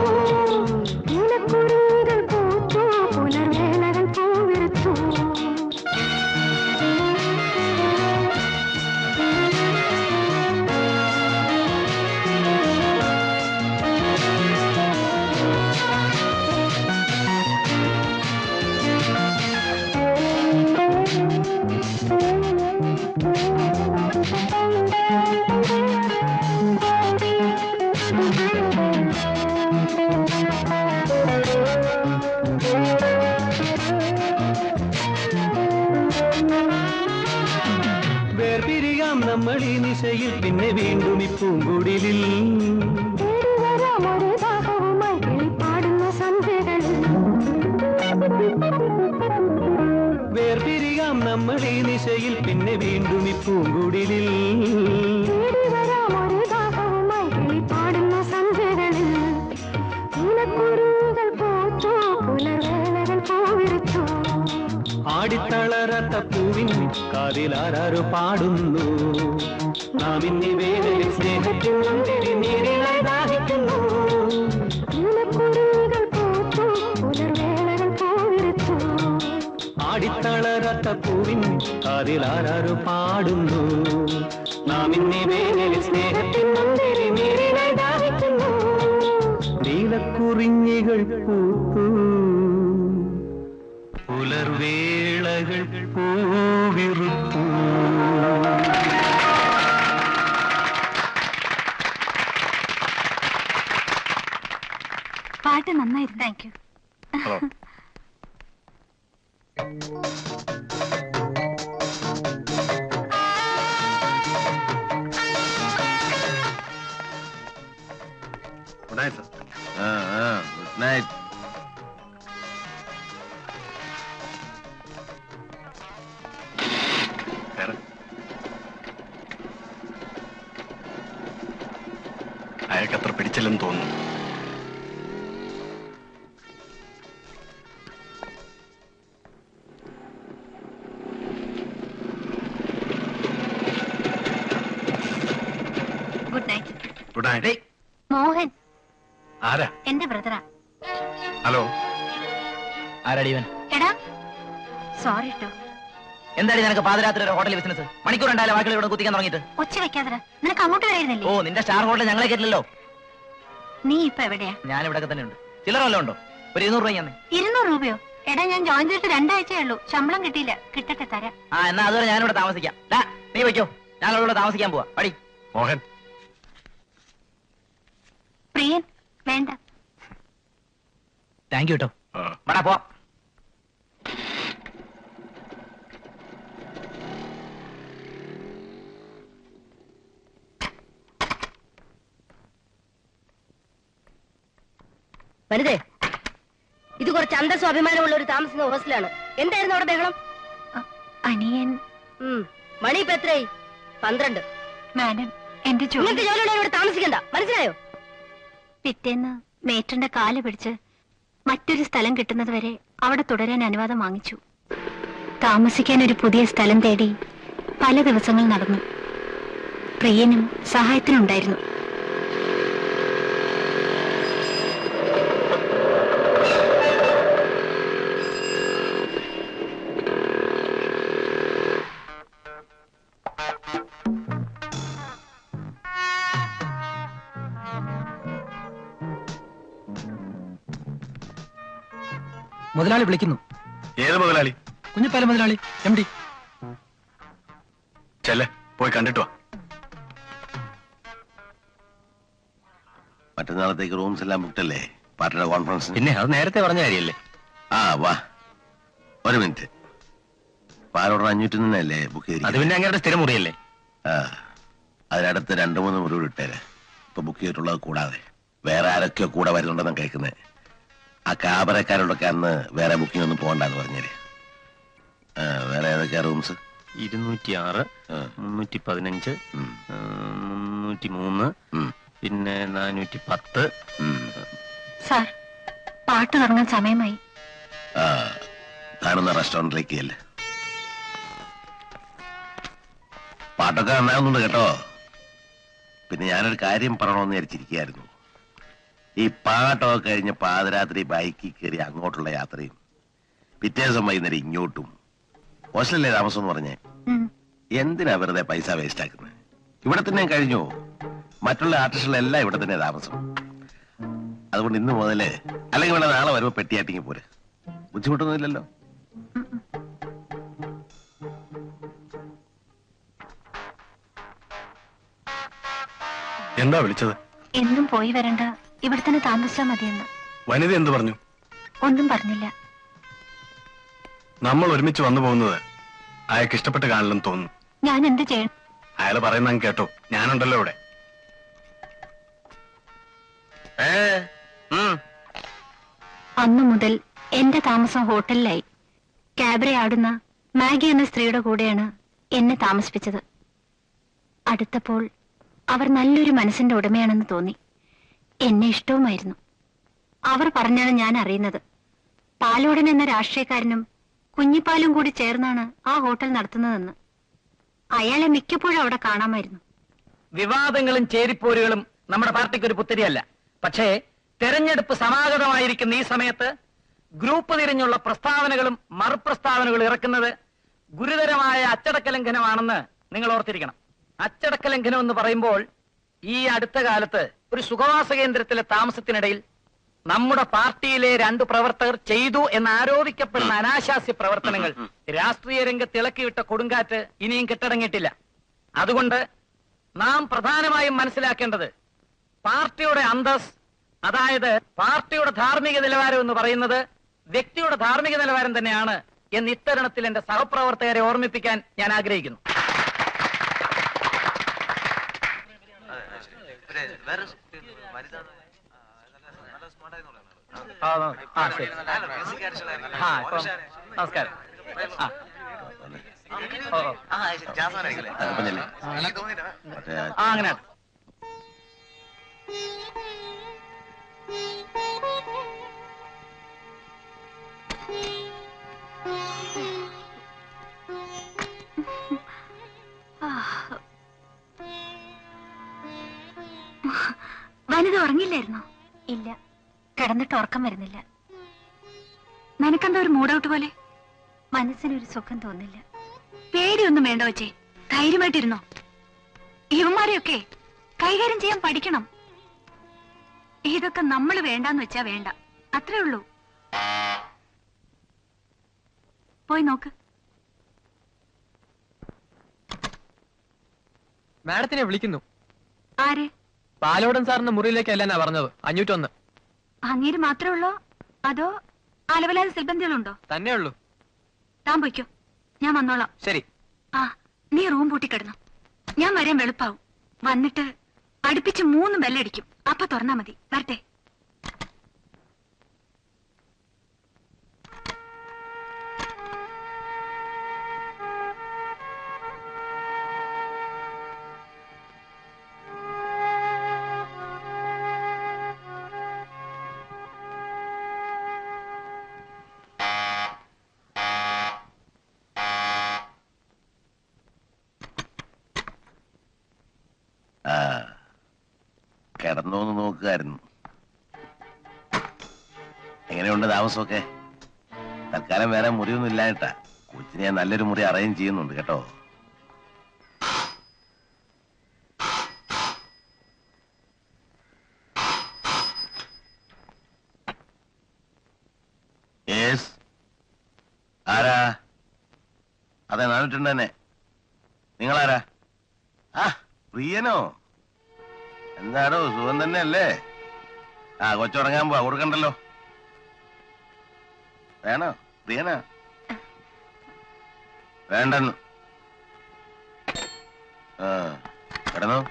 വേർപിരിയാം നമ്മൾ ഈ നിശയിൽ പിന്നെ വീണ്ടും ഈ പൂങ്കുടിലിൽ. വേർപിരിയാം നമ്മൾ ഈ നിശയിൽ പിന്നെ വീണ്ടും ഈ പൂങ്കുടിലിൽ. ആടിത്തളരാത്ത പൂവിൻ കാതിൽ ആരാരോ പാടുന്നു. നാം ഇന്നീ വേനലിൽ സ്നേഹത്തിൻ മുന്തിരി നീരിനായി ദാഹിക്കുന്നു. ആടിത്തളരാത്ത പൂവിൻ കാതിൽ ആരാരോ പാടുന്നു. നാം ഇന്നീ വേനലിൽ സ്നേഹത്തിൻ മുന്തിരി നീരിനായി ദാഹിക്കുന്നു. നീലക്കുറിഞ്ഞികൾ പൂത്തു, പുലർവേളകൾ പൂവിർത്തു. വിറുപ്പൂ. പാട്ട് നന്നായിരുന്നു. Thank you. Hello. Good night sir. Good night. അയാൾക്ക് അത്ര പിടിച്ചില്ലെന്ന് തോന്നുന്നു. Good night. Good night. Mohan ആരാ? എന്റെ ബ്രദറാ. ഹലോ. ആരാടിവൻ? എടാ സോറി ട്ടോ. എന്തായാലും നിനക്ക് പാതിരാത്രി ഒരു ഹോട്ടൽ ബിസിനസ് മണിക്കൂർ ഉണ്ടായാലും ബാക്കിയുള്ള ഇവിടെ കുത്തിക്കാൻ തുടങ്ങിയിട്ട്. ഒച്ച വെക്കാതെ നിനക്ക് അങ്ങോട്ട് വരായിരുന്നില്ലേ? ഓ നിന്റെ സ്റ്റാർ ഹോട്ടൽ ഞങ്ങളെ കേട്ടില്ലല്ലോ. നീ ഇപ്പൊ എവിടെയാ? ഞാൻ ഇവിടെ തന്നെ ഉണ്ട്. ചില്ലറ വല്ലതും ഉണ്ടോ? ഒരു 200 രൂപ തന്നെ. 200 രൂപയോ? എടാ ഞാൻ ജോയിൻ ചെയ്തിട്ട് 2 ആഴ്ചയേ ഉള്ളൂ. ശമ്പളം കിട്ടിയില്ല. കിട്ടട്ടെ തരാം. ആ എന്നാ അതുവരെ ഞാനിവിടെ താമസിക്കാം. നീ വയ്ക്കോ, ഞാൻ ഇവിടെ താമസിക്കാൻ പോവാ. പടി. മോഹൻ. പ്രിയൻ വേണ്ട. താങ്ക് യു കേട്ടോ. വേടാ പോ. വനിതേ, ഇത് കുറച്ച് അന്തസ്സും അഭിമാനമുള്ള ഒരു താമസിക്കുന്ന ഹോസ്റ്റലാണ്. എന്തായിരുന്നു അവിടെ ബഹളം? അനിയൻ. മണി ഇപ്പൊ എത്രയായി? 12. മാഡം എന്റെ ഇങ്ങനത്തെ ജോലിയുള്ള ഇവിടെ താമസിക്കണ്ട, മനസ്സിലായോ? പിറ്റേന്ന് മേറ്റന്റെ കാല് പിടിച്ച് മറ്റൊരു സ്ഥലം കിട്ടുന്നത് വരെ അവിടെ തുടരാൻ അനുവാദം വാങ്ങിച്ചു. താമസിക്കാൻ ഒരു പുതിയ സ്ഥലം തേടി പല ദിവസങ്ങൾ നടന്നു. പ്രിയനും സഹായത്തിനുണ്ടായിരുന്നു. മുതലാളി വിളിക്കുന്നു. ഏത് മുതലാളി? കുഞ്ഞിപ്പാല മുതലാളി, MD. ചെല്ലേ പോയി കണ്ടിട്ട് വാ. മറ്റന്നാളത്തേക്ക് റൂംസ് എല്ലാം ബുക്ക്ഡല്ലേ പാർട്ടിയുടെ കോൺഫറൻസ്? പിന്നെ അത് നേരത്തെ പറഞ്ഞ കാര്യല്ലേ. ആ വാ, ഒരു മിനിറ്റ്. പാലോട് 500 നിന്നല്ലേ ബുക്ക് ചെയ്ത്? അത് പിന്നെ അങ്ങനെ സ്ഥിരം മുറിയല്ലേ. അതിനടുത്ത് 2-3 മുറി ഇട്ടേര്. ഇപ്പൊ ബുക്ക് ചെയ്തിട്ടുള്ളത് കൂടാതെ വേറെ ആരൊക്കെയോ കൂടെ വരുന്നുണ്ടെന്ന് കേൾക്കുന്നത്. ആ കാബറക്കാരോടൊക്കെ അന്ന് വേറെ ബുക്കിംഗ് ഒന്നും പോകണ്ടെന്ന് പറഞ്ഞേര്. വേറെ ഏതൊക്കെയാ റൂംസ്? 206, 315, 303, പിന്നെ 410. സാർ പാട്ട് തുടങ്ങാൻ സമയമായി. കാണുന്ന റെസ്റ്റോറന്റിലേക്ക് അല്ലേ? പാട്ടൊക്കെ നന്നാകുന്നുണ്ട് കേട്ടോ. പിന്നെ ഞാനൊരു കാര്യം പറയണമെന്ന് വിചാരിച്ചിരിക്കുകയായിരുന്നു. ഈ പാട്ടൊക്കെ കഴിഞ്ഞ് പാതിരാത്രി ബൈക്കിൽ കയറി അങ്ങോട്ടുള്ള യാത്രയും പിറ്റേ ദിവസം വൈകുന്നേരം ഇങ്ങോട്ടും ഹോസ്റ്റലല്ലേ താമസം എന്ന് പറഞ്ഞേ. എന്തിനാ വെറുതെ പൈസ വേസ്റ്റ് ആക്കുന്നത്? ഇവിടെ തന്നെ കഴിഞ്ഞു. മറ്റുള്ള ആർട്ടിസ്റ്റുകളെല്ലാം ഇവിടെ തന്നെ താമസം. അതുകൊണ്ട് ഇന്ന് മുതല് അല്ലെങ്കിൽ വേണം നാളെ വരുമ്പോ പെട്ടിയാട്ടിങ്ങി പോരെ. ബുദ്ധിമുട്ടൊന്നുമില്ലല്ലോ. എന്താ വിളിച്ചത്? എന്നും പോയി വരണ്ട, ഇവിടെ തന്നെ താമസിച്ചാ മതിയെന്ന്. വനിത എന്ത് പറഞ്ഞു? ഒന്നും പറഞ്ഞില്ല. നമ്മൾ ഒരുമിച്ച് വന്നു പോകുന്നത് അയാൾക്ക് ഇഷ്ടപ്പെട്ട് കാണില്ലെന്ന് തോന്നുന്നു. ഞാൻ എന്ത് ചെയ്യണം? അയാൾ പറയുന്ന കേട്ടോ, ഞാനുണ്ടല്ലോ ഇവിടെ. അന്നു മുതൽ എന്റെ താമസം ഹോട്ടലിലായി. ക്യാബറെ ആടുന്ന മാഗി എന്ന സ്ത്രീയുടെ കൂടെയാണ് എന്നെ താമസിപ്പിച്ചത്. അടുത്തപ്പോൾ അവർ നല്ലൊരു മനസ്സിന്റെ ഉടമയാണെന്ന് തോന്നി. എന്നെ ഇഷ്ടവുമായിരുന്നു. അവർ പറഞ്ഞാണ് ഞാൻ അറിയുന്നത്. പാലോടൻ എന്ന രാഷ്ട്രീയക്കാരനും കുഞ്ഞിപ്പാലും കൂടി ചേർന്നാണ് ആ ഹോട്ടൽ നടത്തുന്നതെന്ന്. അയാളെ മിക്കപ്പോഴും അവിടെ കാണാമായിരുന്നു. വിവാദങ്ങളും ചേരിപ്പോരുകളും നമ്മുടെ പാർട്ടിക്ക് ഒരു പുത്തരിയല്ല. പക്ഷേ തെരഞ്ഞെടുപ്പ് സമാഗതമായിരിക്കുന്ന ഈ സമയത്ത് ഗ്രൂപ്പ് തിരിഞ്ഞുള്ള പ്രസ്താവനകളും മറുപ്രസ്താവനകളും ഇറക്കുന്നത് ഗുരുതരമായ അച്ചടക്ക ലംഘനമാണെന്ന് നിങ്ങൾ ഓർത്തിരിക്കണം. അച്ചടക്ക ലംഘനം എന്ന് പറയുമ്പോൾ ഈ അടുത്ത കാലത്ത് ഒരു സുഖവാസ കേന്ദ്രത്തിലെ താമസത്തിനിടയിൽ നമ്മുടെ പാർട്ടിയിലെ 2 പ്രവർത്തകർ ചെയ്തു എന്നാരോപിക്കപ്പെടുന്ന അനാശാസ്യ പ്രവർത്തനങ്ങൾ രാഷ്ട്രീയ രംഗത്ത് ഇളക്കിവിട്ട കൊടുങ്കാറ്റ് ഇനിയും കെട്ടടങ്ങിയിട്ടില്ല. അതുകൊണ്ട് നാം പ്രധാനമായും മനസ്സിലാക്കേണ്ടത് പാർട്ടിയുടെ അന്തസ്, അതായത് പാർട്ടിയുടെ ധാർമ്മിക നിലവാരം എന്ന് പറയുന്നത് വ്യക്തിയുടെ ധാർമ്മിക നിലവാരം തന്നെയാണ് എന്ന് ഇത്തരുണത്തിൽ എന്റെ സഹപ്രവർത്തകരെ ഓർമ്മിപ്പിക്കാൻ ഞാൻ ആഗ്രഹിക്കുന്നു. നമസ്കാരം. അങ്ങനെ വനിത ഉറങ്ങില്ലായിരുന്നോ? ഇല്ല, കിടന്നിട്ട് ഉറക്കം വരുന്നില്ല. നിനക്കെന്താ ഒരു മൂഡൌട്ട് പോലെ? മനസ്സിനൊരു സുഖം തോന്നില്ല. പേടിയൊന്നും വേണ്ട വച്ചേ, ധൈര്യമായിട്ടിരുന്നോ. ഇവന്മാരെയൊക്കെ കൈകാര്യം ചെയ്യാൻ പഠിക്കണം. ഇതൊക്കെ നമ്മൾ വേണ്ടാന്ന് വെച്ചാ വേണ്ട, അത്രേ ഉള്ളൂ. പോയി നോക്ക്. മാഡത്തിനെ വിളിക്കുന്നു. ആരെ? പാലോടൻ സാറിന്റെ മുറിയിലേക്ക് അല്ലെന്നാ പറഞ്ഞത്. 501. അങ്ങേര് മാത്രമേ ഉള്ളോ അതോ അലവലാതെ സിൽബന്ധികളുണ്ടോ? തന്നെ ഉള്ളൂ. താൻ പൊയ്ക്കോ, ഞാൻ വന്നോളാം. ശരി. ആ, നീ റൂം പൂട്ടിക്കിടന്നു. ഞാൻ വരാൻ വെളുപ്പാവും. വന്നിട്ട് അടുപ്പിച്ച് 3 ബെല്ലടിക്കും. അപ്പൊ തുറന്നാ മതി. വരട്ടെ. കിടന്നോന്ന് നോക്കുകായിരുന്നു. എങ്ങനെയുണ്ട് താമസമൊക്കെ? തൽക്കാലം വേറെ മുറിയൊന്നും ഇല്ലായിട്ടാ. കൊച്ചിനെ ഞാൻ നല്ലൊരു മുറി അറേഞ്ച് ചെയ്യുന്നുണ്ട് കേട്ടോ. ആരാ? അതെ, 402 തന്നെ. നിങ്ങളാരാ? ആ, പ്രിയനോ? എന്താടോ, സുഖം തന്നെ അല്ലേ? ആ, കൊച്ചുറങ്ങാൻ പോവാ, കൊടുക്കണ്ടല്ലോ. വേണോ? പ്രിയനാ? വേണ്ടെന്ന്. ആ, കിടന്നോ.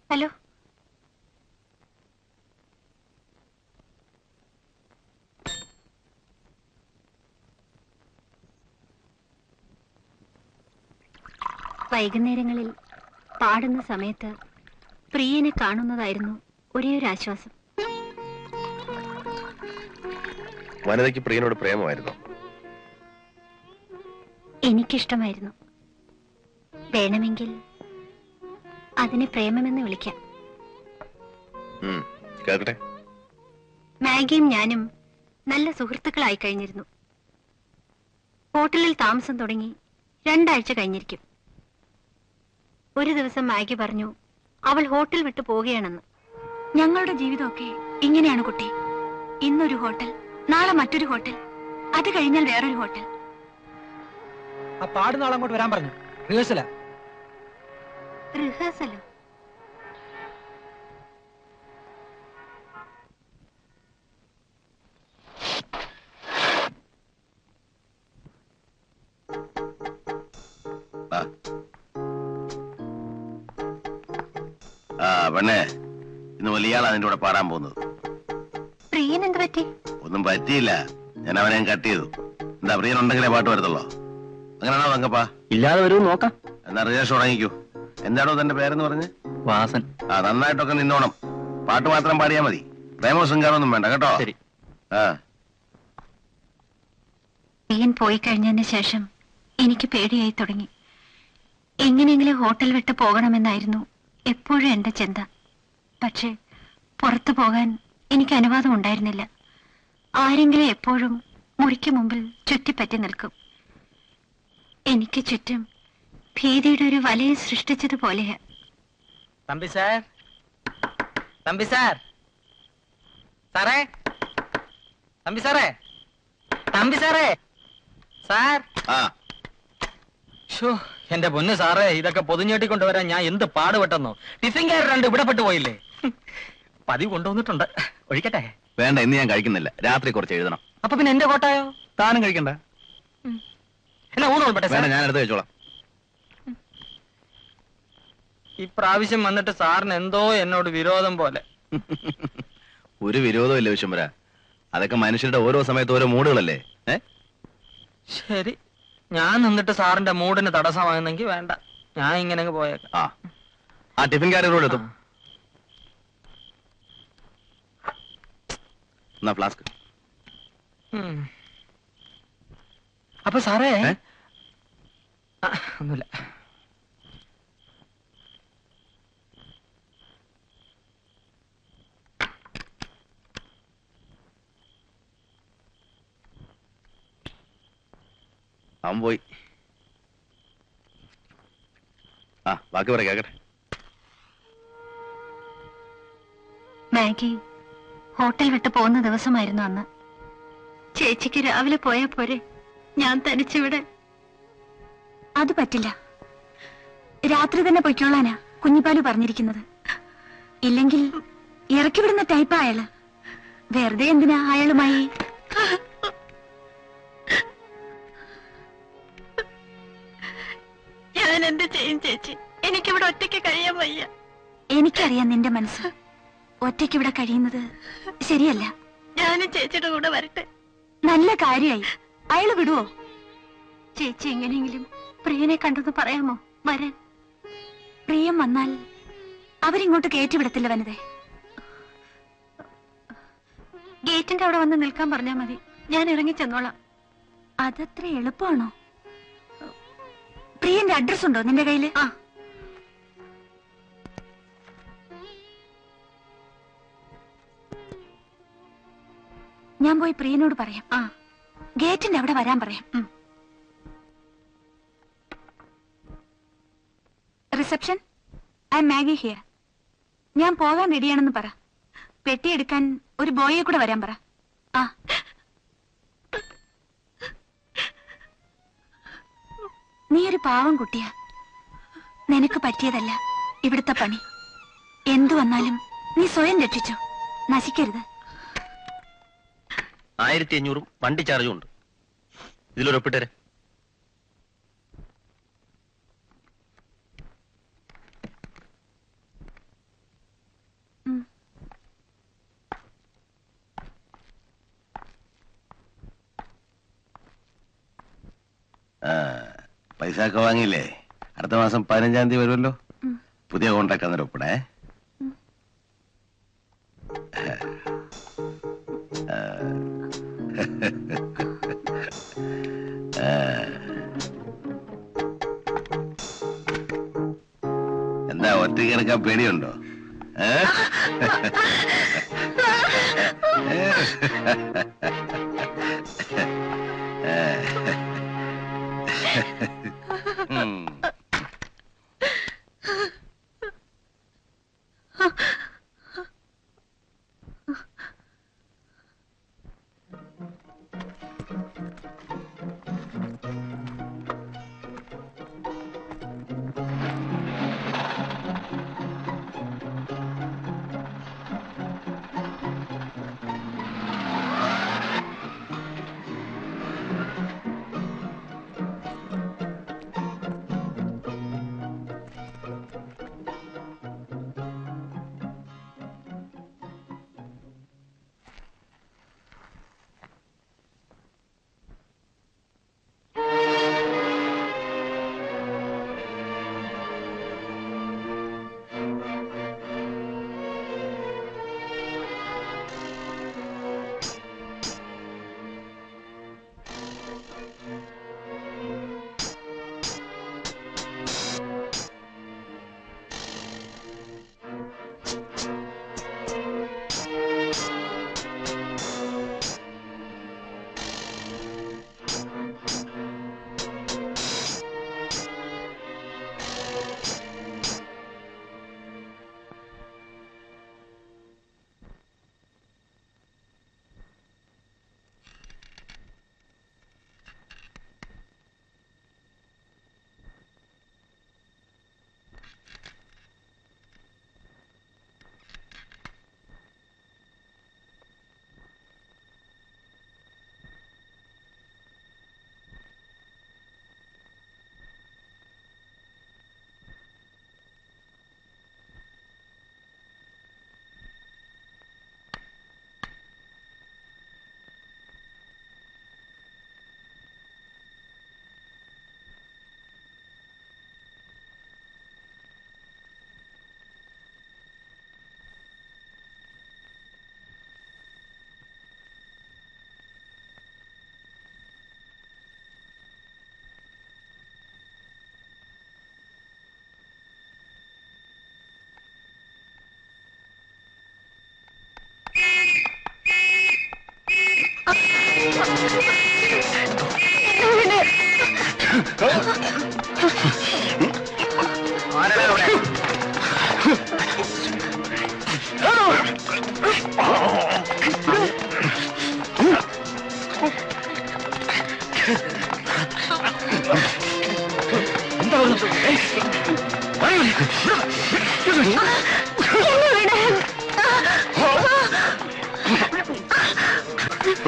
ഹലോ. വൈകുന്നേരങ്ങളിൽ പാടുന്ന സമയത്ത് പ്രിയനെ കാണുന്നതായിരുന്നു ഒരേ ഒരു ആശ്വാസം. വനിതയ്ക്ക് പ്രിയനോട് പ്രേമമായിരുന്നു? എനിക്കിഷ്ടമായിരുന്നു. വേണമെങ്കിൽ അതിനെ പ്രേമമെന്ന് വിളിക്കാം. കേൾക്കട്ടെ. മാഗിയും ഞാനും നല്ല സുഹൃത്തുക്കളായി കഴിഞ്ഞിരുന്നു. ഹോട്ടലിൽ താമസം തുടങ്ങി 2 ആഴ്ച കഴിഞ്ഞിരിക്കും. ഒരു ദിവസം മാഗി പറഞ്ഞു അവൾ ഹോട്ടൽ വിട്ടു പോവുകയാണെന്ന്. ഞങ്ങളുടെ ജീവിതമൊക്കെ ഇങ്ങനെയാണ് കുട്ടി. ഇന്നൊരു ഹോട്ടൽ, നാളെ മറ്റൊരു ഹോട്ടൽ, അത് കഴിഞ്ഞാൽ വേറൊരു ഹോട്ടൽ. ആ പാടുന്ന ആൾ അങ്ങോട്ട് വരാൻ പറഞ്ഞു. റിഹേഴ്സലാ. റിഹേഴ്സലോ? പെണ്ണേ, ഇന്ന് വലിയാളാ നിന്റെ കൂടെ പാടാൻ പോകുന്നത്. പ്രിയൻ എന്ത് പറ്റി? ഒന്നും പറ്റിയില്ല, ഞാൻ അവനെ കട്ട് ചെയ്തു. എന്താ, പ്രിയൻ ഉണ്ടെങ്കിലേ പാട്ട് വരത്തുള്ളോ? അങ്ങനെയാണോ തങ്കപ്പാ? ഇല്ലാതെ വരും നോക്കാം. എന്നാ റിഹേഴ്സൽ തുടങ്ങിക്കൂ. എന്താണോ തന്റെ പേരെന്ന് പറഞ്ഞ്? വാസൻ. ആ, നന്നായിട്ടൊക്കെ നിന്നോണം. പാട്ട് മാത്രം പാടിയാ മതി. പ്രേമോ ശൃംഗാരമൊന്നും വേണ്ട കേട്ടോ. ശരി. ആ, പ്രിയൻ പോയി കഴിഞ്ഞതിന് ശേഷം എനിക്ക് പേടിയായി തുടങ്ങി. എങ്ങനെയെങ്കിലും ഹോട്ടൽ വിട്ട് പോകണമെന്നായിരുന്നു എപ്പോഴും എന്റെ ചിന്ത. പക്ഷേ പുറത്തു പോകാൻ എനിക്ക് അനുവാദം ഉണ്ടായിരുന്നില്ല. ആരെങ്കിലും എപ്പോഴും മുറിക്ക് മുമ്പിൽ ചുറ്റിപ്പറ്റി നിൽക്കും. എനിക്ക് ചുറ്റും ഭീതിയുടെ ഒരു വലയം സൃഷ്ടിച്ചതുപോലെയാ. തമ്പി സാർ, തമ്പി സാർ, സാറേ, തമ്പി സാറേ, തമ്പി സാറേ, സാർ. ഷോ, എന്റെ പൊന്ന് സാറേ, ഇതൊക്കെ പൊതിഞ്ഞേട്ടിക്കൊണ്ടുവരാൻ ഞാൻ എന്ത് പാടുപെട്ടെന്നോ. ടിഫിൻകാർ 2 ഇവിടെ പെട്ടു പോയില്ലേ. പതിവ് കൊണ്ടുവന്നിട്ടുണ്ട്. ഒഴിക്കട്ടെ? വേണ്ട, ഇന്ന് ഞാൻ കഴിക്കുന്നില്ല. രാത്രി കുറച്ച് എഴുതണം. അപ്പൊ പിന്നെ എന്റെ കോട്ടായോ? താനും കഴിക്കണ്ട. എന്നാ ഊണോൾപ്പെട്ടെ സാർ. ഞാൻ എടുത്ത് കഴിച്ചോളാം. ഇപ്രാവശ്യം വന്നിട്ട് സാറിന് എന്തോ എന്നോട് വിരോധം പോലെ. ഒരു വിരോധവും ഇല്ല വിശ്വംഭര. അതൊക്കെ മനുഷ്യരുടെ ഓരോ സമയത്ത് ഓരോ മൂടുകളല്ലേ. ശരി, ഞാൻ നിന്നിട്ട് സാറിന്റെ മൂഡിന് തടസ്സമാകുന്നെങ്കിൽ വേണ്ട, ഞാൻ ഇങ്ങനെ പോയേക്കാം. ആ ടിഫിൻകാരോട് എത്തും. എന്നാ ഫ്ലാസ്ക്. അപ്പൊ സാറേ, ഒന്നുമില്ല. അവൻ പോയി. ബാക്കി പറ കേക്കട്ടെ. മാഗി ഹോട്ടൽ വിട്ട് പോകുന്ന ദിവസമായിരുന്നു അന്ന്. ചേച്ചിക്ക് രാവിലെ പോയാ പോരെ, ഞാൻ തനിച്ചിവിടെ. അത് പറ്റില്ല, രാത്രി തന്നെ പൊയ്ക്കോളാനാ കുഞ്ഞിപ്പാലു പറഞ്ഞിരിക്കുന്നത്. ഇല്ലെങ്കിൽ ഇറക്കി വിടുന്ന ടൈപ്പാ അയാള്. വെറുതെ എന്തിനാ അയാളുമായി. ഞാൻ എന്ത് ചെയ്യും ചേച്ചി, എനിക്കിവിടെ ഒറ്റയ്ക്ക് കഴിയാൻ വയ്യ. എനിക്കറിയാം നിന്റെ മനസ്സ്. ഒറ്റയ്ക്ക് ഇവിടെ കഴിയുന്നത് ശരിയല്ല. ഞാനും ചേച്ചിയുടെ കൂടെ വരട്ടെ. നല്ല കാര്യമായി. അയാള് വിടുവോ? ചേച്ചി എങ്ങനെയെങ്കിലും പ്രിയനെ കണ്ടെന്ന് പറയാമോ വരാൻ? പ്രിയം വന്നാൽ അവരിങ്ങോട്ട് കയറ്റിവിടത്തില്ല വനിതേ. ഗേറ്റിന്റെ അവിടെ വന്ന് നിൽക്കാൻ പറഞ്ഞാൽ മതി, ഞാൻ ഇറങ്ങി ചെന്നോളാം. അതത്ര എളുപ്പമാണോ? പ്രിയന്റെ അഡ്രസ് ഉണ്ടോ നിന്റെ കയ്യില്? ഞാൻ പോയി പ്രിയനോട് പറയാം. ഗേറ്റിന്റെ അവിടെ വരാൻ പറയാം. Reception, I M Maggi here. ഞാൻ പോകാൻ റെഡിയാണെന്ന് പറ. പെട്ടിയെടുക്കാൻ ഒരു ബോയെ കൂടെ വരാൻ പറ. നീ ഒരു പാവം കുട്ടിയാ. നിനക്ക് പറ്റിയതല്ല ഇവിടുത്തെ പണി. എന്തു വന്നാലും നീ സ്വയം രക്ഷിച്ചോ, നശിക്കരുത്. 1500 വണ്ടി ചാർജും ഉണ്ട്. ഇതിലൊരു ഒപ്പിട്ടേ. പൈസ ഒക്കെ വാങ്ങിയില്ലേ? അടുത്ത മാസം 15-ാം തീയതി വരുമല്ലോ. പുതിയ കോൺട്രാക്ട് അന്നേരം ഒപ്പിടേ. എന്താ ഒറ്റയ്ക്ക് കിടക്കാൻ പേടിയുണ്ടോ?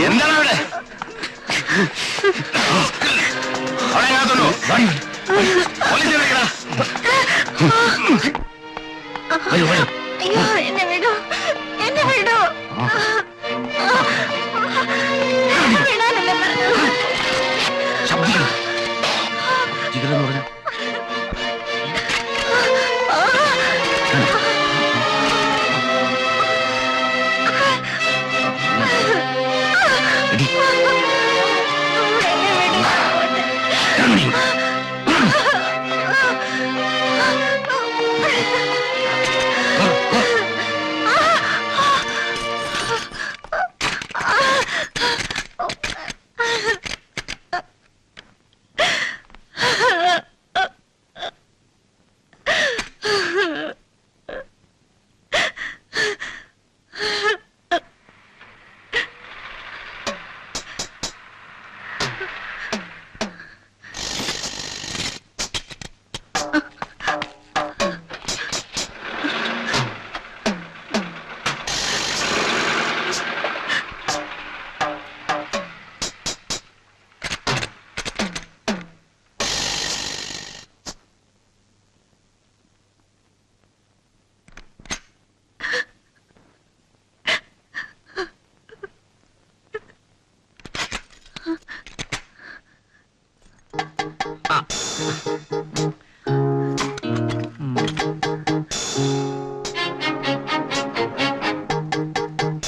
എന്താണ് അവിടെ? അവിടെ എങ്ങാത്തുള്ളൂ പോലീസ് വിളിക്കടാ. വരൂ വരൂ. അയ്യോ എന്നെ വിടൂ, എന്നെ വിടൂ. വിടാനല്ലേ പറഞ്ഞത്? ശബ്ദിക്കണം. ജിഗറെന്ന് പറഞ്ഞ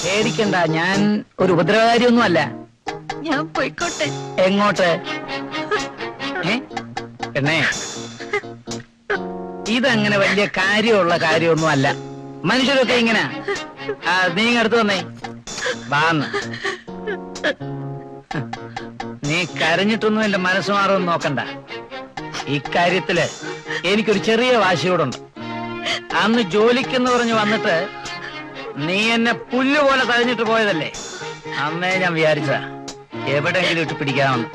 പേടിക്കണ്ട, ഞാൻ ഒരു ഉപദ്രവകാരിയൊന്നും അല്ല. ഞാൻ പോയിക്കോട്ടെ. എങ്ങോട്ട്? പെണ്ണേ, ഇതങ്ങനെ വലിയ കാര്യമുള്ള കാര്യമൊന്നും അല്ല. മനുഷ്യരൊക്കെ ഇങ്ങനെ. നീ അടുത്ത് വന്നേ, വാന്ന്. നീ കരഞ്ഞിട്ടൊന്നും എന്റെ മനസ്സ് മാറുമെന്ന് നോക്കണ്ട. ഇക്കാര്യത്തില് എനിക്കൊരു ചെറിയ വാശിയോടുണ്ട്. അന്ന് ജോലിക്കെന്ന് പറഞ്ഞ് വന്നിട്ട് നീ എന്നെ പുല്ലുപോലെ തഴഞ്ഞിട്ട് പോയതല്ലേ? അന്നേ ഞാൻ വിചാരിച്ചതാ എവിടെയെങ്കിലും ഇട്ട് പിടിക്കാമെന്ന്.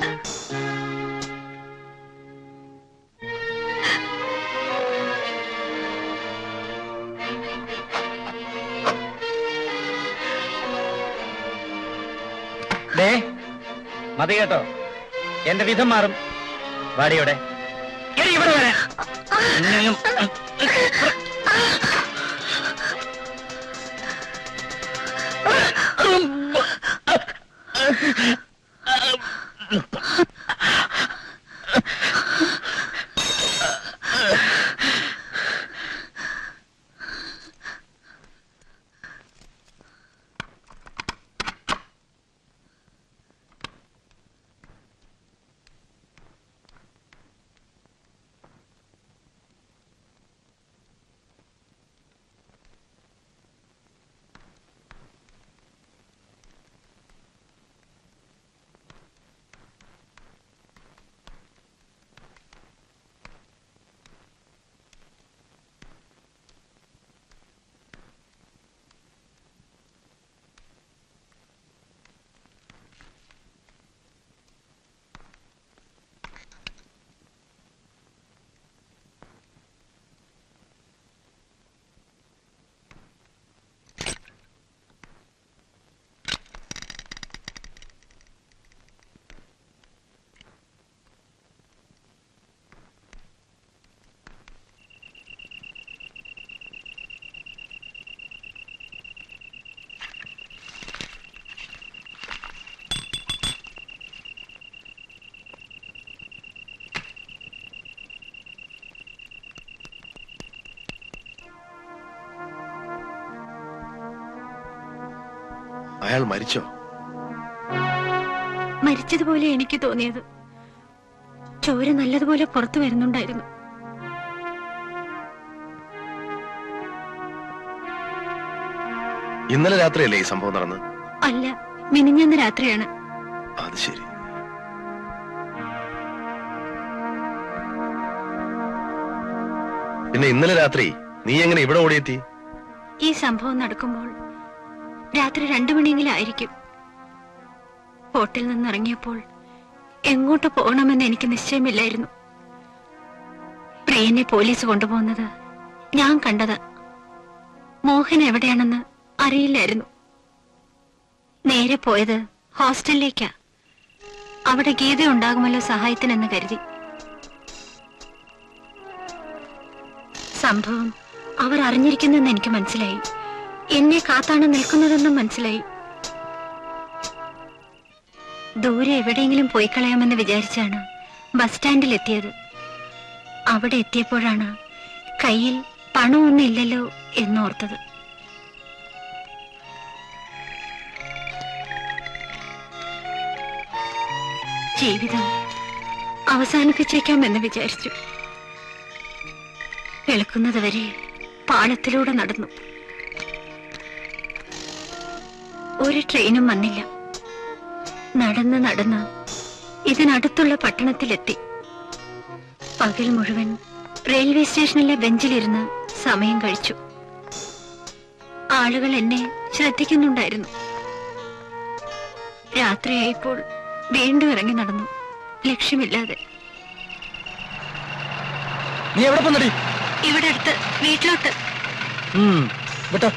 മതി കേട്ടോ, എന്റെ വിധം മാറും. വാടിയോടെ ഇവിടെ വരാൻ. അയാൾ മരിച്ചോ? മരിച്ചതുപോലെ എനിക്ക് തോന്നിയത്. ചോര നല്ലതുപോലെ പുറത്തു വരുന്നുണ്ടായിരുന്നു. ഇന്നലെ രാത്രിയല്ലേ ഈ സംഭവം നടന്നത്? അല്ല, മിനിഞ്ഞാന്ന് രാത്രിയാണ്. അത് ശരി. പിന്നെ ഇന്നലെ രാത്രി നീ എങ്ങനെ ഇവിടെ ഓടിയെത്തി? ഈ സംഭവം നടക്കുമ്പോൾ രാത്രി 2 മണിയെങ്കിലും ആയിരിക്കും. ഹോട്ടലിൽ നിന്ന് ഇറങ്ങിയപ്പോൾ എങ്ങോട്ട് പോകണമെന്ന് എനിക്ക് നിശ്ചയമില്ലായിരുന്നു. പ്രിയനെ പോലീസ് കൊണ്ടുപോകുന്നത് ഞാൻ കണ്ടത്. മോഹൻ എവിടെയാണെന്ന് അറിയില്ലായിരുന്നു. നേരെ പോയത് ഹോസ്റ്റലിലേക്കാ. അവിടെ ഗീത ഉണ്ടാകുമല്ലോ സഹായത്തിനെന്ന് കരുതി. സംഭവം അവർ അറിഞ്ഞിരിക്കുന്നെന്ന് എനിക്ക് മനസ്സിലായി. എന്നെ കാത്താണ് നിൽക്കുന്നതെന്നും മനസ്സിലായി. ദൂരെ എവിടെയെങ്കിലും പോയി കളയാമെന്ന് വിചാരിച്ചാണ് ബസ് സ്റ്റാൻഡിൽ എത്തിയത്. അവിടെ എത്തിയപ്പോഴാണ് കയ്യിൽ പണമൊന്നും ഇല്ലല്ലോ എന്നോർത്തത്. ജീവിതം അവസാനിപ്പിച്ചേക്കാമെന്ന് വിചാരിച്ചു. വെളുക്കുന്നത് വരെ പാളത്തിലൂടെ നടന്നു. ഒരു ട്രെയിനും വന്നില്ല. നടന്ന് നടന്ന് ഇതിനടുത്തുള്ള പട്ടണത്തിലെത്തി. പകൽ മുഴുവൻ റെയിൽവേ സ്റ്റേഷനിലെ ബെഞ്ചിലിരുന്ന് സമയം കഴിച്ചു. ആളുകൾ എന്നെ ശ്രദ്ധിക്കുന്നുണ്ടായിരുന്നു. രാത്രിയായപ്പോൾ വീണ്ടും ഇറങ്ങി നടന്നു, ലക്ഷ്യമില്ലാതെ. നീ എവിടെ പോന്നടി? ഇവിടെ അടുത്ത് വീട്ടിലോട്ട്. വിട്ടോ.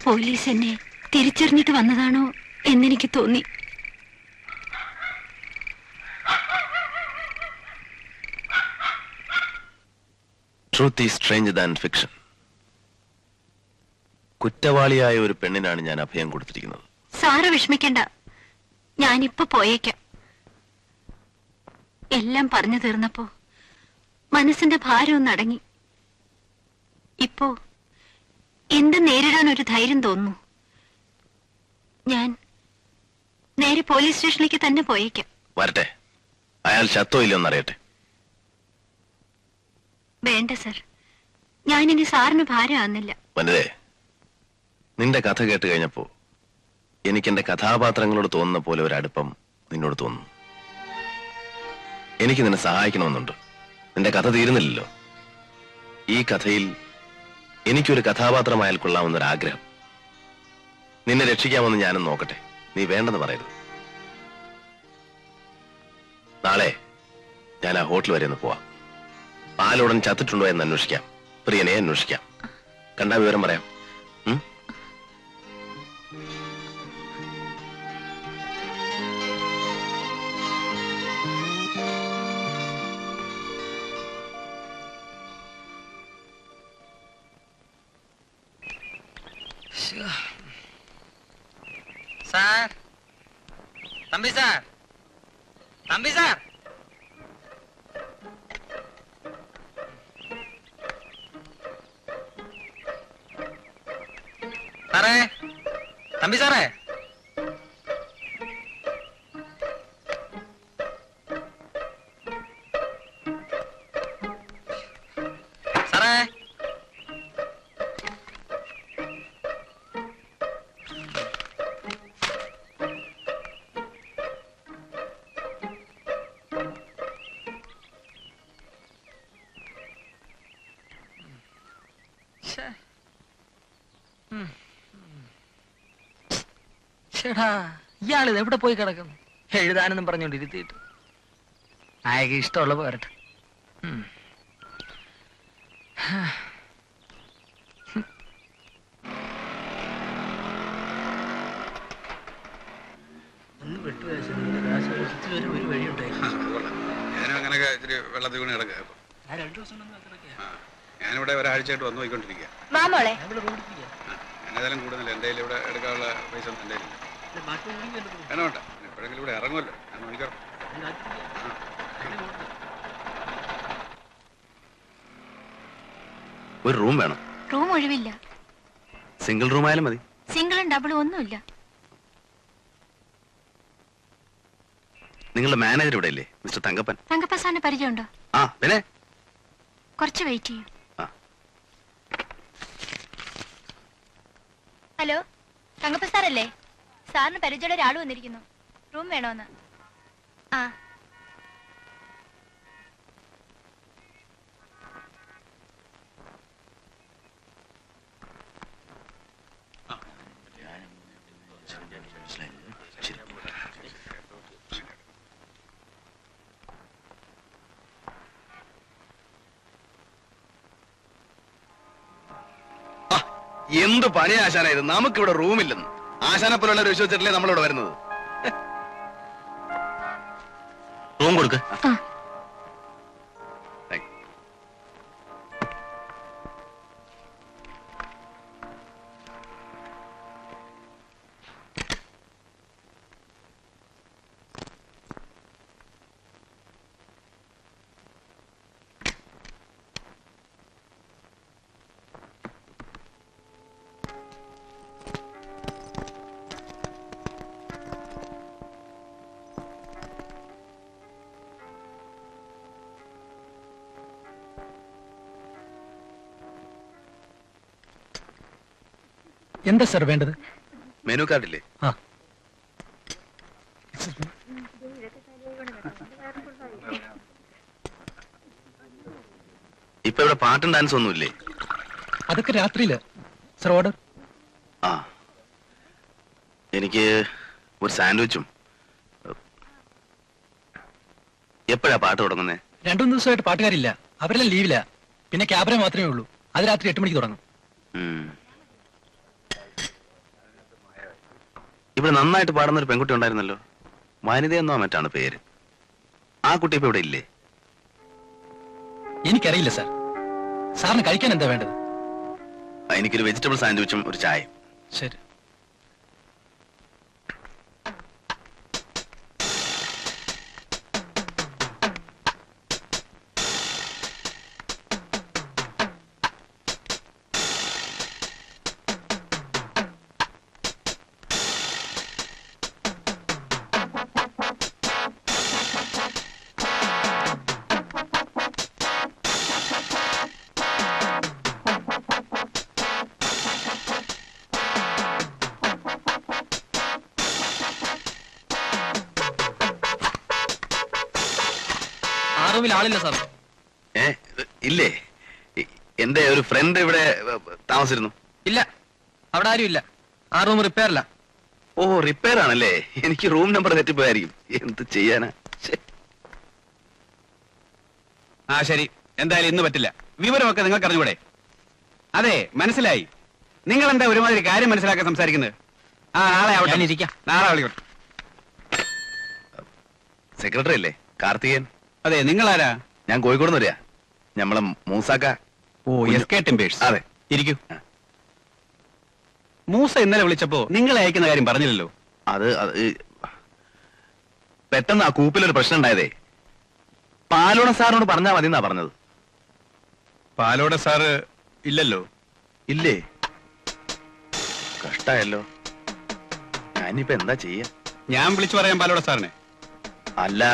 പോലീസ് എന്നെ തിരിച്ചറിഞ്ഞിട്ട് വന്നതാണോ എന്നെനിക്ക് തോന്നി. Truth is stranger than fiction. കുറ്റവാളിയായ ഒരു പെണ്ണിനാണ് ഞാൻ അഭയം കൊടുത്തിരിക്കുന്നത്. സാറ് വിഷമിക്കണ്ട, ഞാനിപ്പോ പോയേക്കാം. എല്ലാം പറഞ്ഞു തീർന്നപ്പോ മനസ്സിന്റെ ഭാരം ഒന്ന് അടങ്ങി. ഇപ്പോ എന്ത് നേരിടാൻ ഒരു ധൈര്യം തോന്നുന്നു. ഞാൻ നേരെ പോലീസ് സ്റ്റേഷനിലേക്ക് തന്നെ പോയേക്കാം. വരട്ടെ, അയാൾ ചത്തോ ഇല്ലയോ എന്നറിയട്ടെ. വേണ്ട സർ, ഞാനിനി സാറിന് ഭാരമാകുന്നില്ല. വനിതേ, നിന്റെ കഥ കേട്ട് കഴിഞ്ഞപ്പോ എനിക്ക് എന്റെ കഥാപാത്രങ്ങളോട് തോന്നുന്ന പോലെ ഒരു അടുപ്പം നിന്നോട് തോന്നുന്നു. എനിക്ക് നിന്നെ സഹായിക്കണമെന്നുണ്ട്. നിന്റെ കഥ തീരുന്നില്ലല്ലോ. ഈ കഥയിൽ എനിക്കൊരു കഥാപാത്രമായാൽ കൊള്ളാമെന്നൊരാഗ്രഹം. നിന്നെ രക്ഷിക്കാമെന്ന് ഞാനും നോക്കട്ടെ. നീ വേണ്ടെന്ന് പറയരുത്. നാളെ ഞാൻ ആ ഹോട്ടൽ വരെ ഒന്ന് പോവാം. പാലുടൻ ചത്തിട്ടുണ്ടോ എന്ന് അന്വേഷിക്കാം. പ്രിയനെ അന്വേഷിക്കാം. കണ്ടാ വിവരം പറയാം. Sir, Thampi sir, Thampi sir. സാറേ, തമ്പി സാറേ. സാറേ, ചേടാ, ഇയാളിത് എവിടെ പോയി കിടക്കുന്നു? എഴുതാനെന്നും പറഞ്ഞോണ്ട് ഇരുത്തിയിട്ട്. ആയക്ക് ഇഷ്ടമുള്ള പോരട്ടെ. ഞാനും അങ്ങനെയൊക്കെ ഇത്തിരി വെള്ളത്തിൽ വീണ് കിടക്കുക. ഞാനിവിടെ ഒരാഴ്ചയായിട്ട് വന്നു പോയിക്കൊണ്ടിരിക്കുക. ഞാനേതായാലും കൂടുന്നില്ല. എൻ്റെ ഇവിടെ എടുക്കാനുള്ള പൈസ ഒന്നും എൻ്റെ ഇല്ല. വേണം വേണ്ട, എപ്പോഴെങ്കിലും ഇവിടെ ഇറങ്ങുമല്ലോ. ഞാൻ മണിക്കൂർ ഒരു റൂം വേണം. റൂം ഒഴിവില്ല. സിംഗിൾ റൂം ആയാലും മതി. സിംഗിളും ഡബിളും ഒന്നുമില്ല. നിങ്ങളുടെ മാനേജർ ഇവിടെ ഇല്ലേ, മിസ്റ്റർ തങ്കപ്പൻ? തങ്കപ്പൻ സാറിന് പരിചയമുണ്ടോ? ആ പിന്നെ കുറച്ച് വെയിറ്റ് ചെയ്യൂ. ഹലോ, തങ്കപ്പൻ സാറല്ലേ? സാറിന് പരിചയമുള്ള ഒരാൾ വന്നിരിക്കുന്നു. റൂം വേണോന്ന്. ആ എന്ത് പണി ആശാനായത്, നമുക്കിവിടെ റൂമില്ലെന്ന്. ആശാനെ പോലുള്ള ഒരു വിശ്വസിച്ചിട്ടല്ലേ നമ്മളിവിടെ വരുന്നത്. റൂം കൊടുക്ക. എന്താ സാർ വേണ്ടത്? മെനു കാർഡില്ലേ? ഇപ്പൊ ഇവിടെ പാട്ടും ഡാൻസ് ഒന്നുമില്ലേ? അതൊക്കെ രാത്രിയില്. Sir order. ആ, എനിക്ക് ഒരു സാൻഡ്വിച്ചും. എപ്പോഴാ പാട്ട് തുടങ്ങുന്നേ? 2-3 ദിവസമായിട്ട് പാട്ടുകാരില്ല, അവരെല്ലാം ലീവില്ല. പിന്നെ ക്യാബറ മാത്രമേ ഉള്ളൂ. അത് രാത്രി 8 മണിക്ക് തുടങ്ങും. ഇവിടെ നന്നായിട്ട് പാടുന്ന ഒരു പെൺകുട്ടി ഉണ്ടായിരുന്നല്ലോ, വനിതയെന്നോ മറ്റാണ് പേര്. ആ കുട്ടി ഇപ്പൊ ഇവിടെ ഇല്ലേ? എനിക്കറിയില്ല സാർ. സാറിന് കഴിക്കാൻ എന്താ വേണ്ടത്? എനിക്കൊരു വെജിറ്റബിൾ സാൻഡ്വിച്ചും ഒരു ചായ. ശരി. ആളില്ല സാർ. ഇല്ലേ? എന്റെ ഒരു ഫ്രണ്ട് ഇവിടെ താമസിച്ചിരുന്നു. ഇല്ല, അവിടെ ആരും ഇല്ല. ആ റൂം റിപ്പയറില്ല. ഓ, റിപ്പയർ ആണല്ലേ? എനിക്ക് റൂം നമ്പർ തെറ്റിപ്പോയായിരിക്കും. എന്ത് ചെയ്യാനാ? ആ ശരി, എന്തായാലും ഇന്ന് പറ്റില്ല. വിവരമൊക്കെ നിങ്ങൾക്ക് അറിഞ്ഞൂടെ? അതെ, മനസ്സിലായി. നിങ്ങൾ എന്താ ഒരുമാതിരി കാര്യം മനസ്സിലാക്കാൻ സംസാരിക്കുന്നത്? ആ, നാളെ ആവട്ടെ. നാളെ വിളിക്കട്ടെ. സെക്രട്ടറി അല്ലേ കാർത്തികൻ? അതെ, നിങ്ങളാരാ? ഞാൻ കോഴിക്കോട് നിന്ന് വരിക. നമ്മളെ മൂസാക്ക. ഓ, SK ടിമ്പേഴ്സ്. അതെ, ഇരിക്കൂ. മൂസ ഇന്നലെ വിളിച്ചപ്പോ നിങ്ങളെ അയക്കുന്ന കാര്യം പറഞ്ഞില്ലല്ലോ. അത് പെട്ടെന്ന് ആ കൂപ്പിലൊരു പ്രശ്നം ഉണ്ടായതേ. പാലോട സാറിനോട് പറഞ്ഞാൽ മതി എന്നാ പറഞ്ഞത്. പാലോട സാറ് ഇല്ലല്ലോ? ഇല്ലേ? കഷ്ടായല്ലോ. ഞാനിപ്പോ എന്താ ചെയ്യാ? ഞാൻ വിളിച്ചു പറയാം പാലോട സാറിനെ. അല്ല,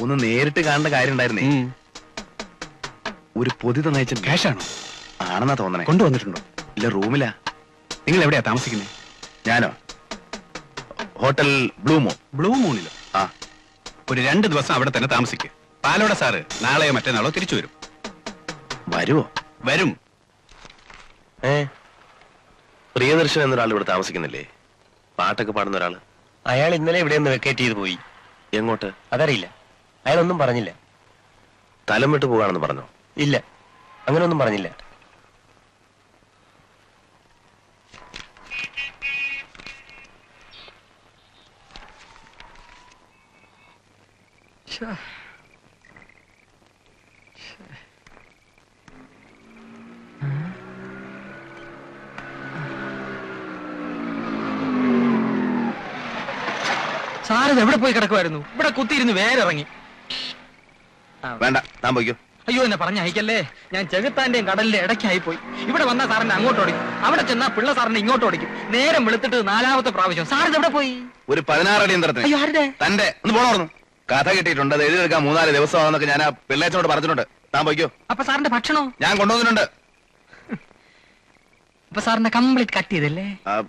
ഒന്ന് നേരിട്ട് കാണേണ്ട കാര്യം ഉണ്ടായിരുന്നേ. ഒരു പൊതി തന്നയച്ച ക്യാഷാണോ? ആണെന്നാ തോന്നണേ. കൊണ്ടുവന്നിട്ടുണ്ടോ? ഇല്ല, റൂമിലാ. നിങ്ങൾ എവിടെയാ താമസിക്കുന്നത്? ഞാനോ? Hotel blue moon. ബ്ലൂ മൂണിലോ? ആ. ഒരു 2 ദിവസം അവിടെ തന്നെ താമസിക്കുക. പാലോട സാറ് നാളെയോ മറ്റന്നാളോ തിരിച്ചു വരും. വരുമോ? വരും. പ്രിയദർശൻ എന്നൊരാൾ ഇവിടെ താമസിക്കുന്നില്ലേ? പാട്ടൊക്കെ പാടുന്ന ഒരാള്. അയാൾ ഇന്നലെ ഇവിടെ നിന്ന് വെക്കേറ്റ് ചെയ്ത് പോയി. എങ്ങോട്ട്? അതറിയില്ല. അയാളൊന്നും പറഞ്ഞില്ല. സ്ഥലം വിട്ടു പോകാണെന്ന് പറഞ്ഞോ? ഇല്ല, അങ്ങനെയൊന്നും പറഞ്ഞില്ല. സാറിത് എവിടെ പോയി കിടക്കുമായിരുന്നു? ഇവിടെ കുത്തിയിരുന്ന് വേറെ ഇറങ്ങി. വേണ്ട, താൻ പോയിക്കോ. അയ്യോ എന്നെ പറഞ്ഞയക്കല്ലേ. ഞാൻ ചെകുത്താന്റെയും കടലിന്റെ ഇടയ്ക്കായി പോയി. ഇവിടെ വന്ന സാറിനെ അങ്ങോട്ട് ഓടിക്കും, അവിടെ ചെന്നാ പിള്ള സാറിനെ ഇങ്ങോട്ട് ഓടിക്കും. നേരം വെളുത്തിട്ട് 4ാമത്തെ പ്രാവശ്യം സാറിന് എവിടെ പോയി? ഒരു 16 അടി യന്ത്രത്തിന്. അയ്യോ ആരുടെ? തന്റെ ഒന്ന് പോണോർന്നു. കഥ കിട്ടിയിട്ടുണ്ട്, അത് എഴുതിയെടുക്കാൻ 3-4 ദിവസമാണെന്നൊക്കെ ഞാൻ ആ പിള്ളേച്ചോട് പറഞ്ഞിട്ടുണ്ട്. താൻ പോയിക്കോ. അപ്പൊ സാറിന്റെ ഭക്ഷണോ? ഞാൻ കൊണ്ടുവന്നിട്ടുണ്ട്. അപ്പൊ സാറിന്റെ കംപ്ലീറ്റ് കട്ട് ചെയ്തല്ലേ?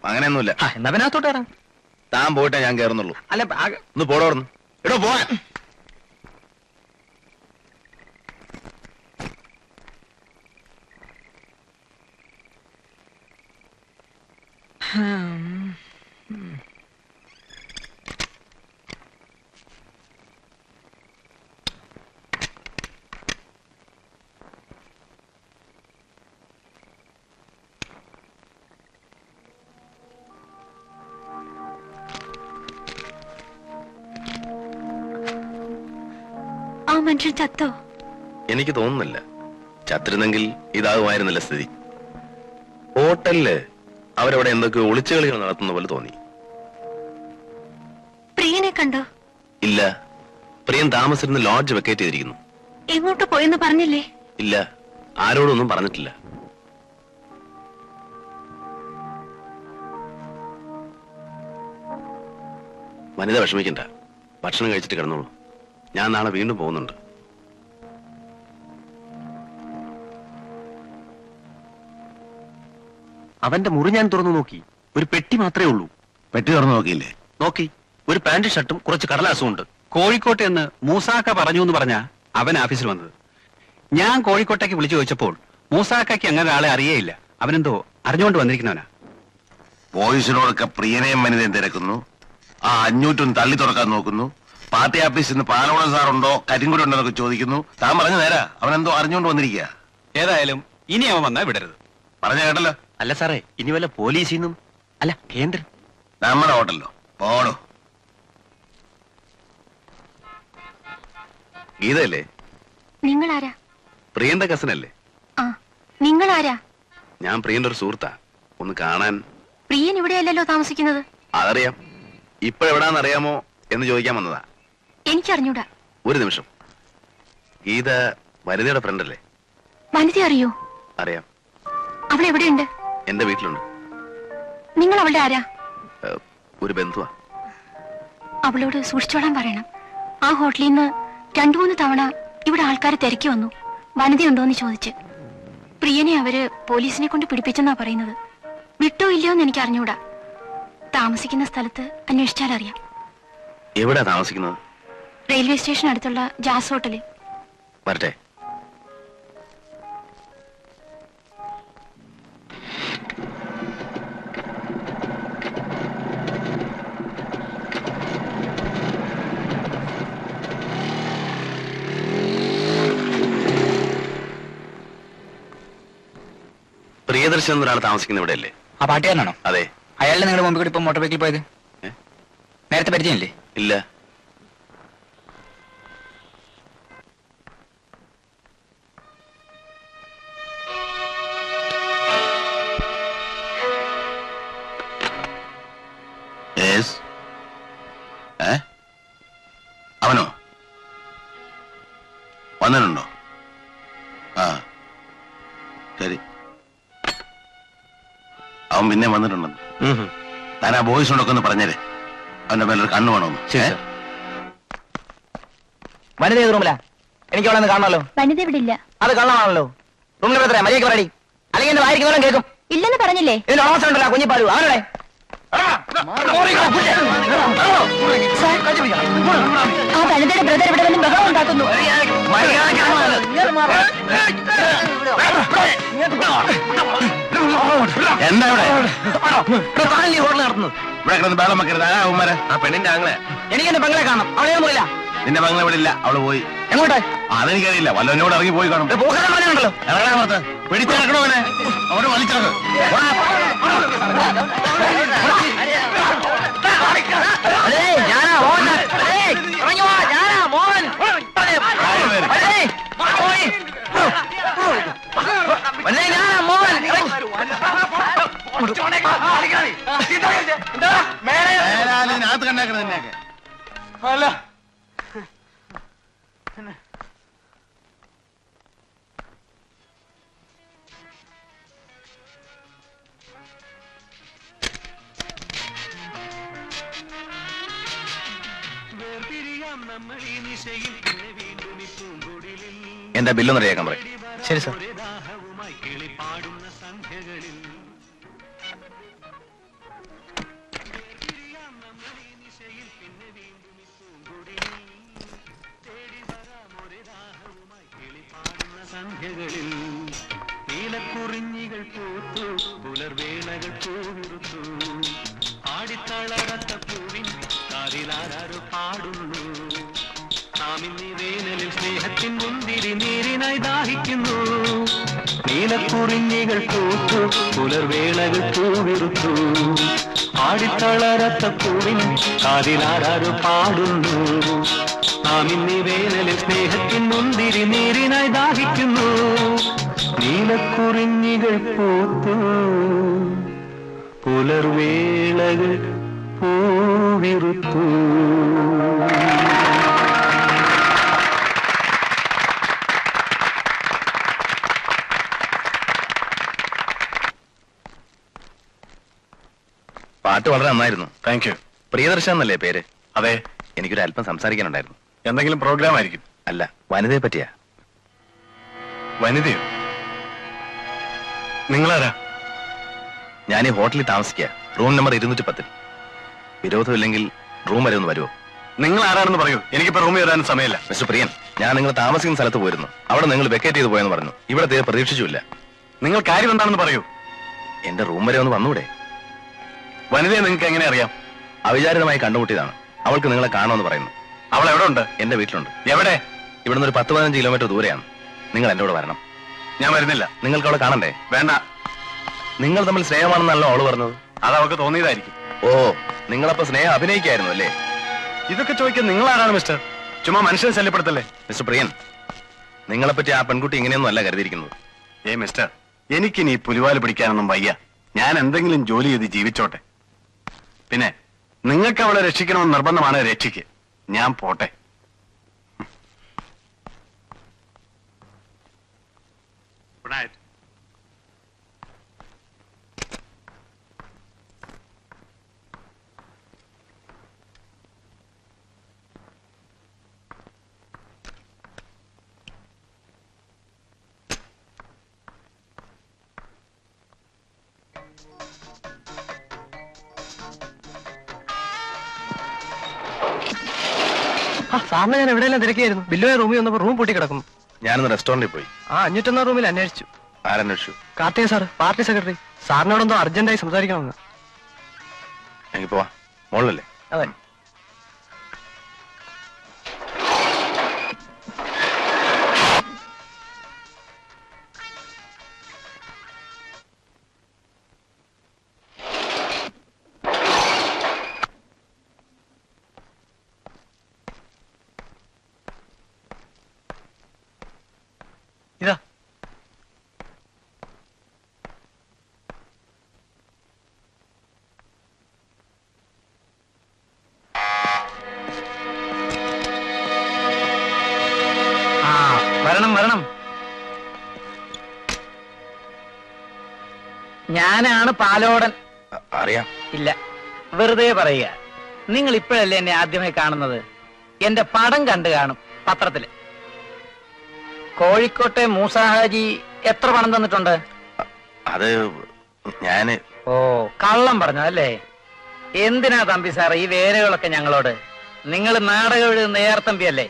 അങ്ങനെയൊന്നുമില്ല. എന്നാ പിന്നകത്തോട്ട് വരാം. താൻ പോയിട്ടേ ഞാൻ കയറുന്നുള്ളൂ. അല്ല ഒന്ന് പോടോർന്നു. എടോ പോവാൻ. ആ മനുഷ്യൻ ചത്തോ? എനിക്ക് തോന്നുന്നില്ല. ചത്തിരുന്നെങ്കിൽ ഇതാകുമായിരുന്നില്ല സ്ഥിതി. ഹോട്ടലില് അവരവിടെ എന്തൊക്കെ ഒളിച്ചുകളികൾ നടത്തുന്ന പോലെ തോന്നി. പ്രിയനെ കണ്ടോ? ഇല്ല. പ്രിയൻ താമസിച്ചിരുന്ന ലോഡ്ജ് വെക്കേറ്റ് ചെയ്തിരിക്കുന്നു. എങ്ങോട്ട് പോയെന്ന് പറഞ്ഞില്ലേ? ഇല്ല, ആരോടൊന്നും പറഞ്ഞിട്ടില്ല. വനിത വിഷമിക്കണ്ട, ഭക്ഷണം കഴിച്ചിട്ട് കിടന്നോളൂ. ഞാൻ നാളെ വീണ്ടും പോകുന്നുണ്ട്. അവന്റെ മുറി ഞാൻ തുറന്നു നോക്കി. ഒരു പെട്ടി മാത്രമേ ഉള്ളൂ. പെട്ടി തുറന്നു നോക്കിയില്ലേ? നോക്കി. ഒരു പാന്റ് ഷർട്ടും കുറച്ച് കടലാസും ഉണ്ട്. കോഴിക്കോട്ടെ എന്ന് മൂസാക്ക പറഞ്ഞു എന്ന് പറഞ്ഞാ അവൻ ഓഫീസിൽ വന്നത്. ഞാൻ കോഴിക്കോട്ടേക്ക് വിളിച്ചു ചോദിച്ചപ്പോൾ മൂസാക്കയ്ക്ക് അങ്ങനെ ആളെ അറിയേയില്ല. അവനെന്തോ അറിഞ്ഞുകൊണ്ട് വന്നിരിക്കുന്നവനാ. പോലീസിനോടൊക്കെ പ്രിയനെയും വനിതയും തിരക്കുന്നു. ആ 500 തള്ളി തുറക്കാൻ നോക്കുന്നു. പാർട്ടി ഓഫീസിൽ നിന്ന് പാലോളം സാറുണ്ടോ കരിങ്കുടി ഉണ്ടോ എന്നൊക്കെ ചോദിക്കുന്നു. താൻ പറഞ്ഞു നേരാ, അവനെന്തോ അറിഞ്ഞുകൊണ്ട് വന്നിരിക്കുക. ഏതായാലും ഇനി അവൻ വന്നാൽ വിടരുത്. പറഞ്ഞ കേട്ടല്ലോ. അല്ല സാറേ, ഇനി വല്ല പോലീസിൽ നിന്നും അല്ല കേന്ദ്രം നമ്മുടെ ഹോട്ടലിലോ? ഓടോ. ഗീതയല്ലേ? നിങ്ങളാരാ? പ്രിയന്റെ കസിനല്ലേ? ആ, നിങ്ങളാരാ? ഞാൻ പ്രിയന്റെ ഒരു സുഹൃത്താ. ഒന്ന് കാണാൻ. പ്രിയൻ ഇവിടെയല്ലല്ലോ താമസിക്കുന്നത്. അതറിയാം. ഇപ്പോഴെവിടാന്നറിയാമോ എന്ന് ചോദിക്കാൻ വന്നതാ. എനിക്കറിഞ്ഞൂടാ. ഒരു നിമിഷം. ഗീത വനിതയുടെ ഫ്രണ്ടല്ലേ? വനിത അറിയോ? അറിയാം. അവൾ എവിടെയുണ്ട്? എന്റെ വീട്ടിലുണ്ട്. നിങ്ങൾ അവളുടെ ആരാ? ഒരു ബന്ധുവാ. അവളോട് സൂക്ഷിച്ചോളാൻ പറയണം. ആ ഹോട്ടലിൽ നിന്ന് 2-3 തവണ ഇവിടെ ആൾക്കാർ തിരക്കി വന്നു, വനിതയുണ്ടോന്ന് ചോദിച്ച്. പ്രിയനെ അവര് പോലീസിനെ കൊണ്ട് പിടിപ്പിച്ചെന്നാ പറയുന്നത്. വിട്ടോ ഇല്ലയോ എന്ന് എനിക്ക് അറിഞ്ഞൂടാ. താമസിക്കുന്ന സ്ഥലത്ത് അന്വേഷിച്ചാൽ അറിയാം. എവിടാ താമസിക്കുന്നത്? റെയിൽവേ സ്റ്റേഷൻ അടുത്തുള്ള ജാസ് ഹോട്ടലിൽ. വരട്ടെ. പ്രിയദർശൻ എന്നൊരാൾ താമസിക്കുന്ന ഇവിടെ അല്ലേ? ആ പാട്ടുകാരനാണോ? അതെ. അയാളുടെ നിങ്ങളുടെ മുമ്പിൽ കൂടി ഇപ്പൊ മോട്ടോർ ബൈക്കിൽ പോയത് നേരത്തെ പരിചയമില്ലേ? ഇല്ല. അവനോ വന്നിട്ടുണ്ടോ? ആ ശരി. അവൻ പിന്നെ വന്നിട്ടുണ്ടെന്ന് താൻ ആ ബോയ്സിനോടൊക്കെ ഒന്ന് പറഞ്ഞേരെ. അവന്റെ മേലൊരു കണ്ണു വേണമെന്ന്. വനിത ഏത് റൂമിലാ? എനിക്ക് അവിടെ നിന്ന് കാണണമല്ലോ. വനിത ഇവിടെ ഇല്ല. അത് കള്ളമാണല്ലോ. റൂമിൽ എത്ര മര്യാദയ്ക്ക് പറയടി, അല്ലെങ്കിൽ എന്റെ വായിരിക്കുന്നവരും കേൾക്കും. ഇല്ലെന്ന് പറഞ്ഞില്ലേ? ഇതിന് അവസ്ഥ ഉണ്ടല്ലോ കുഞ്ഞിപ്പാലു. അവനോടെ ആ വനിതയുടെ ബ്രദർ ഇവിടെ വന്ന് ബഹളം ഉണ്ടാക്കുന്നു. എന്താ ഇവിടെ ഹോട്ടൽ നടത്തുന്നത്? ഇവിടെ കിടന്ന് ബഹളം വെക്കരുത്. ആ അവന്മാരെ ആ പെണ്ണിന്റെ ആങ്ങളെ. എനിക്ക് എന്റെ പെങ്ങളെ കാണണം. അവളെ പോയില്ല. നിന്റെ പെങ്ങളെ ഇവിടെ ഇല്ല, അവള് പോയി. എങ്ങോട്ടെ? അതെനിക്കറിയില്ല. വല്ലവനോട് ഇറങ്ങി പോയി കാണും. പോകാനുണ്ടല്ലോ. ഇറങ്ങാൻ പിടിച്ചിറക്കണോ അവനെ? അവിടെ വലിച്ചിറക്കും. ഞാനാ മോൻ. ഇറങ്ങി വാ, ഞാനാ മോൻ. ഞാനാ മോൻ. അതിനകത്ത് കണ്ടേക്കണത് തന്നെയൊക്കെ. അല്ല എന്റെ ബില്ലൊന്ന് റെഡിയാക്കാൻ പറയും. ശരി സാർ. നീലക്കുറിഞ്ഞികൾ പൂത്തു പുലർവേളകൾ പൂവിറുത്തു ആടിത്തളരത്ത പൂവിൻ കാതിലാരോ പാടുന്നു നാമിന്നി വേനലിൽ സ്നേഹത്തിൻ മുന്തിരി നീരിനായി ദാഹിക്കുന്നു നീലക്കുറിഞ്ഞികൾ പൂത്തു പുലർവേളകൾ പൂവിറുത്തു ആടിത്തളരത്ത പൂവിൻ കാതിലാരോ പാടുന്നു നാമിന്നി വേനലിൽ സ്നേഹത്തിൻ മുന്തിരി നീരിനായി ദാഹിക്കുന്നു നീലക്കുറിഞ്ഞികൾ പൂത്തു പുലർവേളകൾ പൂവിറുത്തു. പാട്ട് വളരെ നന്നായിരുന്നു. Thank U. പ്രിയദർശൻ എന്നല്ലേ പേര്? അതെ. എനിക്കൊരു അല്പം സംസാരിക്കാനുണ്ടായിരുന്നു. എന്തെങ്കിലും പ്രോഗ്രാം ആയിരിക്കും? അല്ല, വനിതയെ പറ്റിയാ. വനിതയോ? നിങ്ങളാരാ? ഞാൻ ഈ ഹോട്ടലിൽ താമസിക്കുക, റൂം നമ്പർ 210. വിരോധമില്ലെങ്കിൽ റൂം വരെ ഒന്ന് വരുമോ? നിങ്ങൾ ആരാണെന്ന് പറയൂ, എനിക്കിപ്പോ റൂമിൽ വരാൻ സമയമില്ല. മിസ്റ്റർ പ്രിയൻ, ഞാൻ നിങ്ങൾ താമസിക്കുന്ന സ്ഥലത്ത് പോയിരുന്നു. അവിടെ നിങ്ങൾ വെക്കേറ്റ് ചെയ്ത് പോയെന്ന് പറഞ്ഞു. ഇവിടെ തീരെ പ്രതീക്ഷിച്ചില്ല. നിങ്ങൾ കാര്യം എന്താണെന്ന് പറയൂ. എന്റെ റൂം വരെ ഒന്ന് വന്നൂടെ? വനിതയെ നിങ്ങൾക്ക് എങ്ങനെ അറിയാം? അവിചാരിതമായി കണ്ടുമുട്ടിയതാണ്. അവൾക്ക് നിങ്ങളെ കാണുമെന്ന് പറയുന്നു. അവൾ എവിടെ ഉണ്ട്? എന്റെ വീട്ടിലുണ്ട്. എവിടെ? ഇവിടുന്ന് ഒരു 10-15 കിലോമീറ്റർ ദൂരെയാണ്. നിങ്ങൾ എന്റെ കൂടെ വരണം. ഞാൻ വരുന്നില്ല. നിങ്ങൾക്ക് അവളെ കാണണ്ടേ? വേണ്ട. നിങ്ങൾ തമ്മിൽ സ്നേഹമാണെന്നല്ലോ അവള് പറഞ്ഞത്. അത് അവൾക്ക് തോന്നിയതായിരിക്കും. ഓ, നിങ്ങളപ്പോ സ്നേഹം അഭിനയിക്കായിരുന്നു അല്ലേ? ഇതൊക്കെ ചോദിക്കാൻ നിങ്ങൾ ആരാണ് മിസ്റ്റർ? ചുമ്മാ മനുഷ്യനെ ശല്യപ്പെടുത്തല്ലേ. മിസ്റ്റർ പ്രിയൻ, നിങ്ങളെപ്പറ്റി ആ പെൺകുട്ടി ഇങ്ങനെയൊന്നും അല്ല കരുതിയിരിക്കുന്നത്. മിസ്റ്റർ, എനിക്കിനി പുലിവാല് പിടിക്കാനൊന്നും വയ്യ. ഞാൻ എന്തെങ്കിലും ജോലി ചെയ്ത് ജീവിച്ചോട്ടെ. പിന്നെ നിങ്ങൾക്ക് അവളെ രക്ഷിക്കണമെന്ന് നിർബന്ധമാണ്, രക്ഷിക്ക്. ഞാൻ പോട്ടെ. Good night. സാറിന് ഞാൻ എവിടെയെല്ലാം തിരക്കിയായിരുന്നു. ബില്ലുമായി റൂമിൽ വന്നപ്പോ റൂം പൂട്ടി കിടക്കും. ഞാനൊന്ന് റെസ്റ്റോറന്റിൽ പോയി. 501 റൂമിൽ അന്വേഷിച്ചു. ആരന്വേഷിച്ചു? Karthika sir, party secretary. സാറിനോടൊന്തോ അർജന്റായി സംസാരിക്കണമെന്ന്. എനിക്ക് പോവാ. മോളല്ലേ? അതെ. ഇതാ വരണം. ഞാനാണ് പാലോടൻ. അറിയാം. ഇല്ല, വെറുതെ പറയുക. നിങ്ങൾ ഇപ്പോഴല്ലേ എന്നെ ആദ്യമായി കാണുന്നത്? എന്റെ പടം കണ്ടു കാണും പത്രത്തില്. കോഴിക്കോട്ടെ മൂസാഹാജി എത്ര പണം തന്നിട്ടുണ്ട്? അത് ഞാന്. ഓ, കള്ളം പറഞ്ഞതല്ലേ? എന്തിനാ തമ്പി സാർ ഈ വേലകളൊക്കെ ഞങ്ങളോട്? നിങ്ങൾ നാടകം എഴുതുന്ന ഏർത്തമ്പിയല്ലേ?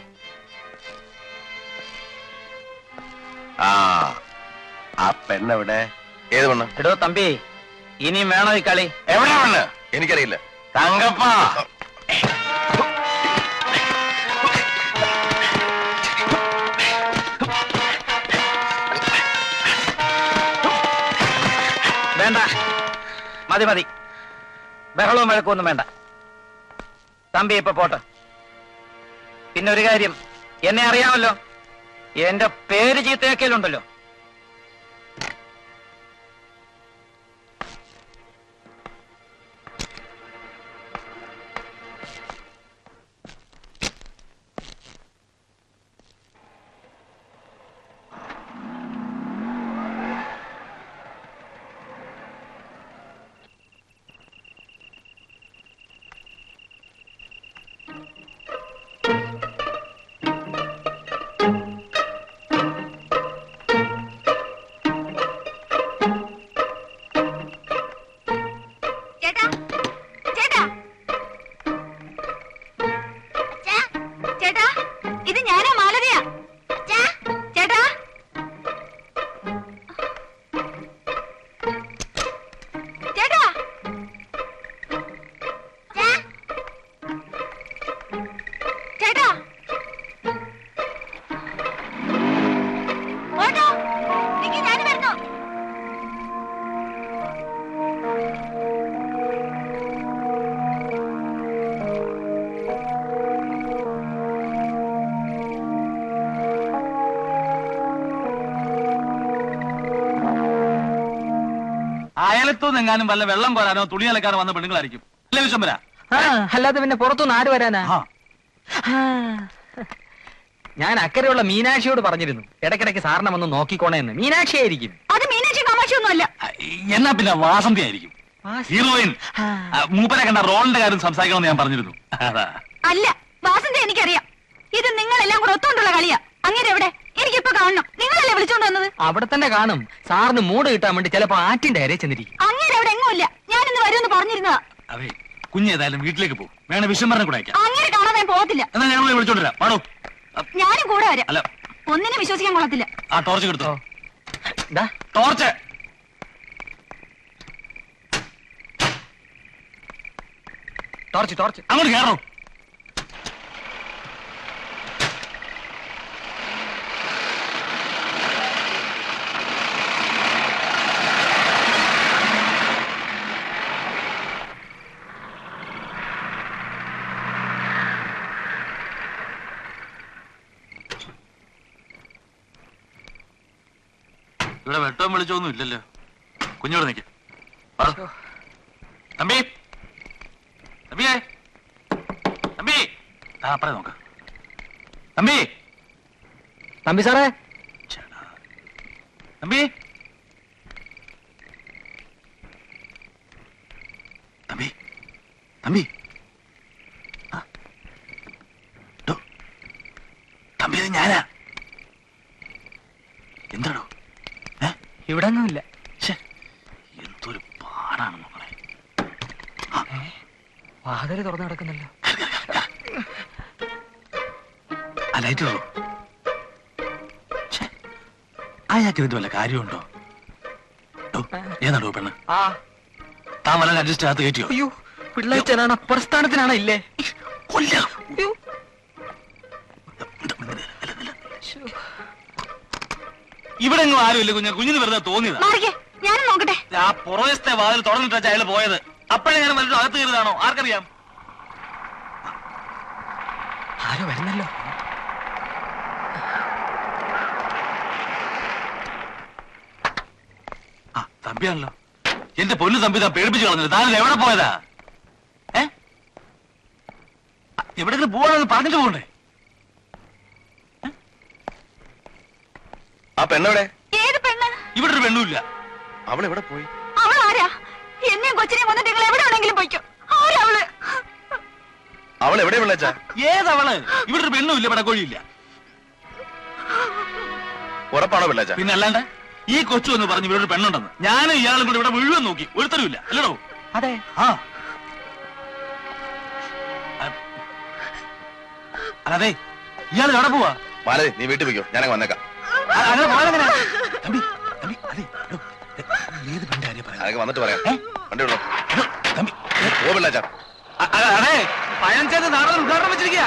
ആ പെണ്ണെവിടെ? ഏത് പെണ്ണ്? എടോ തമ്പി, ഇനിയും വേണോ ഈ കളി? എവിടെ പെണ്ണ്? എനിക്കറിയില്ല. തങ്കപ്പ, വേണ്ട, മതി. ബഹളവും വഴക്കൊന്നും വേണ്ട. തമ്പി ഇപ്പൊ പോട്ടെ. പിന്നെ ഒരു കാര്യം, എന്നെ അറിയാമല്ലോ. എന്റെ പേര് ചീത്തയാക്കലുണ്ടല്ലോ. അയലത്തുനിന്ന് എങ്ങാനും വല്ല വെള്ളം കോരാനോ തുണി അലക്കാനോ വന്ന പെണ്ണുങ്ങളായിരിക്കും അല്ലേ വിശ്വംബര? അല്ലാതെ പിന്നെ പുറത്തുനിന്ന് ആര് വരാനാ? ഞാൻ അക്കരെയുള്ള മീനാക്ഷിയോട് പറഞ്ഞിരുന്നു ഇടയ്ക്കിടയ്ക്ക് സാറിനെ വന്ന് നോക്കിക്കോണേന്ന്. മീനാക്ഷി ആയിരിക്കും. അത് മീനാക്ഷി കാമാക്ഷിയൊന്നും അല്ല. എന്നാ പിന്നെ വാസന്തി ആയിരിക്കും. ഹീറോയിൻ. മൂപ്പരെ കണ്ട റോളിന്റെ കാര്യം സംസാരിക്കണമെന്ന് ഞാൻ പറഞ്ഞിരുന്നു. അല്ല, വാസന്തി എനിക്കറിയാം. ഇത് നിങ്ങളെല്ലാം കൂടെ ഒത്തുകൊണ്ടുള്ള കളിയാ. അങ്ങനെ എവിടെ? എനിക്കിപ്പോ കാണണം. നിങ്ങളല്ലേ വിളിച്ചോണ്ട് വന്നത്? അവിടെ തന്നെ കാണും. സാറിന് മൂട് കിട്ടാൻ വേണ്ടി ചിലപ്പോ ആറ്റിന്റെ അരയെ ചെന്നിരിക്കും. അങ്ങനെ എവിടെ എങ്ങുമില്ല. ഞാനിന്ന് വരുമെന്ന് പറഞ്ഞിരുന്നതാ. അതെ, കുഞ്ഞേതായാലും വീട്ടിലേക്ക് പോകും. വേണേ വിശ്വംബരനെ കൂടെ അയക്കാം. അങ്ങനെ കാണാൻ ഞാൻ പോകത്തില്ല. എന്നാ ഞങ്ങൾ വിളിച്ചോണ്ടിരാ. പാടോ. ഞാനും കൂടെ വരാം. അല്ല, ഒന്നിനെ വിശ്വസിക്കാൻ കൊള്ളത്തില്ല. ആ ടോർച്ച് കൊടുത്തോ. ടോർച്ച് ടോർച്ച് ടോർച്ച് അങ്ങോട്ട് കയറോ. ഇവിടെ വെട്ടവും വിളിച്ചൊന്നും ഇല്ലല്ലോ. കുഞ്ഞോട് നിൽക്ക്. തമ്പി, തമ്പിയേ, തമ്പി, അപ്പറേ നോക്ക. തമ്പി, തമ്പി സാറേ, തമ്പി, തമ്പി, തമ്പി, തമ്പി, ഇത് ഞാനാ. എന്താണോ? ഇവിടെ ഒന്നുമില്ല. എന്തൊരു പാടാണ് മക്കളെ. വാതില് തുറന്നു കിടക്കുന്നല്ലോ. ആ ലൈറ്റ് ഉള്ളൂ. അയാൾക്ക് ഇതിന്റെ വല്ല കാര്യമുണ്ടോ? ഏതാണോ പെണ്ണ്? താൻ വല്ല അഡ്ജസ്റ്റ് അകത്ത് കയറ്റിയോ? അയ്യോ, പിള്ളേച്ചനാണ് പ്രസ്ഥാനത്തിനാണ് ഇല്ലേ? ഇവിടെ എങ്ങും ആരുമില്ല കുഞ്ഞ. കുഞ്ഞിന് വെറുതെ തോന്നിയതാ. ഞാനും നോക്കട്ടെ. ആ പുറവശത്തെ വാതിൽ തുറന്നിട്ടാ അയാൾ പോയത്. അപ്പോഴേ ഞാൻ വന്നിട്ട് അകത്ത് കയറിയതാണോ? ആർക്കറിയാം. ആരോ വരുന്നല്ലോ. ആ തമ്പിയാണല്ലോ. എന്റെ പൊന്നു തമ്പി, താൻ പേടിപ്പിച്ചു കളഞ്ഞത്. താനത് എവിടെ പോയതാ? എവിടെങ്കിലും പോകണമെന്ന് പറഞ്ഞിട്ട് പോകണ്ടേ? ആ പെണ്ണെവിടെ? ഏത് പെണ്ണ്? ഇവിടെ ഒരു പെണ്ണുമില്ല. അവൾ എവിടെ പോയി? അവൾ ആരാ? എന്നെയും കൊച്ചിനെയും വന്നിട്ട് നിങ്ങൾ എവിടെ വേണമെങ്കിലും പോയിക്കോ. ആരാ അവള്? അവൾ എവിടെ വിളിച്ചാ? ഏതവള്? ഇവിടെ ഒരു പെണ്ണുമില്ല, പടക്കോഴിയില്ല. ഉറപ്പാണോ പിള്ളേച്ച? പിന്നെ അല്ലാണ്ട് ഈ കൊച്ചു എന്ന് പറഞ്ഞു ഇവിടെ ഒരു പെണ്ണുണ്ടെന്ന്. ഞാനും ഇയാളും കൂടെ ഇവിടെ മുഴുവൻ നോക്കി, ഒരുത്തരുമില്ല. അല്ലടോ? അതെ. അതെ, ഇയാൾ എവിടെ പോവാ? മാലതി, നീ വീട്ടിൽ പോയിക്കോ, ഞാനങ്ങ് വന്നേക്കാം. അങ്ങനെ പോയതെങ്ങനെ? തമ്പി, തമ്പി, അതെ, ഏത് പെണ്ണിന്റെ കാര്യം പറയാം? അതൊക്കെ വന്നിട്ട് പറയാം. വണ്ടി ഉള്ളോ? തമ്പി, പോ പിള്ളേച്ച. അതെ, പഴഞ്ചേത് നാളെ ഉദ്ഘാടനം വെച്ചിരിക്കുക.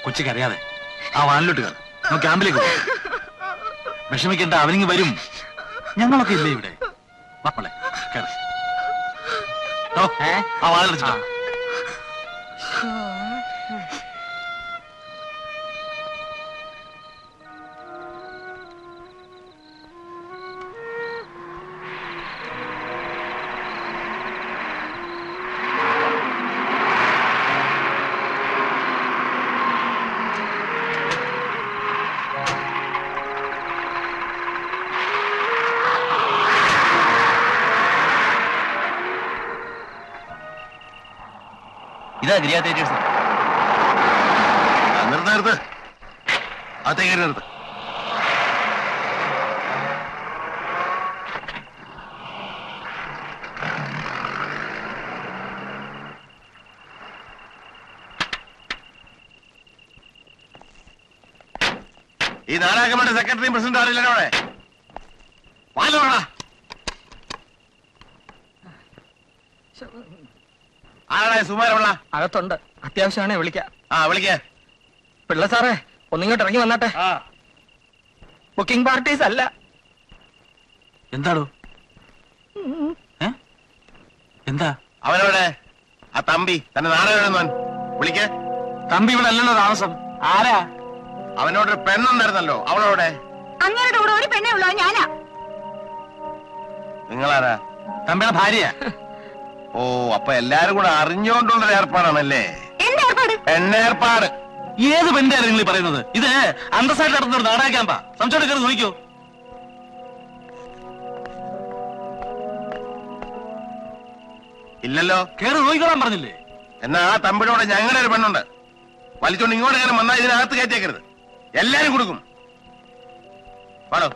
കൊച്ചിക്ക് അറിയാതെ ആ വാനിലോട്ട് കയറി നമുക്ക് ക്യാമ്പിലേക്ക് പോകും. വിഷമിക്കേണ്ട, അവനിങ്ങ് വരും. ഞങ്ങളൊക്കെ ഇല്ലേ ഇവിടെ? വാളെ കയറി. ആ വാതിലടിച്ചിട്ടാ. ഇതാ ഗിരിയാ തിയേറ്റേഴ്സ്. നിർത്ത്, അതേ കയറി നിർത്ത്. ഈ നാടകങ്ങളുടെ സെക്രട്ടറിയും പ്രസിഡന്റ് ആരില്ല അവിടെ? വാലോടാ. ആരാടാ സുമാരമുള്ള? അകത്തുണ്ട്. അത്യാവശ്യമാണേ വിളിക്കാം. വിളിക്കേ. പിള്ള സാറേ, ഒന്നിങ്ങോട്ട് ഇറങ്ങി വന്നാട്ടെ. ബുക്കിംഗ് പാർട്ടീസ് അല്ല. എന്താടോ? എന്താ? അവനവിടെ ആ തമ്പി തന്നെ നാടകം വിളിക്കേ. തമ്പി ഇവിടെ അല്ലല്ലോ താമസം. ആരാ? അവനോടൊരു പെണ്ണുണ്ടായിരുന്നല്ലോ, അവളോടെ? അങ്ങയുടെ കൂടെ ഒരു പെണ്ണേ ഉള്ളൂ, ഞാനാ. നിങ്ങളാരാ? തമ്പിയുടെ ഭാര്യ. ഓ, അപ്പൊ എല്ലാരും കൂടെ അറിഞ്ഞുകൊണ്ടുള്ള ഏർപ്പാടാണല്ലേ? എന്റെ ഏർപ്പാട്? പെണ്ണേർപ്പാട്. ഏത് പെണ്ണാണ് നിങ്ങൾ പറയുന്നത്? ഇത് അന്തസ്സായിട്ട് നടത്തുന്ന ഒരു നാടക ക്യാമ്പാ. സംശയം കയറി നോക്കിയോ? ഇല്ലല്ലോ. കയറി നോക്കിക്കോളാൻ പറഞ്ഞില്ലേ? എന്നാ ആ തമ്പിനോട് ഞങ്ങളുടെ ഒരു പെണ്ണുണ്ട്. വലിച്ചോണ്ട് ഇങ്ങോട്ട് കയറി വന്നാൽ ഇതിനകത്ത് കയറ്റിയേക്കരുത്. എല്ലാരും കൊടുക്കും. പാടോ.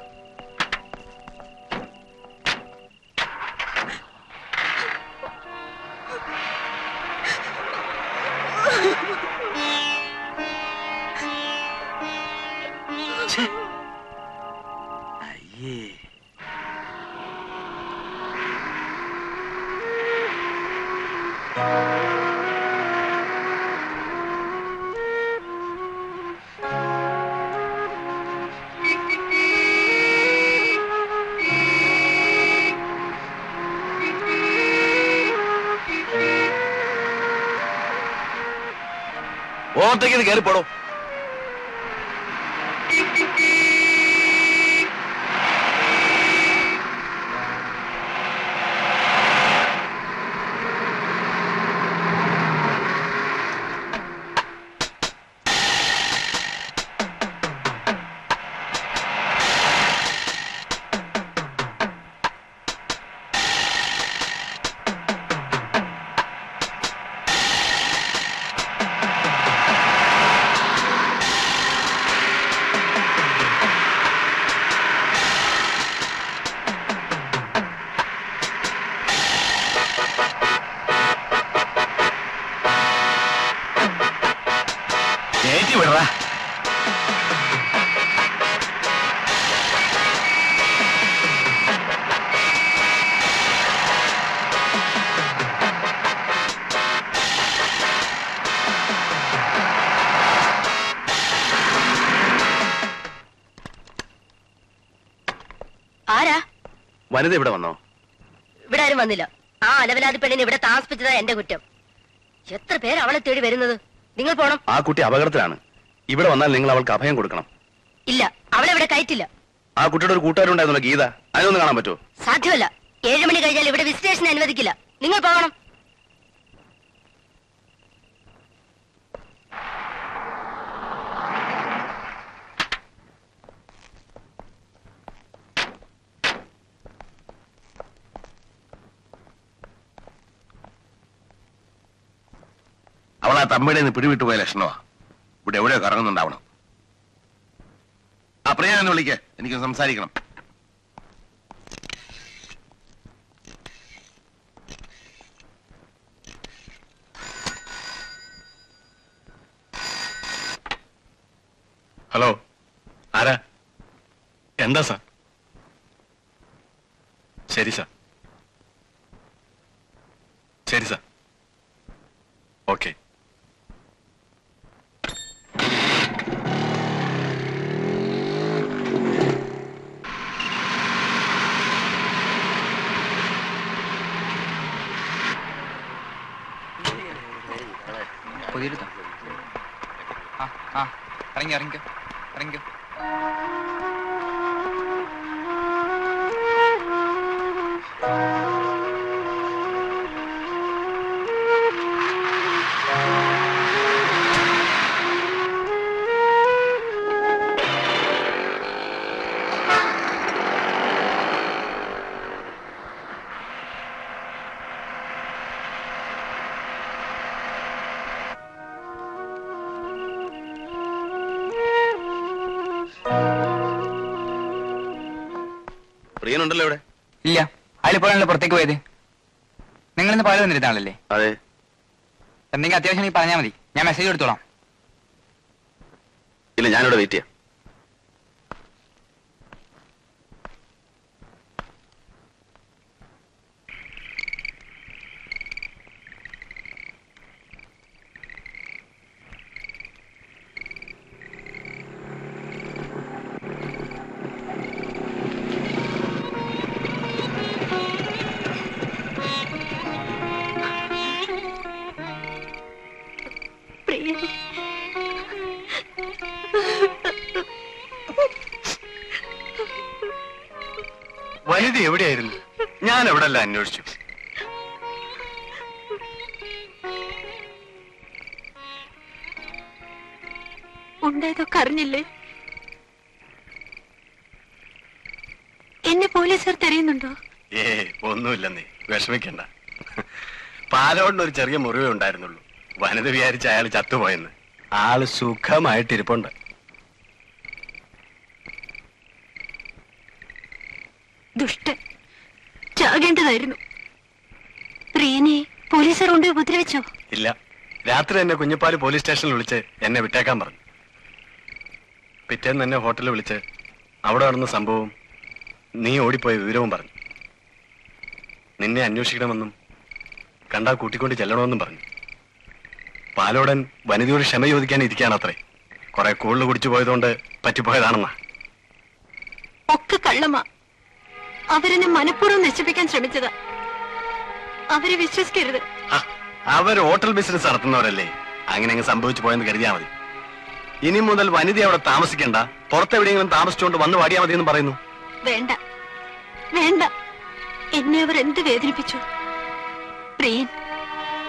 അയ്യേ, ഓർത്തേക്ക് ഇത് കയറി പോടോ. കയറ്റി വിടറാ. ആരാ? വനിത ഇവിടെ വന്നോ? ഇവിടെ ആരും വന്നില്ല. ആ അലവലാതി പെണ്ണിനെ ഇവിടെ താമസിപ്പിച്ചതാ എന്റെ കുറ്റം. എത്ര പേര് അവളെ തേടി വരുന്നത്? നിങ്ങൾ പോണം. ആ കുട്ടി അപകടത്തിലാണ്. ഇവിടെ വന്നാൽ നിങ്ങൾ അവൾക്ക് അഭയം കൊടുക്കണം. ഇല്ല, അവളെ ഇവിടെ കയറ്റില്ല. ആ കുട്ടിയുടെ ഒരു കൂട്ടുകാരുണ്ടായിരുന്നല്ലോ, ഗീത. അതിനൊന്ന് കാണാൻ പറ്റുമോ? സാധ്യമല്ല. 7 മണി കഴിഞ്ഞാൽ ഇവിടെ വിസിറ്റേഷൻ അനുവദിക്കില്ല. നിങ്ങൾ പോകണം. അവളാ തമ്മിയുടെ നിന്ന് പിടിവിട്ടുപോയ ലക്ഷണമാ. ഇവിടെ എവിടെയോ കറങ്ങുന്നുണ്ടാവണം. ആ പ്രിയ എന്ന് വിളിക്ക്, എനിക്ക് സംസാരിക്കണം. ഹലോ, ആരാ? എന്താ സാർ? ശരി സാർ, ശരി സാർ, ഓക്കെ. ഇറങ്ങിക്കോ. പ്രിയനുണ്ടല്ലോ ഇവിടെ? ഇല്ല, അയാളിപ്പോഴാണല്ലോ പുറത്തേക്ക് പോയത്. നിങ്ങൾ ഇന്ന് പാല് വന്നിരുന്നാളല്ലേ? അതെ. എന്തെങ്കിലും അത്യാവശ്യം പറഞ്ഞാൽ മതി, ഞാൻ മെസ്സേജ് എടുത്തോളാം. ഇല്ല, ഞാനിവിടെ വെയിറ്റ് ചെയ്യാം. പ്രിയ വനിത എവിടെയായിരുന്നു? ഞാൻ എവിടെല്ല അന്വേഷിച്ചു. ഉണ്ടായതൊക്കെ അറിഞ്ഞില്ലേ? എന്നെ പോലീസുകാർ തെരയുന്നുണ്ടോ? ഒന്നുമില്ലെന്നേ, വിഷമിക്കണ്ട. പാലോടിന് ഒരു ചെറിയ മുറിവേ ഉണ്ടായിരുന്നുള്ളൂ. വനിത വിചാരിച്ച അയാൾ ചത്തുപോയെന്ന്. ആള് സുഖമായിട്ടിരിപ്പുണ്ട്. ദുഷ്ടൻ, ചാകേണ്ടതായിരുന്നു. പ്രിയനെ പോലീസുകാർ കൊണ്ട് ഉപദ്രവിച്ചോ? ഇല്ല, രാത്രി തന്നെ കുഞ്ഞിപ്പാല് പോലീസ് സ്റ്റേഷനിൽ വിളിച്ച് എന്നെ വിട്ടേക്കാൻ പറഞ്ഞു. പിറ്റേന്ന് എന്നെ ഹോട്ടലിൽ വിളിച്ച് അവിടെ നടന്ന സംഭവവും നീ ഓടിപ്പോയ വിവരവും പറഞ്ഞു. നിന്നെ അന്വേഷിക്കണമെന്നും കണ്ടാ കൂട്ടിക്കൊണ്ട് ചെല്ലണമെന്നും പറഞ്ഞു. പാലോടൻ വനിതയോട് ക്ഷമ ചോദിക്കാൻ ഇരിക്കാണത്രേ. കുറെ കൂടുതൽ കുടിച്ചു പോയതുകൊണ്ട് പറ്റിപ്പോയതാണെന്നാ. ഒക്കെ കള്ളമാ. അവരെന്നെ മനഃപൂർവ്വം നശിപ്പിക്കാൻ ശ്രമിച്ചതാ. അവരെ വിശ്വസിക്കരുത്. അവര് ഹോട്ടൽ ബിസിനസ് നടത്തുന്നവരല്ലേ, അങ്ങനെ അങ്ങ് സംഭവിച്ചു പോയെന്ന് കരുതിയാ മതി. ഇനി മുതൽ വനിത അവിടെ താമസിക്കണ്ട, പുറത്തെവിടെയെങ്കിലും താമസിച്ചുകൊണ്ട് വന്ന് വാടിയാ മതി എന്ന് പറയുന്നു. വേണ്ട വേണ്ട, എന്നെ അവർ എന്ത് വേദനിപ്പിച്ചു. പ്രിയൻ,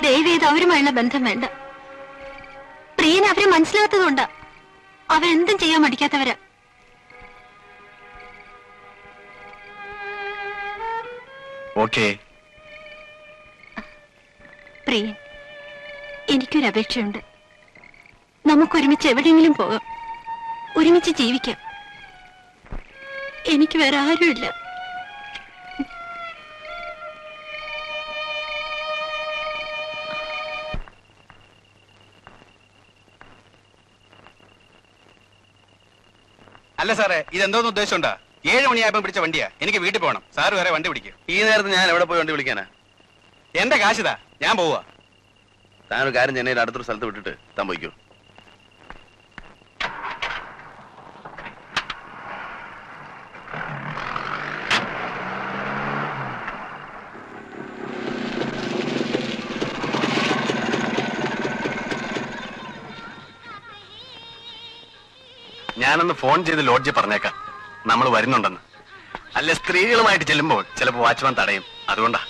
ദയവേത് അവരുമായുള്ള ബന്ധം വേണ്ട. പ്രിയൻ അവരെ മനസ്സിലാത്തതുകൊണ്ടാ. അവരെന്തും ചെയ്യാൻ മടിക്കാത്തവരാ. ഓക്കേ. പ്രിയൻ, എനിക്കൊരു അപേക്ഷയുണ്ട്. നമുക്കൊരുമിച്ച് എവിടെയെങ്കിലും പോകാം, ഒരുമിച്ച് ജീവിക്കാം. എനിക്ക് വേറെ ആരുമില്ല. അല്ല സാറേ, ഇതെന്തോന്ന് ഉദ്ദേശമുണ്ടാ? 7 മണിയായപ്പോ പിടിച്ച വണ്ടിയാ. എനിക്ക് വീട്ടിൽ പോകണം. സാറ് വേറെ വണ്ടി പിടിക്കും. ഈ നേരത്ത് ഞാൻ എവിടെ പോയി വണ്ടി വിളിക്കാനാ? എന്റെ കാശിതാ, ഞാൻ പോവാ. താനൊരു കാര്യം ചെന്നൈയിൽ അടുത്തൊരു സ്ഥലത്ത് വിട്ടിട്ട് താൻ പോയിക്കോ. ഞാനൊന്ന് ഫോൺ ചെയ്ത് ലോഡ്ജ് പറഞ്ഞേക്കാം നമ്മൾ വരുന്നുണ്ടെന്ന്. അല്ല, സ്ത്രീകളുമായിട്ട് ചെല്ലുമ്പോൾ ചിലപ്പോൾ വാച്ച്മാൻ തടയും. അതുകൊണ്ടാ.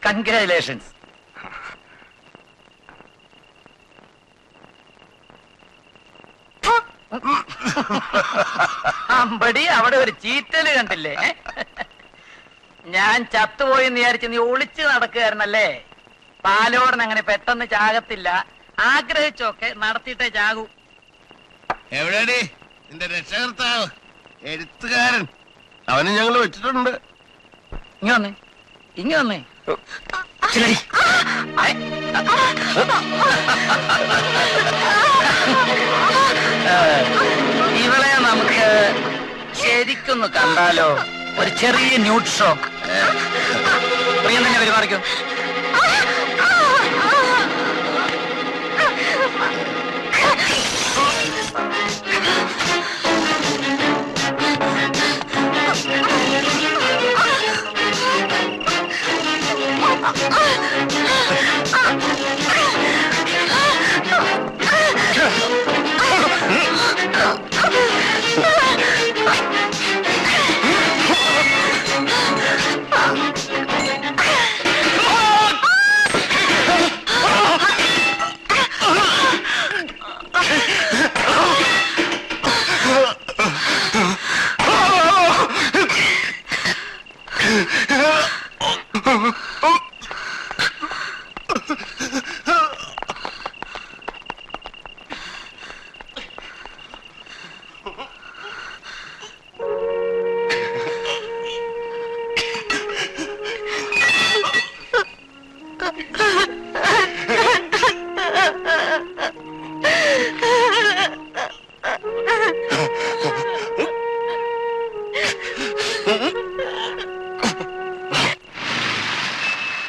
കൺഗ്രാറ്റുലേഷൻസ്. അമ്പടി അവിടെ ഒരു ചീറ്റല് കണ്ടില്ലേ? ഞാൻ ചത്തുപോയെന്ന് വിചാരിച്ച് നീ ഒളിച്ചു നടക്കുകയായിരുന്നല്ലേ? പാലോടൻ അങ്ങനെ പെട്ടെന്ന് ചാകത്തില്ല. ആഗ്രഹിച്ചൊക്കെ നടത്തിയിട്ടേ ചാകൂ. എവിടെയാടി നിന്റെ രക്ഷകർത്താവ് എഴുത്തുകാരൻ? അവന് ഞങ്ങൾ വെച്ചിട്ടുണ്ട്. ഇങ്ങ വന്നേ, ഇങ്ങ വന്നേ. ഇവളെ നമുക്ക് ശരിക്കൊന്ന് കണ്ടാലോ? ഒരു ചെറിയ ന്യൂഡ് ഷോ. പ്രിയം തന്നെ പെരുമാറിക്കോ.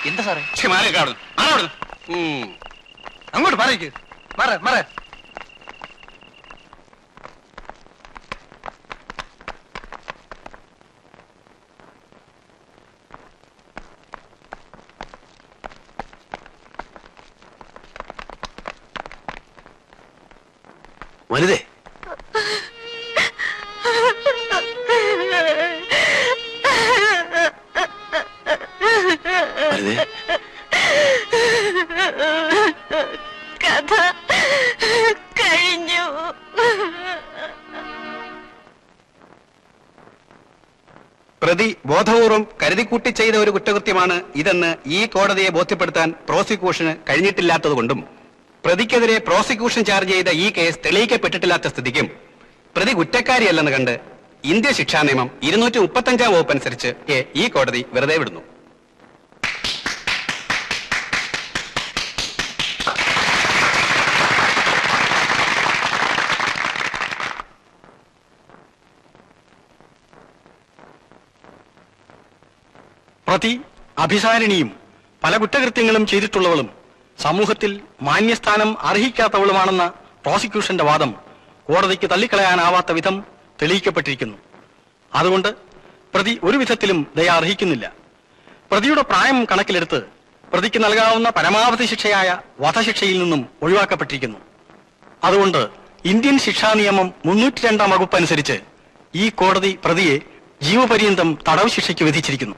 എന്താ സാറേ? അങ്ങോട്ട് പറയിക്ക്. മറ മറ. വനിതേ, കഥ കഴിഞ്ഞു. പ്രതി ബോധപൂർവം കരുതിക്കൂട്ടി ചെയ്ത ഒരു കുറ്റകൃത്യമാണ് ഇതെന്ന് ഈ കോടതിയെ ബോധ്യപ്പെടുത്താൻ പ്രോസിക്യൂഷന് കഴിഞ്ഞിട്ടില്ലാത്തതുകൊണ്ടും പ്രതിക്കെതിരെ പ്രോസിക്യൂഷൻ ചാർജ് ചെയ്ത ഈ കേസ് തെളിയിക്കപ്പെട്ടിട്ടില്ലാത്ത സ്ഥിതിക്കും പ്രതി കുറ്റക്കാരിയല്ലെന്ന് കണ്ട് ഇന്ത്യ ശിക്ഷാ നിയമം 235 വകുപ്പ് അനുസരിച്ച് ഈ കോടതി വെറുതെ വിടുന്നു. പ്രതി അഭിസാരിണിയും പല കുറ്റകൃത്യങ്ങളും ചെയ്തിട്ടുള്ളവളും സമൂഹത്തിൽ മാന്യസ്ഥാനം അർഹിക്കാത്തവളുമാണെന്ന പ്രോസിക്യൂഷന്റെ വാദം കോടതിക്ക് തള്ളിക്കളയാനാവാത്ത വിധം തെളിയിക്കപ്പെട്ടിരിക്കുന്നു. അതുകൊണ്ട് പ്രതി ഒരു വിധത്തിലും ദയ അർഹിക്കുന്നില്ല. പ്രതിയുടെ പ്രായം കണക്കിലെടുത്ത് പ്രതിക്ക് നൽകാവുന്ന പരമാവധി ശിക്ഷയായ വധശിക്ഷയിൽ നിന്നും ഒഴിവാക്കപ്പെട്ടിരിക്കുന്നു. അതുകൊണ്ട് ഇന്ത്യൻ ശിക്ഷാ നിയമം 302 വകുപ്പ് അനുസരിച്ച് ഈ കോടതി പ്രതിയെ ജീവപര്യന്തം തടവ് ശിക്ഷയ്ക്ക് വിധിച്ചിരിക്കുന്നു.